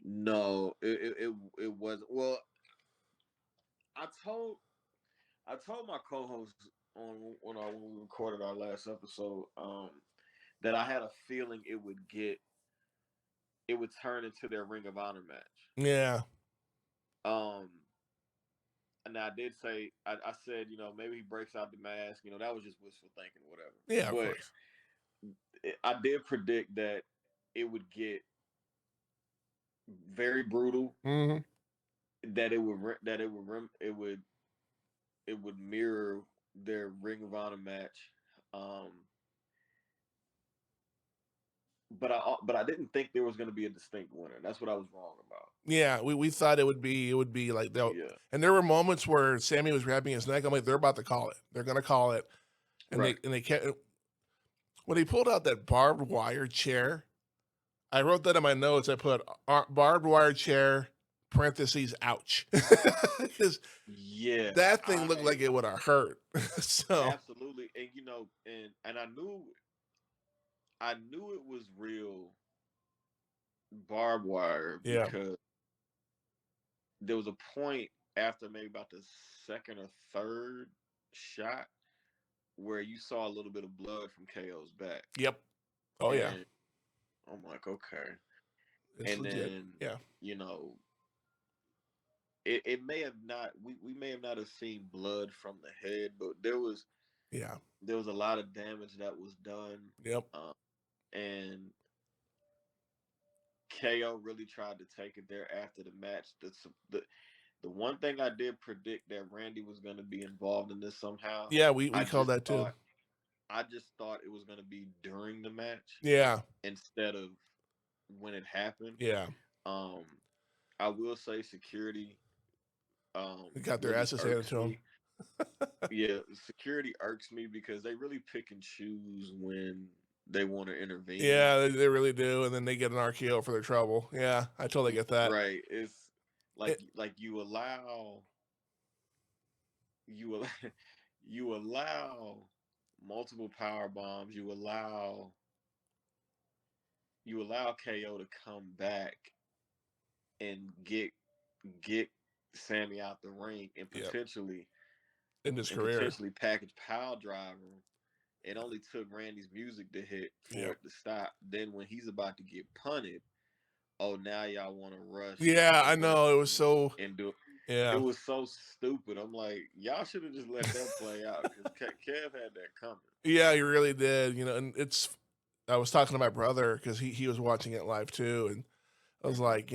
No, it wasn't. Well, I told I told my co-host when we recorded our last episode that I had a feeling it would turn into their Ring of Honor match. Yeah. Um, and I did say I said maybe he breaks out the mask. That was just wishful thinking, whatever. Yeah, of But course. I did predict that it would get very brutal. Mm-hmm. That it would mirror their Ring of Honor match. Um, but I didn't think there was going to be a distinct winner. That's what I was wrong about. Yeah, we thought it would be like that. Yeah. And there were moments where Sammy was grabbing his neck. I'm like, they're about to call it. They're gonna call it. And Right. they kept when he pulled out that barbed wire chair. I wrote that in my notes. I put barbed wire chair parentheses ouch because Yeah. that thing looked like it would have hurt. So absolutely, and I knew it was real barbed wire yeah, because there was a point after maybe about the second or third shot where you saw a little bit of blood from KO's back. yep, oh yeah, And I'm like, okay. it's And legit. then Yeah, it may have not we may have not have seen blood from the head, but there was a lot of damage that was done. Yep. And KO really tried to take it there after the match. The one thing I did predict that Randy was going to be involved in this somehow. Yeah, we called that too. I just thought it was going to be during the match. Yeah. Instead of when it happened. Yeah. I will say security. They got their really asses handed to them. Yeah, security irks me because they really pick and choose when they want to intervene. Yeah, they really do, and then they get an RKO for their trouble. Yeah, I totally get that. Right. It's like you allow multiple power bombs. You allow KO to come back and get Sammy out the ring and potentially in his career. Potentially package pile driver. It only took Randy's music to hit for it to stop. Then when he's about to get punted, oh, now y'all want to rush. Yeah, I know. It was so it was so stupid. I'm like, y'all should have just let that play out because Kev had that coming. Yeah, he really did. And I was talking to my brother because he was watching it live too, and I was like,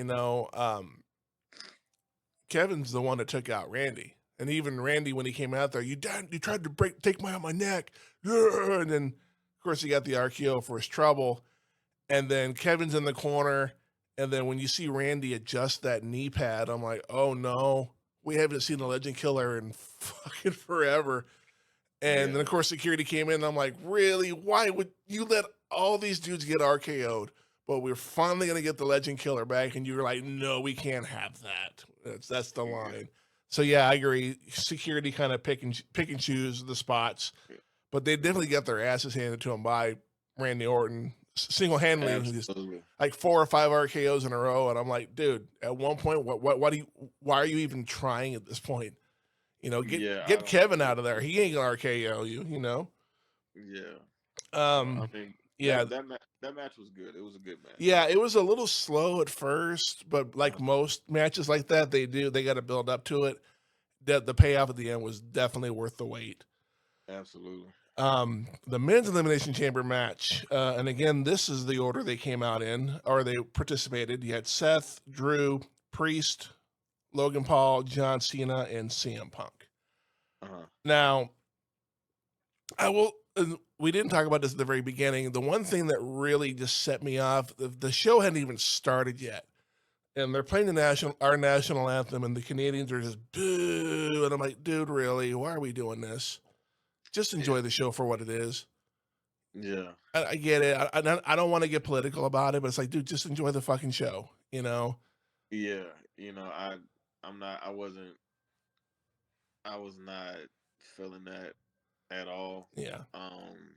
Kevin's the one that took out Randy. And even Randy, when he came out there, you tried to take out my neck. And then, of course, he got the RKO for his trouble. And then Kevin's in the corner. And then when you see Randy adjust that knee pad, I'm like, oh, no. We haven't seen a Legend Killer in fucking forever. And then, of course, security came in. And I'm like, really? Why would you let all these dudes get RKO'd? But we're finally going to get the Legend Killer back. And you were like, no, we can't have that. That's the line. So, yeah, I agree. Security kind of pick and choose the spots. But they definitely got their asses handed to them by Randy Orton single-handedly. Just like 4 or 5 RKOs in a row. And I'm like, dude, at one point, why are you even trying at this point? Get Kevin out of there. He ain't going to RKO you, Yeah. I mean, yeah. That match was good. It was a good match. Yeah, it was a little slow at first, but like most matches like that, they got to build up to it. The payoff at the end was definitely worth the wait. Absolutely. The men's elimination chamber match, and again, this is the order they came out in, or they participated. You had Seth, Drew, Priest, Logan Paul, John Cena, and CM Punk. Now, we didn't talk about this at the very beginning. The one thing that really just set me off, the show hadn't even started yet, and they're playing our national anthem, and the Canadians are just boo, and I'm like, dude, really? Why are we doing this? Just Yeah. enjoy the show for what it is. Yeah. I get it. I don't want to get political about it, but it's like, dude, just enjoy the fucking show, you know? Yeah. You know, I'm not. I was not feeling that at all. Yeah. Um.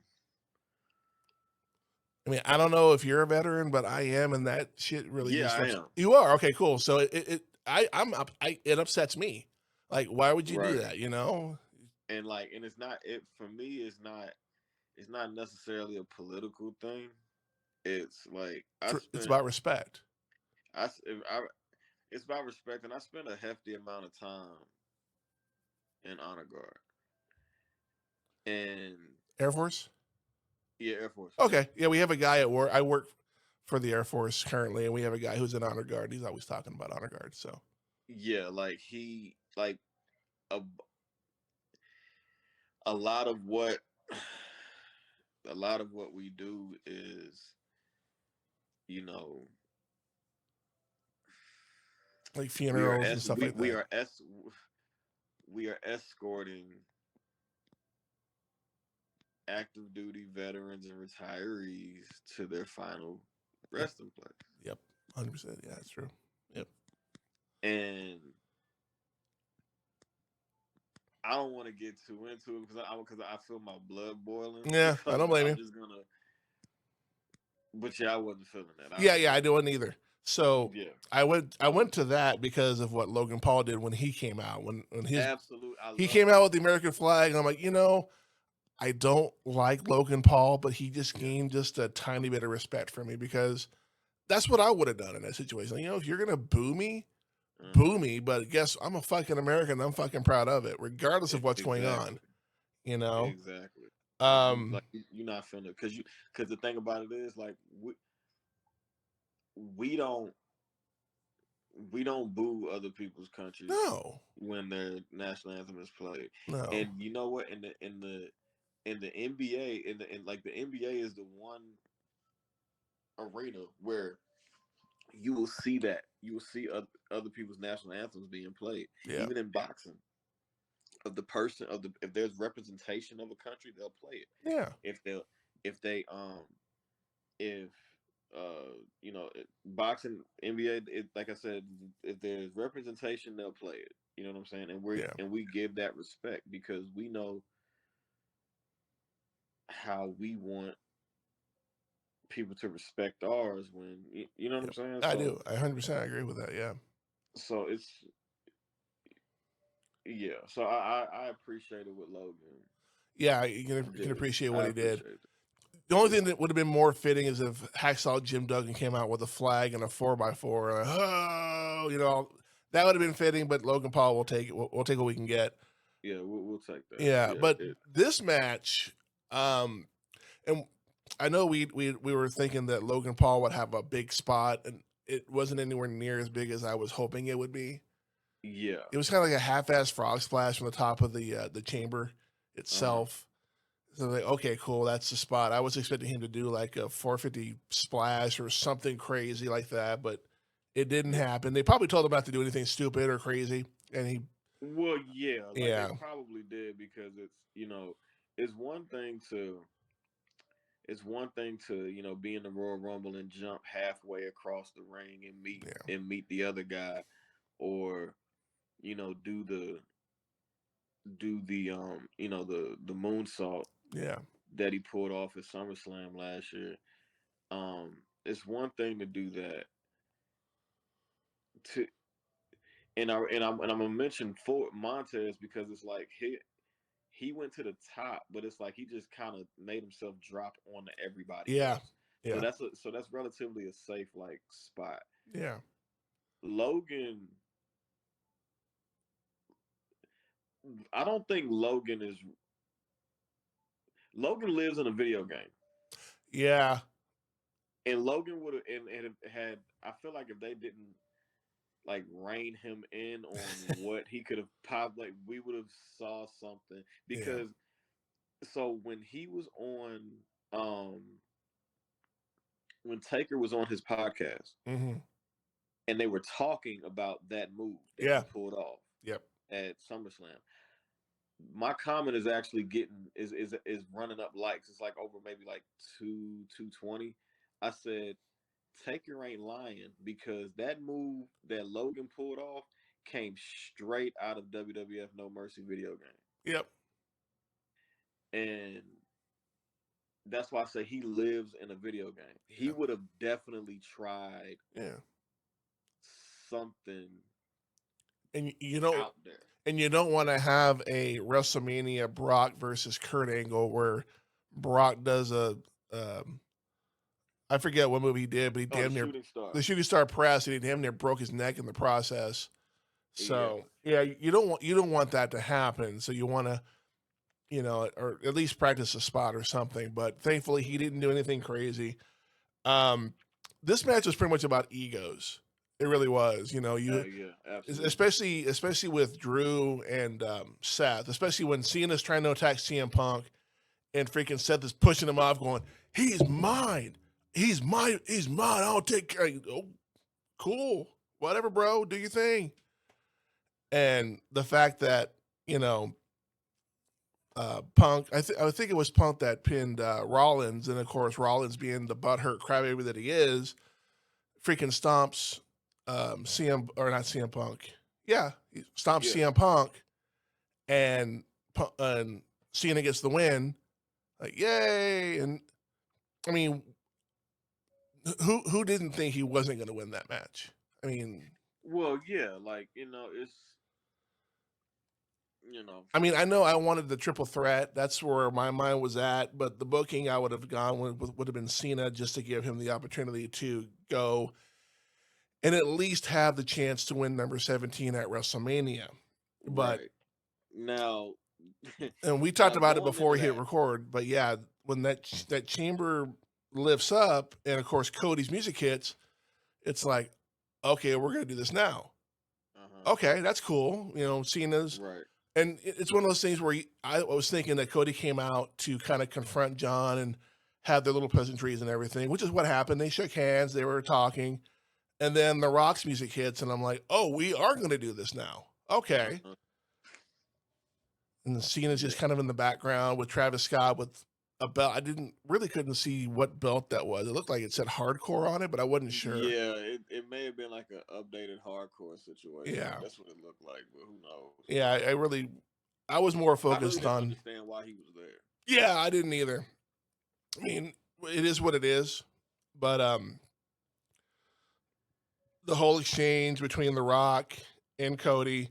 I mean, I don't know if you're a veteran, but I am, and that shit really Yeah, just I am. you are okay, cool. So it upsets me. Like, why would you do Right. that? You know, And like, and it's not it for me. It's not necessarily a political thing. It's like It's about respect. I, s- if I it's about respect, and I spent a hefty amount of time in honor guard. And Air Force. yeah, Air Force. Yeah, Okay, yeah, we have a guy at work. I work for the Air Force currently, and we have a guy who's an honor guard. He's always talking about honor guard. So yeah. Like a a lot of what a lot of what we do is, you know, like funerals and stuff like we that. are we are escorting active duty veterans and retirees to their final Yep, resting place. yep, 100%. Yeah, that's true. Yep. And I don't want to get too into it because I feel my blood boiling. Yeah, I don't But blame I'm you. just gonna. But yeah, I wasn't feeling that. Yeah, I don't either. So Yeah, I went to that because of what Logan Paul did when he came out. When absolutely. I he love came it. out with the American flag, and I'm like, I don't like Logan Paul, but he just Yeah. gained just a tiny bit of respect for me because that's what I would have done in that situation. If you're gonna boo Uh-huh. me, but guess I'm a fucking American. I'm fucking proud of it, regardless of what's going on. Exactly. You know, Exactly. um, You're not feeling it because the thing about it is like we don't we don't boo other people's countries no, when their national anthem is played. no, And you know what? In the NBA, in like the NBA is the one arena where you will see other people's national anthems being played. yeah, Even in boxing, of the person of the if there's representation of a country, they'll play it. yeah, If they if they if boxing NBA, like I said, if there's representation, they'll play it. You know what I'm saying? yeah, And we give that respect because we know how we want people to respect ours when you know what yeah. I'm saying. I do. I 100% agree with that. Yeah, So it's yeah. So I appreciate it with Logan. yeah. I You can did. appreciate what I he did. appreciate it. The only Yeah. thing that would have been more fitting is if Hacksaw Jim Duggan came out with a flag and a 4x4. Oh, that would have been fitting. But Logan Paul will take it. We'll take what we can get. Yeah, we'll take that. Yeah, Yeah, but this match, and I know we were thinking that Logan Paul would have a big spot, and it wasn't anywhere near as big as I was hoping it would be. yeah. It was kind of like a half-ass frog splash from the top of the chamber Uh-huh. itself. So like, okay, cool, that's the spot. I was expecting him to do like a 450 splash or something crazy like that, but it didn't Yeah. happen. They probably told him not to do anything stupid or crazy, and Well, yeah, like they yeah, probably did because it's one thing to be in the Royal Rumble and jump halfway across the ring yeah, and meet the other guy, or you know do the the moonsault yeah, that he pulled off at SummerSlam last year. It's one thing to do that to and I'm gonna mention Fort Montez because it's like he went to the top, but it's like he just kind of made himself drop onto everybody yeah, else. So yeah, that's relatively a safe like spot. yeah, Logan, I don't think Logan lives in a video game, yeah, and Logan would have and had I feel like if they didn't like rein him in on what he could have popped, like we would have saw something yeah, because so um when Taker was on his podcast, hmm and they were talking about that move that he Yeah. pulled off Yep. at SummerSlam. My comment is actually getting is running up likes. It's like over maybe like 220. I said, Taker ain't lying because that move that Logan pulled off came straight out of WWF No Mercy video game. Yep. And that's why I say he lives in a video game. He Yeah. would have definitely tried Yeah. something And you don't out there. and you don't want to have a WrestleMania Brock versus Kurt Angle where Brock does a I forget what movie he did, but he Oh, the damn near shooting star. the shooting star press, and he damn near broke his neck in the process. Yeah. So yeah, you don't want that to happen. So you want to, or at least practice a spot or something. But thankfully, he didn't do anything crazy. Um, this match was pretty much about egos. It really was. Yeah, absolutely. Especially with Drew and Seth, especially when Cena's trying to attack CM Punk, and freaking Seth is pushing him off, going, "He's mine. He's mine. He's mine. I'll take care of you." Oh, cool. Whatever, bro. Do your thing. And the fact that, you know, Punk, I think it was Punk that pinned Rollins, and of course Rollins being the butthurt crybaby that he is, freaking stomps CM or not CM Punk, yeah, he stomps Yeah. CM Punk, and Cena gets the win, like yay! And I mean, who didn't think he wasn't going to win that match? I mean, Well, yeah, like, it's I know I wanted the triple threat. That's where my mind was at. But the booking I would have gone with would have been Cena just to give him the opportunity to go and at least have the chance to win number 17 at WrestleMania. But right. Now and we talked now about it going before into we hit that, record. But yeah, when that chamber lifts up, and of course Cody's music hits, it's like, okay, we're gonna do this now. uh-huh. Okay, that's cool. Cena's. Right. And it's one of those things where I was thinking that Cody came out to kind of confront John and have their little pleasantries and everything, which is what happened. They shook hands, they were talking, and then the Rock's music hits, and I'm like, oh, we are going to do this now. Okay. Uh-huh. And the scene is Yeah. just kind of in the background with Travis Scott with a belt. I couldn't see what belt that was. It looked like it said hardcore on it, but I wasn't sure. Yeah, it may have been like an updated hardcore situation. Yeah. That's what it looked like, but who knows? Yeah. I was more I really focused didn't on, understand why he was there. yeah, I didn't either. I mean, it is what it is. But the whole exchange between The Rock and Cody,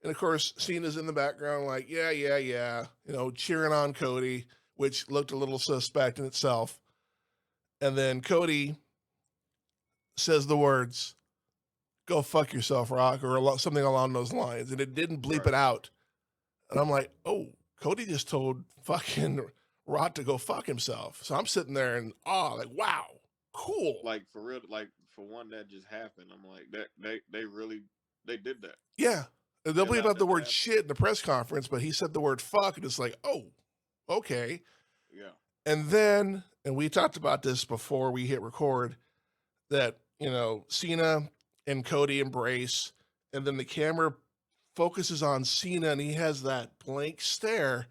and of course Cena's in the background, like yeah, yeah, yeah, cheering on Cody, which looked a little suspect in itself. And then Cody says the words, "Go fuck yourself, Rock," or something along those lines, and it didn't bleep Right. it out. And I'm like, oh, Cody just told fucking Rock to go fuck himself. So I'm sitting there and like, wow, cool. Like for real, like for one that just happened. I'm like that they really they did that. Yeah. They'll They bleep allowed out the that to word happen. shit in the press conference, but he said the word fuck, and it's like, oh, okay. Yeah. And then, and we talked about this before we hit record, that, Cena and Cody embrace, and then the camera focuses on Cena, and he has that blank stare,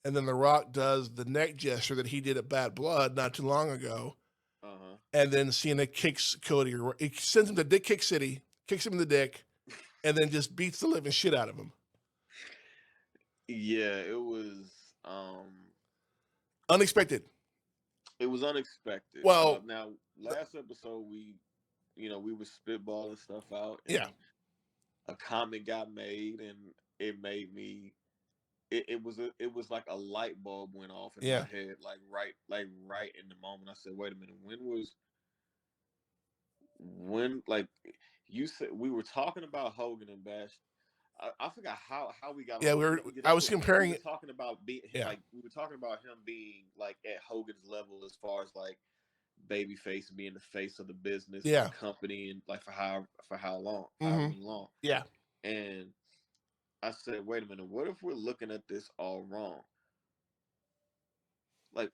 and then The Rock does the neck gesture that he did at Bad Blood not too long ago, Uh-huh. and then Cena kicks Cody, he sends him to Dick Kick City, kicks him in the dick, and then just beats the living shit out of him. Yeah, it was Unexpected. it was unexpected. Well, Now last episode we were spitballing stuff out, and yeah, a comment got made, and it made me it was like a light bulb went off in yeah, my head, like right in the moment. I said, wait a minute, when like you said we were talking about Hogan and Bash. I forgot how we got yeah. on this. Yeah, I that's was what we comparing were it. talking about. Yeah, Like we were talking about him being like at Hogan's level as far as like babyface being the face of the business and yeah, the company, and like for how long, however mm-hmm. long. Yeah. And I said, wait a minute, what if we're looking at this all wrong? Like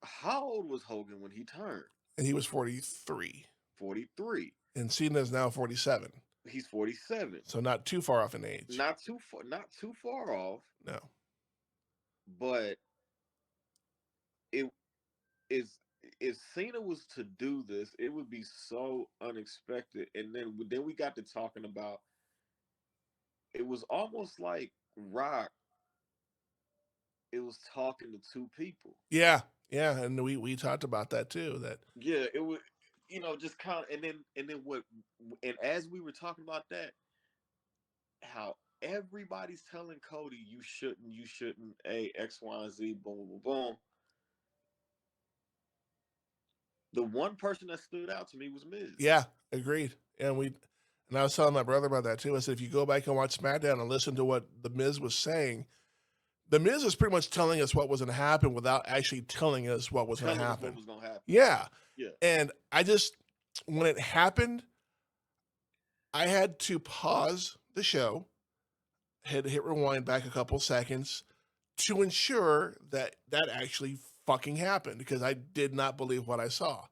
how old was Hogan when he turned? And he was 43. 43. And Cena's now 47. He's 47. So not too far off in age. Not too far off. No. But it is, if Cena was to do this, it would be so unexpected. And then we got to talking about, it was almost like Rock, it was talking to two people. Yeah. Yeah. And we talked about that too. That Yeah, it was, just kind of, and then what, and as we were talking about that, how everybody's telling Cody, you shouldn't, a X, Y, and Z, boom, boom, boom. The one person that stood out to me was Miz. Yeah, agreed. And I was telling my brother about that too. I said, if you go back and watch SmackDown and listen to what the Miz was saying, the Miz was pretty much telling us what was going to happen without actually telling us what was going to happen. What was going to happen. Yeah. Yeah. And when it happened, I had to pause the show, had to hit rewind back a couple seconds to ensure that actually fucking happened, because I did not believe what I saw.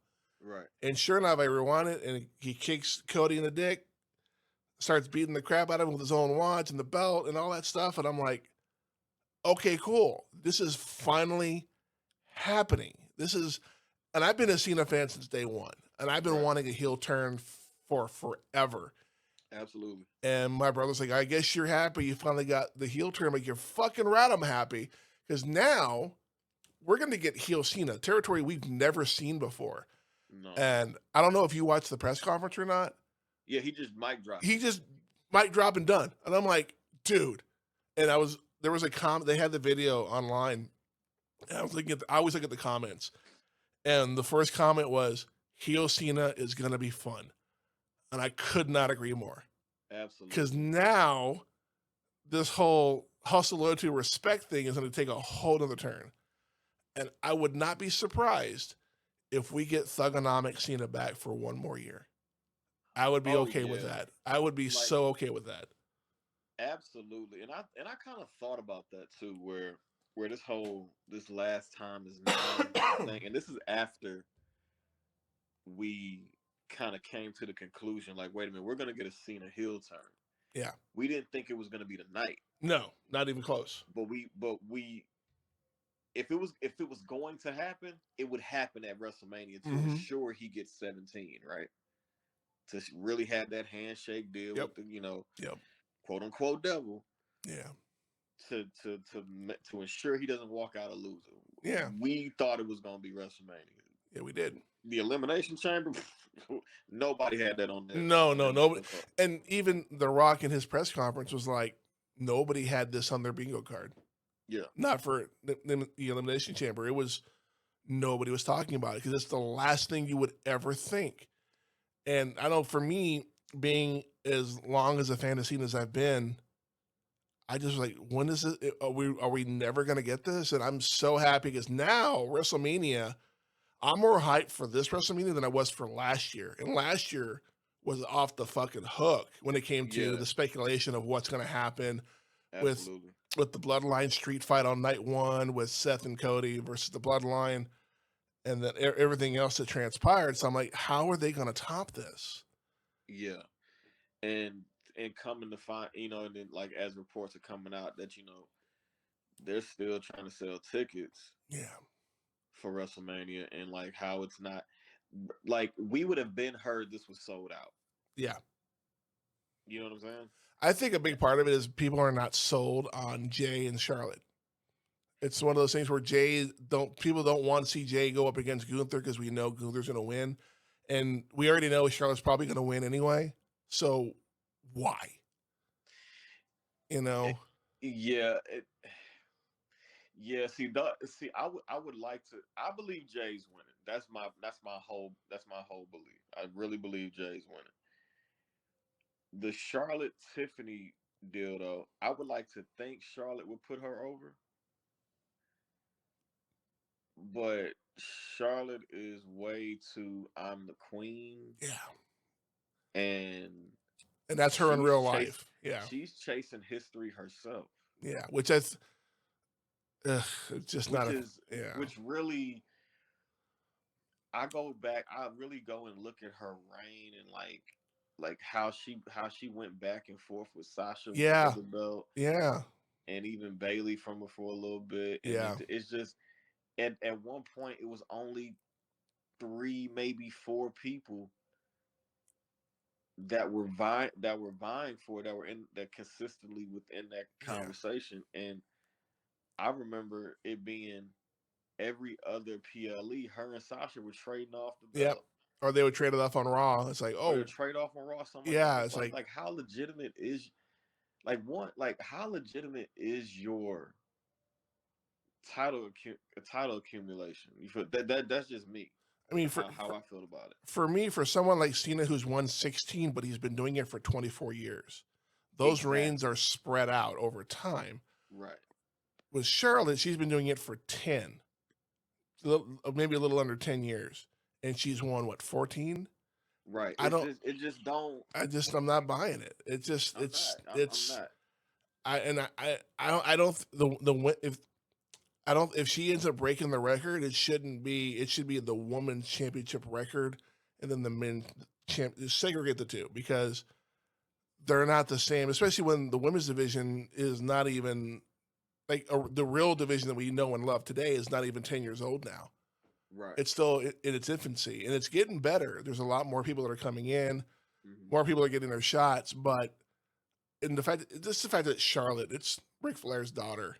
Right. And sure enough, I rewind it, and he kicks Cody in the dick, starts beating the crap out of him with his own watch and the belt and all that stuff. And I'm like, okay, cool. This is finally happening. And I've been a Cena fan since day one, and I've been wanting a heel turn for forever. Absolutely. And my brother's like, I guess you're happy you finally got the heel turn. Like, you're fucking right, I'm happy, because now we're going to get heel Cena, territory we've never seen before. No. And I don't know if you watched the press conference or not. Yeah, he just mic dropped. He just mic drop and done. And I'm like, dude. And there was a comment, they had the video online. And I always look at the comments. And the first comment was, heel Cena is going to be fun. And I could not agree more. Absolutely. Because now this whole hustle, loyalty, respect thing is going to take a whole other turn. And I would not be surprised if we get Thugonomics Cena back for one more year. I would be okay with that. I would be so okay with that. Absolutely. And I kind of thought about that too, where this last time is now thing, and this is after we kind of came to the conclusion, like, wait a minute, we're gonna get a Cena heel turn. Yeah. We didn't think it was gonna be tonight. No, not even close. But we if it was going to happen, it would happen at WrestleMania to ensure he gets 17, right? To really have that handshake deal with the, quote unquote devil. Yeah. To ensure he doesn't walk out a loser. Yeah. We thought it was gonna be WrestleMania. Yeah, we did. The Elimination Chamber, nobody had that on there. No. And even The Rock in his press conference was like, nobody had this on their bingo card. Yeah. Not for the Elimination Chamber. It was, nobody was talking about it, because it's the last thing you would ever think. And I know, for me, being as long as a fan of Cena as I've been, I just was like, when is it? Are we never going to get this? And I'm so happy, because now WrestleMania, I'm more hyped for this WrestleMania than I was for last year. And last year was off the fucking hook when it came to the speculation of what's going to happen with the Bloodline street fight on night one with Seth and Cody versus the Bloodline, and then everything else that transpired. So I'm like, how are they going to top this? Yeah. And coming to find, and then, like, as reports are coming out that, they're still trying to sell tickets. Yeah. For WrestleMania, and like how it's not, like, we would have been heard this was sold out. Yeah. You know what I'm saying? I think a big part of it is people are not sold on Jay and Charlotte. It's one of those things where people don't want to see Jay go up against Gunther, because we know Gunther's going to win. And we already know Charlotte's probably going to win anyway. So why? Yeah. Yeah, see, I would like to. I believe Jay's winning. That's my whole belief. I really believe Jay's winning. The Charlotte Tiffany deal, though, I would like to think Charlotte would put her over, but Charlotte is way too, I'm the queen. Yeah. And that's her in real life. Yeah. She's chasing history herself. Yeah, which it's just not which really, I go back. I really go and look at her reign and like how she went back and forth with Sasha for Yeah, the belt, yeah, and even Bailey from her for a little bit, and yeah, it's just at one point it was only three, maybe four people that were vying for, that were in that consistently within that yeah, conversation. And I remember it being every other PLE, her and Sasha were trading off the yep. belt, Or they would trade it off on Raw. It's like, or they oh, trade off on Raw, something like that. And yeah, it's it's like, like how legitimate is how legitimate is your title accumulation? You feel that's just me, I mean, how I feel about it. for me, for someone like Cena who's won 16, but he's been doing it for 24 years, those reigns Exactly. are spread out over time. Right. With Charlotte, she's been doing it for 10, maybe a little under 10 years, and she's won what, 14? Right. I don't. It just don't. I'm not buying it. It just I'm not. I'm it's not. I don't if I don't if she ends up breaking the record, it should be the women's championship record and then the men's champ, segregate the two because they're not the same, especially when the women's division is not even like the real division that we know and love today is not even 10 years old now. Right. It's still in its infancy and it's getting better. There's a lot more people that are coming in, Hmm. more people are getting their shots, but in the fact that Charlotte, it's Ric Flair's daughter,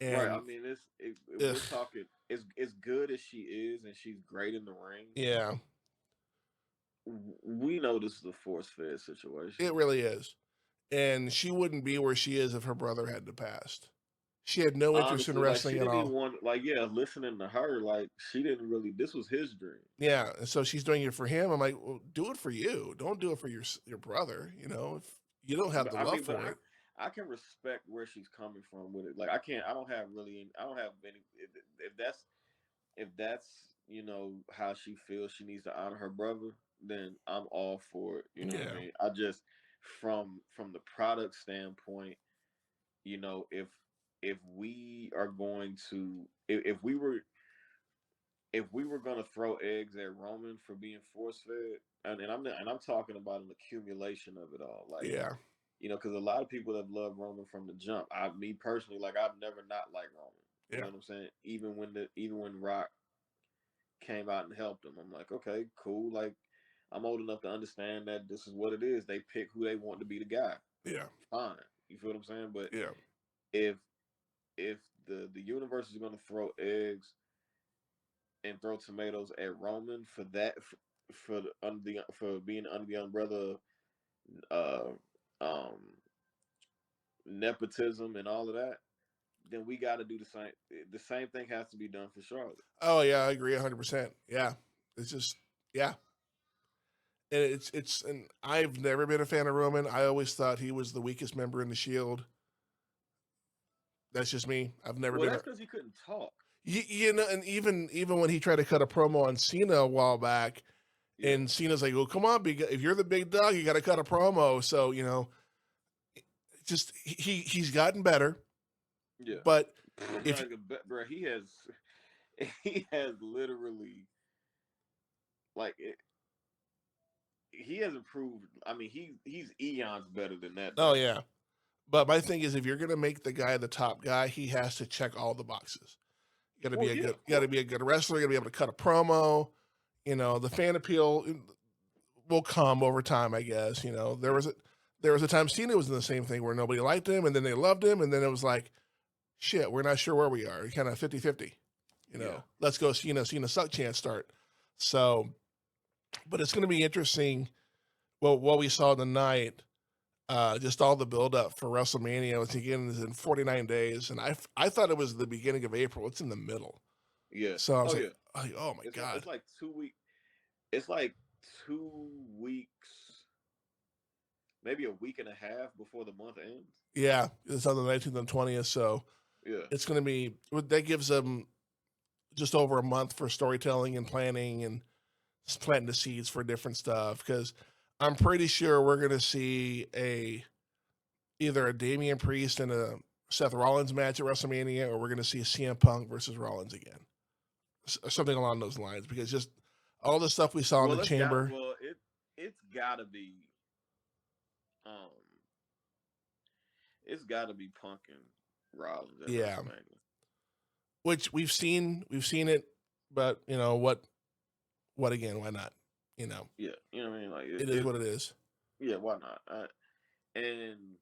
Right. I and mean, if ugh, we're talking, as good as she is, and she's great in the ring. yeah, We know this is a force fed situation. it really is. And she wouldn't be where she is if her brother hadn't passed. She had no interest in Honestly, like wrestling she at didn't even all. want, like, yeah, listening to her, like she didn't really. This was his dream. Yeah, and so she's doing it for him. I'm like, well, do it for you. Don't do it for your brother. If you don't have But the I love mean, for it. I can respect where she's coming from with it. Like I can't. I don't have really. I don't have any. If that's how she feels, she needs to honor her brother, then I'm all for it. You know what I Yeah, mean? I just from the product standpoint, if we are going to if we were going to throw eggs at Roman for being force fed, and I'm talking about an accumulation of it all, like, yeah, because a lot of people have loved Roman from the jump. Me personally, like, I've never not liked Roman. You know yeah, what I'm saying? Even when Rock came out and helped him, I'm like, okay, cool. Like, I'm old enough to understand that this is what it is. They pick who they want to be the guy. yeah, Fine. You feel what I'm saying? But yeah, if if the universe is going to throw eggs and throw tomatoes at Roman for that, for being under the umbrella, uh um nepotism and all of that, then we got to do the same. The same thing has to be done for Charlotte. Oh yeah, I agree 100%. Yeah, it's just yeah, and and I've never been a fan of Roman. I always thought he was the weakest member in the Shield. That's just me. I've never Well, been. that's because he couldn't talk. And even when he tried to cut a promo on Cena a while back, Yeah, and Cena's like, "Well, come on, if you're the big dog, you got to cut a promo." So just he's gotten better, yeah. but if Bro, he has literally, like, he has improved. I mean, he's eons better than that oh dude. yeah, but my thing is, if you're gonna make the guy the top guy, he has to check all the boxes. Well, yeah, of You got to course. be a good wrestler. You got to be able to cut a promo. The fan appeal will come over time, I guess. Yeah, There was a time Cena was in the same thing where nobody liked him and then they loved him and then it was like, shit, we're not sure where we are. Kind of 50-50. yeah. Let's go Cena suck chance start. So, but it's going to be interesting. Well, what we saw tonight, just all the build up for WrestleMania, which again is in 49 days, and I thought it was the beginning of April. It's in the middle. Yeah. So I was Oh yeah. like, oh my It's like god, it's like 2 weeks. It's like 2 weeks, maybe a week and a half before the month ends. yeah, it's on the 19th and 20th. So Yeah. it's going to be that gives them just over a month for storytelling and planning and planting the seeds for different stuff. Because I'm pretty sure we're going to see either a Damian Priest and a Seth Rollins match at WrestleMania, or we're going to see CM Punk versus Rollins again, something along those lines. Because just All the stuff we saw in the Well, chamber. it's gotta be um it's gotta be Punk and Rollins at Yeah, WrestleMania. which we've seen it, but you know what again? Why not? You know, Yeah, you know what I mean. Like it is what it is. yeah, why not? And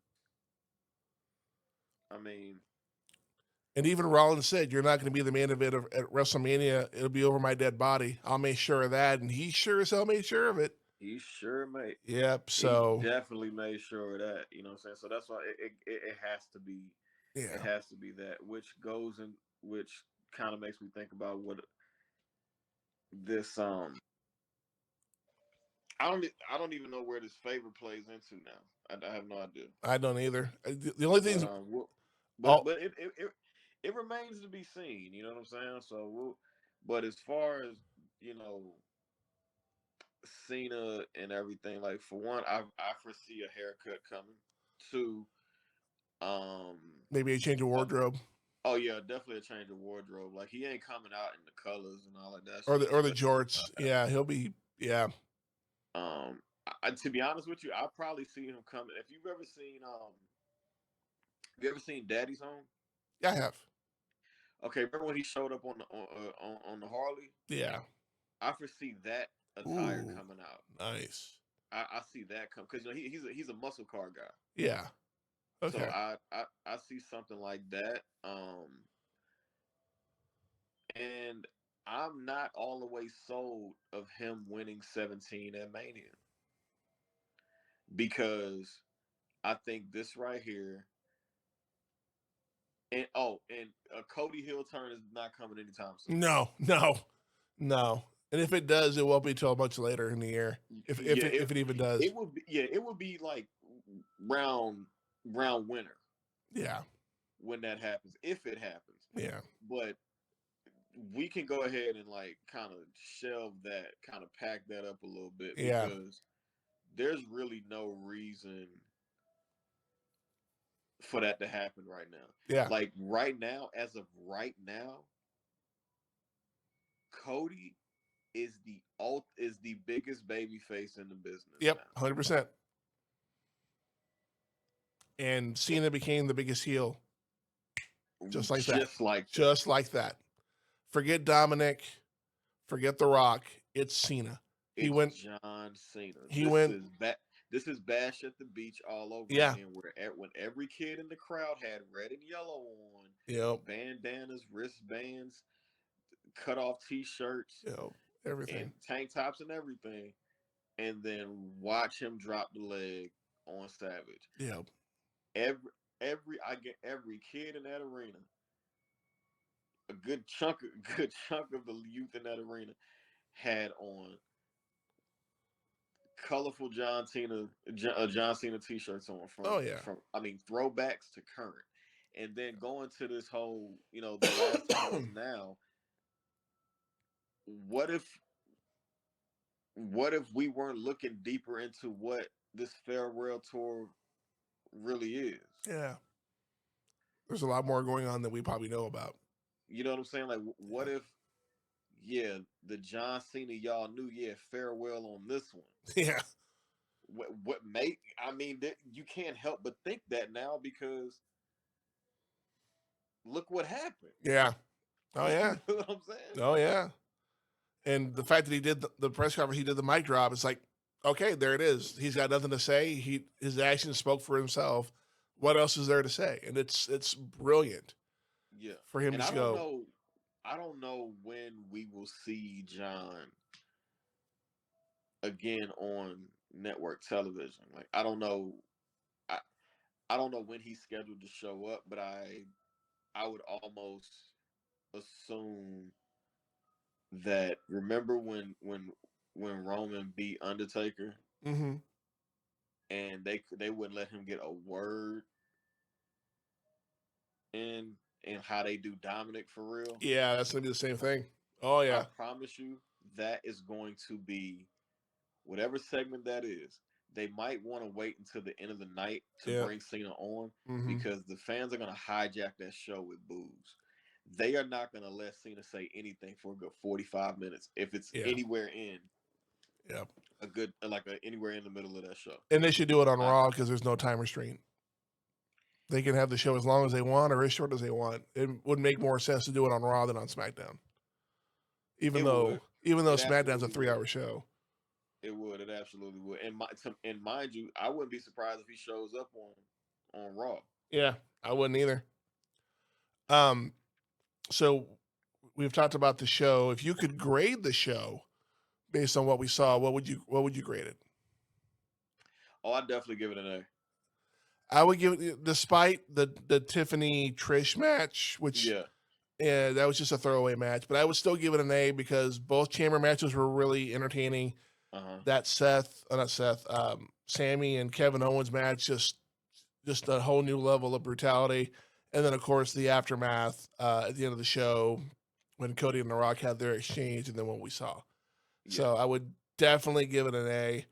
I mean, And even Rollins said, "You're not going to be the main event at WrestleMania. It'll be over my dead body. I'll make sure of that." And he sure as hell made sure of it. he sure made Yep. he So definitely made sure of that. You know what I'm saying? So that's why it has to be it yeah, has to be that, which kind of makes me think about what this I don't even know where this favor plays into now. I have no idea. I don't either. The only But things, but oh, it remains to be seen. You know what I'm saying? So but as far as you know, Cena and everything, like for one, I foresee a haircut coming. Two, um, maybe a change of uh, wardrobe oh yeah, definitely a change of wardrobe. Like he ain't coming out in the colors and all of that or shit. the Especially jorts. Yeah, he'll be. Yeah, to be honest with you, I'll probably see him coming. If you've ever seen have you ever seen Daddy's Home? yeah, I have. Okay, remember when he showed up on on the Harley? Yeah. I foresee that attire Ooh, coming out. nice. I see that come because you know he's a muscle car guy. Yeah. So Okay. I see something like that. And I'm not all the way sold of him winning 17 at Mania because I think this right here and a Cody Hill turn is not coming anytime soon. No, no, no. And if it does, it won't be till much later in the year. Yeah, If it even does. it would be like round round winner Yeah. when that happens if it happens. Yeah. But we can go ahead and like kind of shelve that, kind of pack that up a little bit Yeah. because there's really no reason for that to happen right now. Yeah. Like right now, as of right now, Cody is the biggest baby face in the business Yep. now. 100%. And Cena became the biggest heel, just like that. Just like that. Just like that. Forget Dominic. Forget The Rock. It's Cena. He It's went. John Cena. He went. This is Bash at the Beach all over Yeah. again, when every kid in the crowd had red and yellow on, Yep. bandanas, wristbands, cut off T-shirts, Yep. Everything. and tank tops and everything, and then watch him drop the leg on Savage. Yep. Every I get every kid in that arena, a good chunk of the youth in that arena had on colorful John Cena t-shirts on Oh yeah. from I mean throwbacks to current, and then going to this whole the last time is now. What if we weren't looking deeper into what this farewell tour really is? Yeah. There's a lot more going on that we probably know about. You know what I'm saying? Like, what Yeah. if the John Cena y'all knew, farewell on this one. Yeah. What make I mean you can't help but think that now because look what happened. Yeah. Oh You yeah. know what I'm saying? Oh yeah. And the fact that he did the press conference, he did the mic drop. It's like, okay, there it is. He's got nothing to say. His actions spoke for himself. What else is there to say? And it's brilliant Yeah. for him And to go. I don't know when we will see John again on network television. Like I I don't know when he's scheduled to show up, but I would almost assume that remember when Roman beat Undertaker Mm-hmm. and they wouldn't let him get a word in how they do Dominic for real. Yeah, that's gonna be the same thing. Oh I yeah. promise you that is going to be whatever segment that is. They might want to wait until the end of the night to Yeah. bring Cena on Mm-hmm. because the fans are going to hijack that show with boos. they are not going to let Cena say anything for a good 45 minutes if it's Yeah. anywhere in Yep. a good, anywhere in the middle of that show. And they should do it on Raw because there's no time restraint. They can have the show as long as they want or as short as they want. It would make more sense to do it on Raw than on SmackDown. Even though SmackDown's a 3-hour show. It would. It absolutely would. And mind you, I wouldn't be surprised if he shows up on Raw. Yeah, I wouldn't either. So we've talked about the show. If you could grade the show based on what we saw, what would you grade it? Oh, I'd definitely give it an A. I would give it, despite the Tiffany Trish match, which that was just a throwaway match, but I would still give it an A because both chamber matches were really entertaining. That Sammy and Kevin Owens match, just a whole new level of brutality. And then, of course, the aftermath at the end of the show when Cody and The Rock had their exchange and then what we saw. Yeah. So I would definitely give it an A.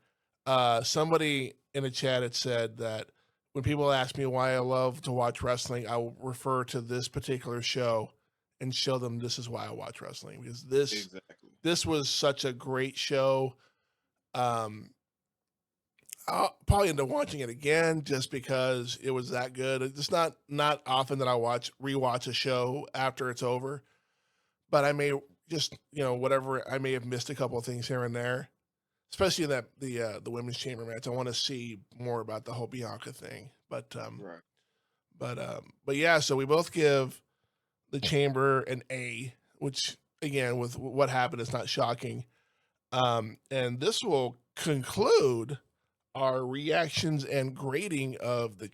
Somebody in the chat had said that when people ask me why I love to watch wrestling, I will refer to this particular show and show them this is why I watch wrestling. Because this was such a great show. I'll probably end up watching it again just because it was that good. It's not often that I rewatch a show after it's over, but I may just, whatever, I may have missed a couple of things here and there, especially that the women's chamber match. I want to see more about the whole Bianca thing, but yeah, so we both give the chamber an A, which again, with what happened, is not shocking. And this will conclude our reactions and grading of the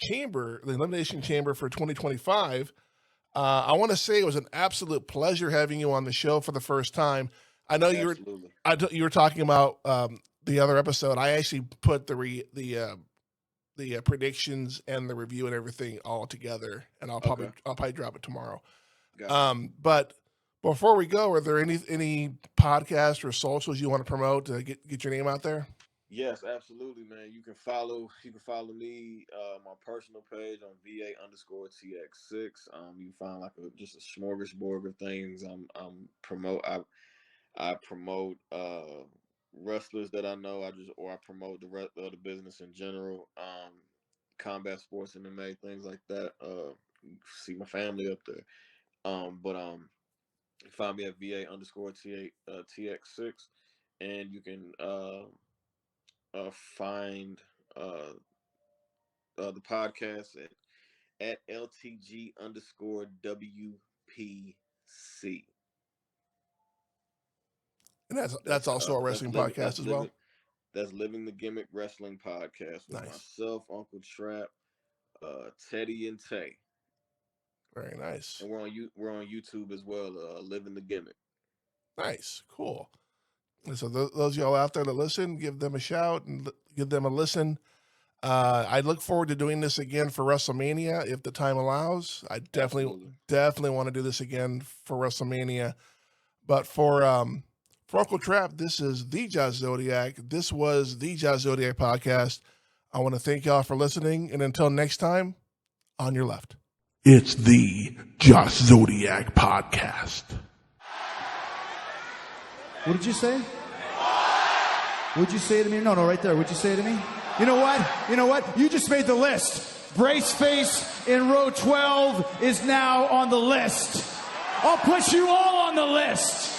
Elimination Chamber for 2025. I want to say it was an absolute pleasure having you on the show for the first time. I know you were talking about the other episode. I actually put the predictions and the review and everything all together, and I'll probably drop it tomorrow. But before we go, are there any podcasts or socials you want to promote to get your name out there? Yes, absolutely, man. You can follow me, my personal page on VA_TX6. You can find just a smorgasbord of things. I promote wrestlers that I know. I promote the rest of the business in general. Combat sports, MMA, things like that. See my family up there. Find me at VA_TX6, and you can find the podcast at LTG_WPC. And that's also a wrestling podcast as well. That's Living the Gimmick Wrestling Podcast with myself, Uncle Trap, Teddy, and Tay. Very nice. And we're on YouTube as well. Living the Gimmick. Nice, cool. And so those of y'all out there that listen, give them a shout and give them a listen. I look forward to doing this again for WrestleMania if the time allows. I definitely want to do this again for WrestleMania. But for Uncle Trap, this is the Jazz Zodiac. This was the Jazz Zodiac podcast. I want to thank y'all for listening, and until next time, on your left. It's the Josh Zodiac podcast. What did you say? What'd you say to me? No, right there. What'd you say to me? You know what? You just made the list. Brace face in row 12 is now on the list. I'll put you all on the list.